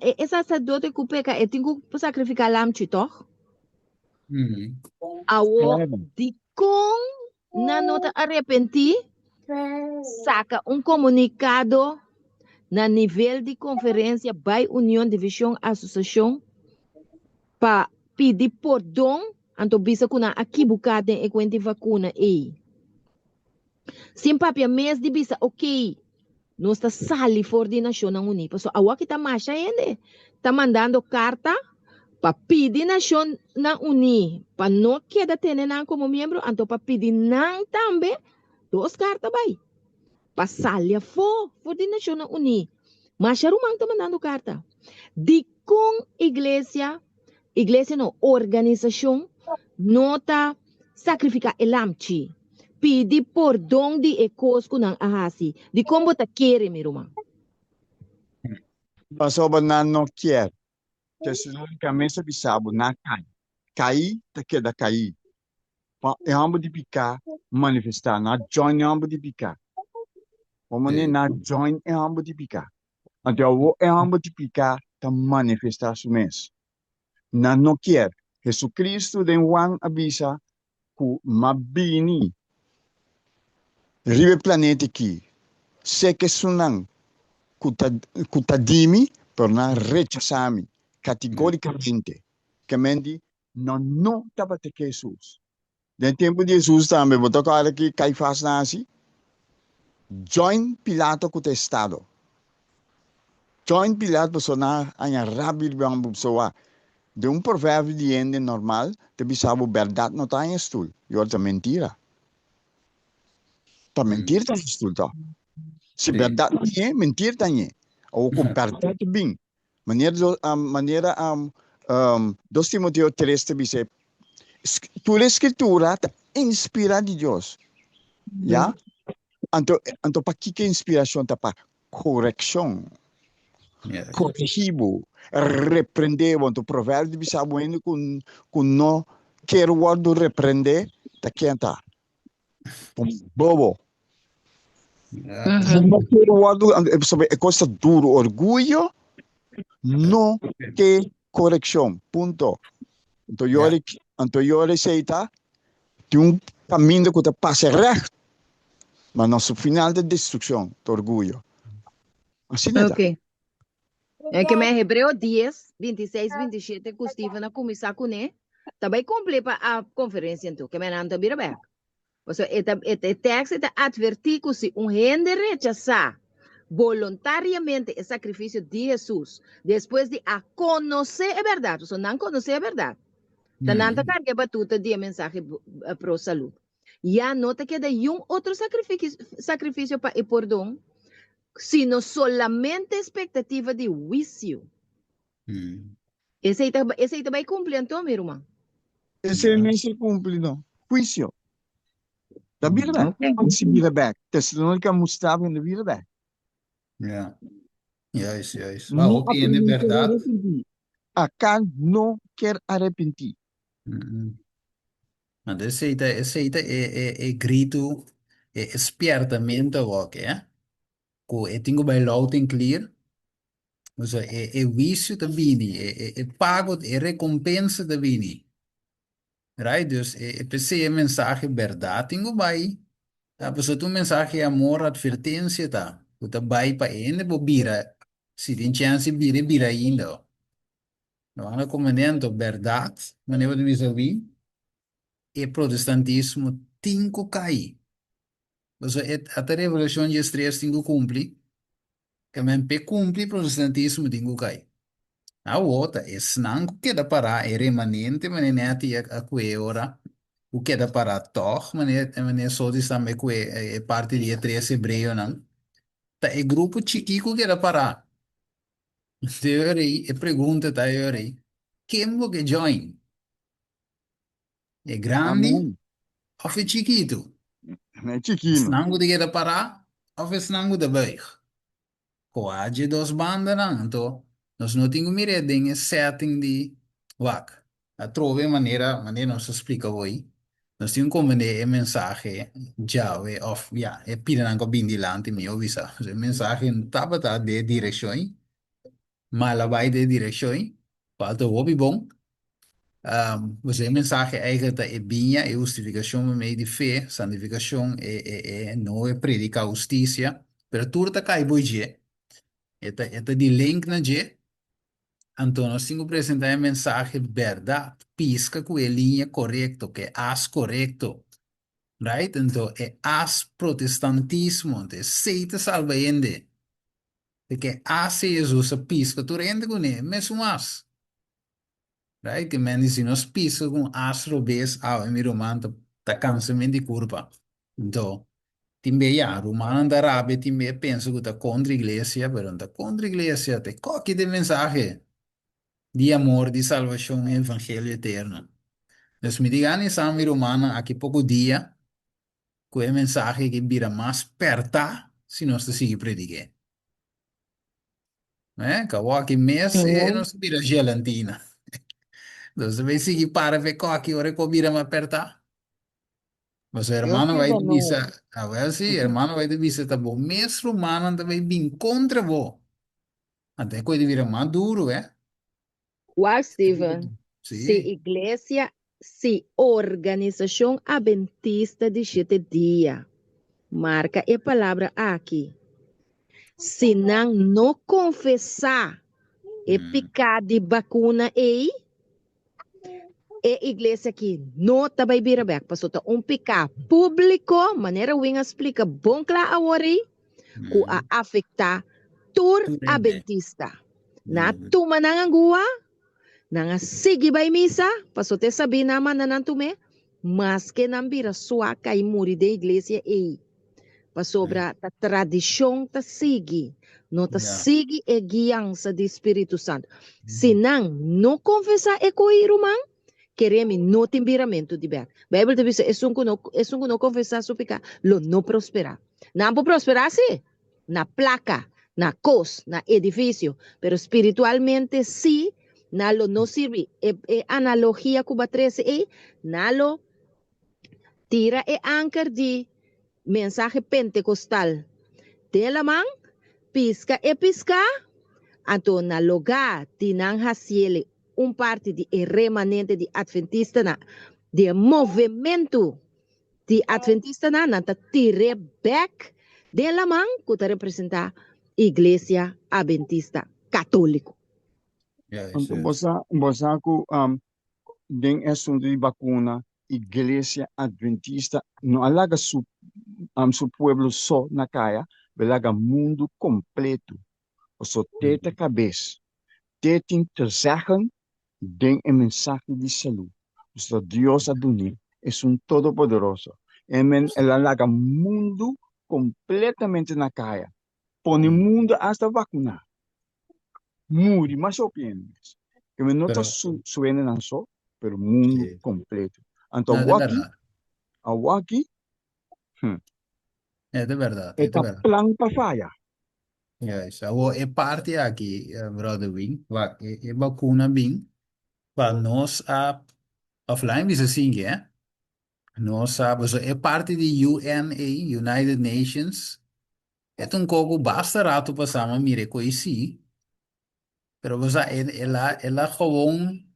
é sacerdote com peca, é tem que sacrificar lam chitoch. Uhum. Awo, Claro. de com na nota arrepentir, saca comunicado na nível de conferência by União, Divisão, Associação, para pedir perdão, anto bisa kuna aqui bukade e kwenti vacuna e. Sim papia mês de bisa, ok, nós está sali for di Nação Unida. So, awa kita masha ende, tá mandando carta para pedir Nação Unida, para não queda tener como membro, anto para pedir não também, duas cartas vai. Para sali for di Nação Unida. Masha rumang tá mandando carta. De com igreja não, organização, nota sacrificar elamchi. Pedi perdão de ecos com ang ahasi. De como ta quer, meu irmão. Pasoba na não quer. Teologicamente bisabo na cai. Cai, te queda cair. É ambo de picar, manifestar. Na join é ambo de picar. Como nem na join é ambo de picar. Então, é ambo de picar, tá manifestar su mês. Na não quer. Jesus Cristo den Juan avisa que mabini ribe planeta aqui. Sei que sunang kutadimi por na rechazami categoricamente. Que mendi não estava te Jesus. No tempo de Jesus também, botou cara que Caifás nasce. Join Pilato com o Estado. Join Pilato persona anya rabil bang bubsoa. De provérbio de ende normal, te bisabo verdade não está em estudo. E outra mentira. Tá mentira tá em estudo, tá? Se verdade é, mentira tá em. Ou com verdade bem. Maneira 2 Timoteo 3 te dice, toda escritura te inspira de Deus. Ya? Anto para que inspiração tá para correção. Corrigibo, repreendebo, anto provérbio bisabo ainda com não quer o word repreender, tá quenta. Bobo. Não quer o word, é coisa duro, orgulho, não quer correção, ponto. Então eu receita, tem caminho que te passa reto, mas no final de destruição, do orgulho. Assim é. Ok. É que me Hebreu 10, 26, 27, que Stephen na começar com ele, também completa a conferência, então, que me não está bem bem. Este texto está advertir que se gente rechazar voluntariamente o sacrifício de Jesus, depois de a conhecer a verdade, ou não conhecer a verdade, não está carregando batuta de mensagem para a saúde. Já nota que tem outro sacrifício para o perdão, sino solamente expectativa de juízo. Esse aí também cumpre, então, meu irmão. Esse nem se cumpre, não. Juízo. Da vira back. Se vira back. Tessalônica mostrava na vira back. Yes. Mas opinião é verdade. Acá não quer arrepentir. Mas esse aí é grito, é espertamento, ok? Que eu tenho bem loud and clear. Ou seja, é vício também, é pago, é recompensa também. Right? Dus é mensagem verdade, tenho bem. Tá? Mas tu mensagem amor, advertência, tá? Tu tá bem para ele, bobira. Se tem chance, bira ainda. Não é comandante, verdade, mas eu vou dizer bem, é protestantismo tem que cair. Mas a revolução de três tem que cumprir. Que men pe cumprir protestantismo tem que cair. A outra é senão que dá para é remanente, mas não é a que ora. O que dá para toch, mas é só de também que é parte de três hebreu, não? Tá é grupo chiquico que dá para. Teoria, é pergunta tá aí. Quem que join? É grande Amém. ou é chiquito? É chiquino. Snango de que parar, ou snango de buig. Coage dos bandas, não. Então, nós não temos mire em setting de wak. A trove maneira não se explica hoje. Nós temos como de mensagem já, of, ja, é pira não bem dilante me ovisa. O mensagem tava de direção, mas ela vai de direção. Falta o hobby bom. Você mensagem eigenlijk é binha, é justificação meio de fé, santificação não é predicar justiça, pero tudo tá cai boije. Esta de link na je, então nós temos que apresentar a mensagem verdade, pisca com a linha correto, que é as correto, right? Então é as protestantismo, então seita salva ende, porque as Jesus a pisca tu rende com ele, mesmo as. Right? Que men si nos piso com astro bes a mi romanta ta cansamento de curva. Então, timbe ya romana da rabe timbe penso que ta contra iglesia, pero ta contra iglesia te coque de mensaje de amor, de salvação e evangelho eterno. Então, me digam essa mi romana aqui pouco dia com a mensagem que vira mais perto se nós te seguir predicar. Né? Que o aqui mês é Amen. nós vira gelantina. Então, você vai seguir para ver coque ora que vira mais perto. Mas o Eu hermano vai sigo te no. dizer, a ver se o hermano vai te dizer, tá bom, mesmo o humano também vem contra você. Até coisa vira maduro, é? Uau, Steven. Se Sim. igreja, se organização adventista de 7 dias, marca a palavra aqui. Se não confessar e pecado de vacuna aí, a igreja aqui não tá vai vir back. Passou tá pecado público, maneira wing explica bom claro agora aí, que a afetar tur Tu rende. adventista. Na tuma na angua, na sige bay misa, passou te sabi naman na nantume, mas que não vira sua kay muri de igreja aí. Pasobra ta tradisyon ta sige. No ta Yeah. sige e guiança do Espírito Santo. Se não confessar e coirumang, queremos no temperamento de ber. Bible te diz, es un que no confessar su pecado, lo no prosperar. Não pode prosperar sim, na placa, na cos, na edifício, pero espiritualmente sim, na lo no sirve. E analogia Cuba 13, na lo tira e anchor de mensaje pentecostal. De la man, pisca e pisca, ato na lugar tinang hasiele parte de remanente de adventista na de movimento de adventista na ta tire back de la man que representa iglesia adventista católico. Yeah, Então, você den assunto de vacuna, igreja adventista, não alaga su pueblo só na caia, alaga mundo completo. O só teta cabeça. Tetin te zeggen, den een mensaje de salud. Dus dat Dios Adonai es un todopoderoso. Él alaga mundo completamente na caia. Pone mundo hasta vacunar. Muri, mas opiniões. Que me nota Pero, suena não só, pero mundo sí. completo. Então, No, de verdad. aqui, Es de verdad, é es de a verdad. plan para falha. Yes. Abo, é parte aqui, brother Wing, va, é vacuna bem, para nós a offline bisa assim, é? Nós sabemos, é parte de UNA, United Nations. É um pouco basta rato passar, mas mire, conheci. Pero você, ela gewoon,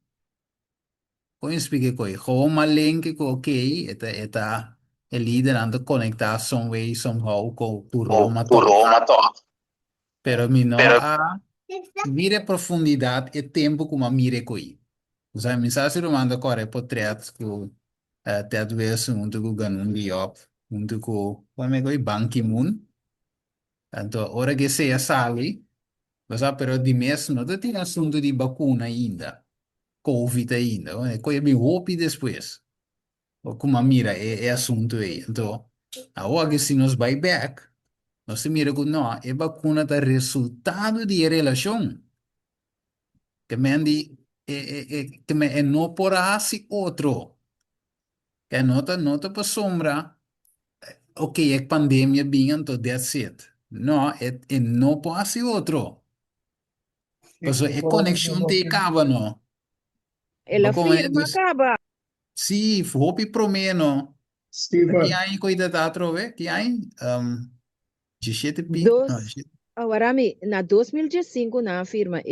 como explique coi, gewoon maar link que ok, eta, el líder anda conectar some way, somehow, com o Roma O talk. Roma Talk. Pero mi no Pero a mire profundidade e tempo como a mire coi. Você me sabe se manda corre portrait com até vezes muito com ganun diop, muito com, como é que Ban Ki-moon. Então, hora que se sale, você pero de mês não tem assunto de vacuna ainda. Covid ainda, coisa bem hope depois. Ou como a mira é assunto aí. Então, agora se nos vai back, nós mira que não, é vacuna da resultado de relação. Que mendi, que me é não por assim outro. Que nota para sombra, ok, é pandemia bem, então that's it. Não, não pode ser outro. Porque é conexão te acaba, não. Ela Como é, firma acaba. sim, hopi pro meno. Aqui Stephen, há coisa da trove, aqui há, 17 pico, não, Dos, agora, na 2015, na firma,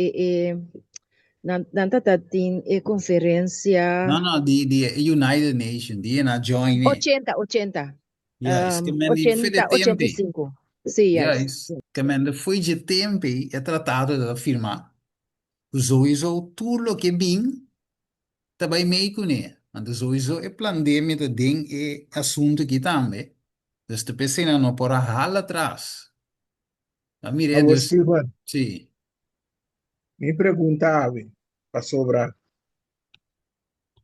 na tatatin, conferência, não, de United Nations, de na join, 80, yes, que me foi de 80, tempo, 85. Sim, yes. yes, que me foi de tempo, é tratado de firma. Sowieso tudo o que bem, também meio que né. Então, sowieso é pandemia de ding é assunto que também. Dus de pessoa não pode ralar atrás. A mire, agora dus, Stephen, sim, me perguntava para sobrar.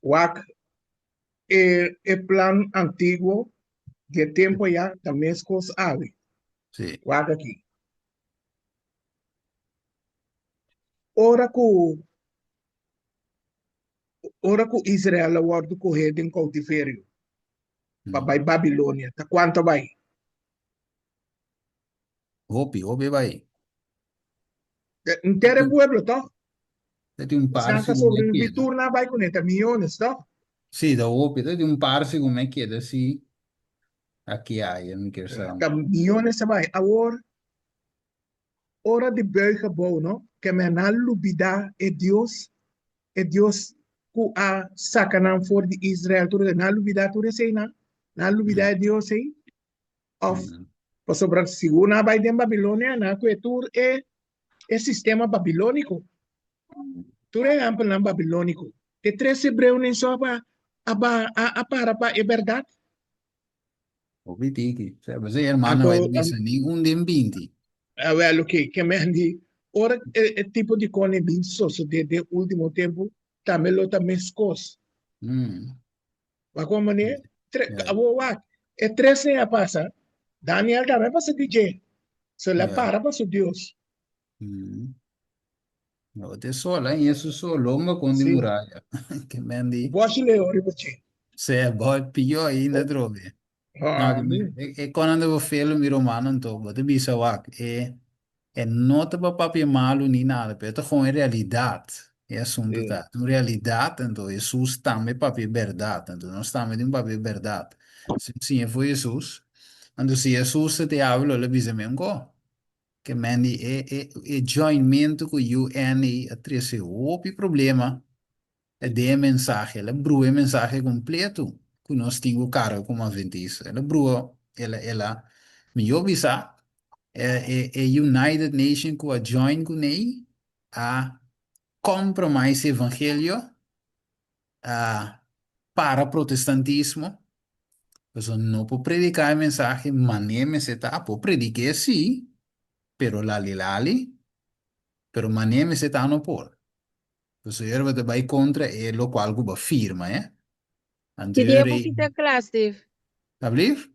Wak é plano antigo de tempo já também as coisas ave. sim. Wak aqui. Ora que Israel agora correr em cautiverio para Babilônia. Tá quanto vai? Hopi vai. Inteiro pueblo, tá? Tem um par Sanka como é sobre que é. Biturna vai com eta milhões, tá? Sim, da hopi, tem um par como é que é, sim. Aqui há, eu não quero saber. Tá milhões vai. Agora, hora de berga bom, não? Que me na lubida é Deus que a sacanam for de Israel, tudo na lubida tudo sei na lubida é Deus aí. Of, para sobrar segunda vai de Babilônia, na que tudo é sistema babilônico. Tudo é amplo na babilônico. De três hebreus nem só para é verdade. Hopi tiki. Mas é hermano vai Então, dizer, nenhum dem 20. well, que me andi. Ora, tipo de cone bem sosso de último tempo, também lo também escos. Mas como né? Yeah, É 13 a passa. Daniel também passa DJ. Se lá yeah. para o Deus. No, te sola, isso solo, uma com de Sim. muralha. Que mendi. Vou ler o riboche. Se é bom, pior ainda, trove. No, Ah, quando eu falo mi romano, então, você bisa wak, não te para papel malo nem nada, pero é com realidade. É assunto sim. tá. Em realidade, então, Jesus também papel verdade, então, nós estamos em papel verdade. Sim, foi Jesus. Então, se Jesus te habla, ele bisa mesmo, que mendi é joinmento com o UN e a 13 o problema é de mensagem, ela brua mensagem completo, que nós temos cara como adventista, ela brua, ela, me obisa, United Nations que a join com ele, a compromise evangelho, a para protestantismo, pues não pode predicar a mensagem, mané se tá, pode predicar sim, pero lali, pero mané se tá não pode. Pues eu vai contra lo qual que firma, Que dia Anterior, você tá classe, Steve? tá livre?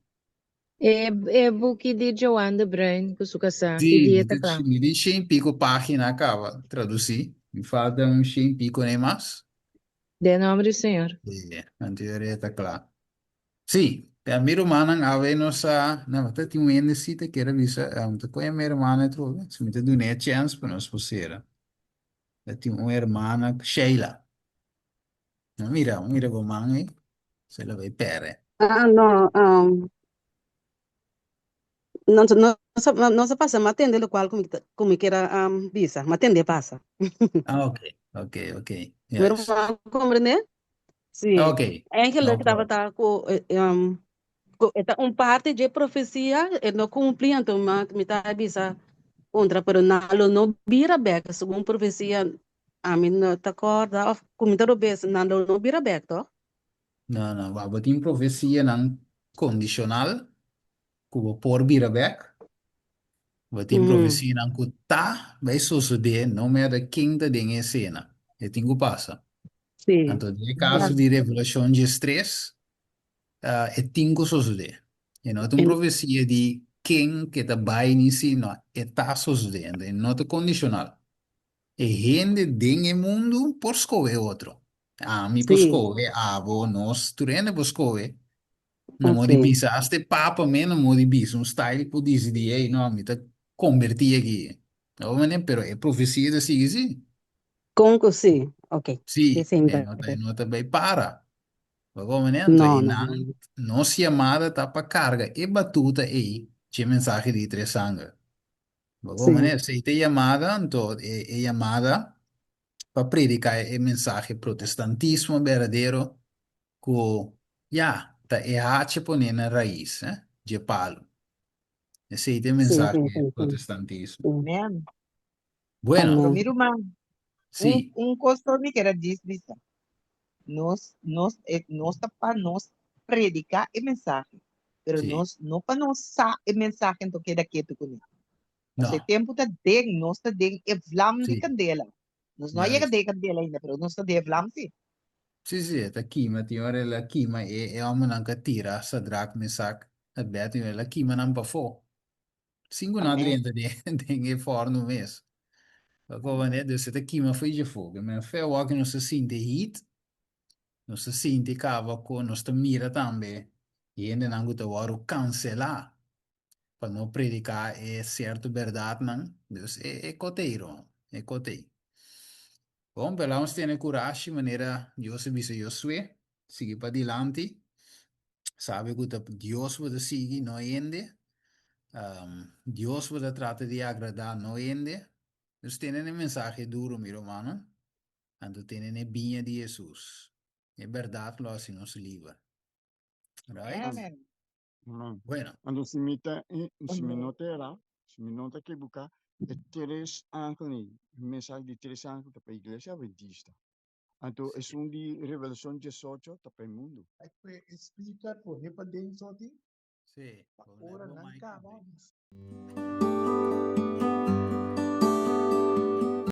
É book de Joanne de Bruin, que suka sa. Que Sim, dia tá classe? me diz 100 pico página acaba, traduzir. Me falta 100 pico nem mais. De nome do Senhor. Anterior está claro. Sim, a minha irmã a ver nossa, não, até tinha um NC que era visa, então com a minha irmã trouxe, se me deu uma chance para nós possível. Eu tinha uma irmã, Sheila. Mira como mãe, se ela vai pere. Ah, no, no se pasa, me atende lo cual como quiera visa, me atende pasa. Ah, ok, Pero yes. comprende? Sí. Ok, Ángel no que estaba problem. tá com um parte de profecia, ele não cumpria, então me tá visa contra, pero não vira back, segundo profecia, a mim não tá corda, como tá robes, não vira back, to? Não, mas tem profecia não condicional, como por back. Tem profecia não que tá, vai suceder, não me da quinta de cena. E tem que passar. Sim. Então, no caso de revelação de estresse, é tem que suceder. E não tem profecia de quem que tá bem em si, não, é tá sucedendo, e não é condicional. E gente dentro mundo por escolher outro. A mim por Sim. escolher, a vos nós, tu rende por escolher. Não Ok. modi bisa, aste papa me não modi bisa, style que diz de ei, não, me tá convertir aqui. Não, mas pero é profecia de seguir, sim. Conco, sí. Ok. De Sim, sempre. não tá bem para. Como né? No, no, Não, no. nossa chamada tá para carga e batuta aí, tinha mensagem de três sangue. Como Sí, né? Se tem chamada, então é chamada para predicar o mensagem protestantismo verdadeiro, que, já, tá errado poner na raiz, de palo. Esse é o sí, mensaje sí, sí, sí, protestantismo. sí. Amen. Bueno, Pero Amén. miro, man, sí, un costume que era dispisa. Nós tá para nós predicar o mensagem. Pero sí, nós não para nós sa o mensagem do que daqui tu conhece. Esse no, tempo tá deng, nós tá deng e vlam de sí, candela. Nós não ya chega ves. de candela ainda, pero nós tá de vlam sim. Sí, sí, esta kima, tío, era la kima, e homem não que tira, sa drak me sak, a bet, la kima não pa fo. Cinco não Amen. adianta de, de forno mês. Agora, né, dus esta kima foi de fogo, mas foi o que não se sente heat, não se sente cava com, não se mira também, e ainda não gusta o cancelar, para não predicar é certo verdade, não, dus é coteiro, é coteiro. Bom, vamos ter coragem, maneira, Deus se visa eu sou, seguir para adiante, sabe que Deus vai seguir, não ende, Deus vai tratar de agradar, não ende, nós temos um mensagem duro, meu irmão, e temos a vinha de Jesus, é verdade, lo assim nos livra, right? Amen. Amen. Bueno, Quando se me notera, se me nota que busca três ángeles, mensagem de três ángeles para a igreja adventista. Então, é de revelação 18 para o mundo. Aí foi explicar por que para dentro só tem sim, ora não acaba.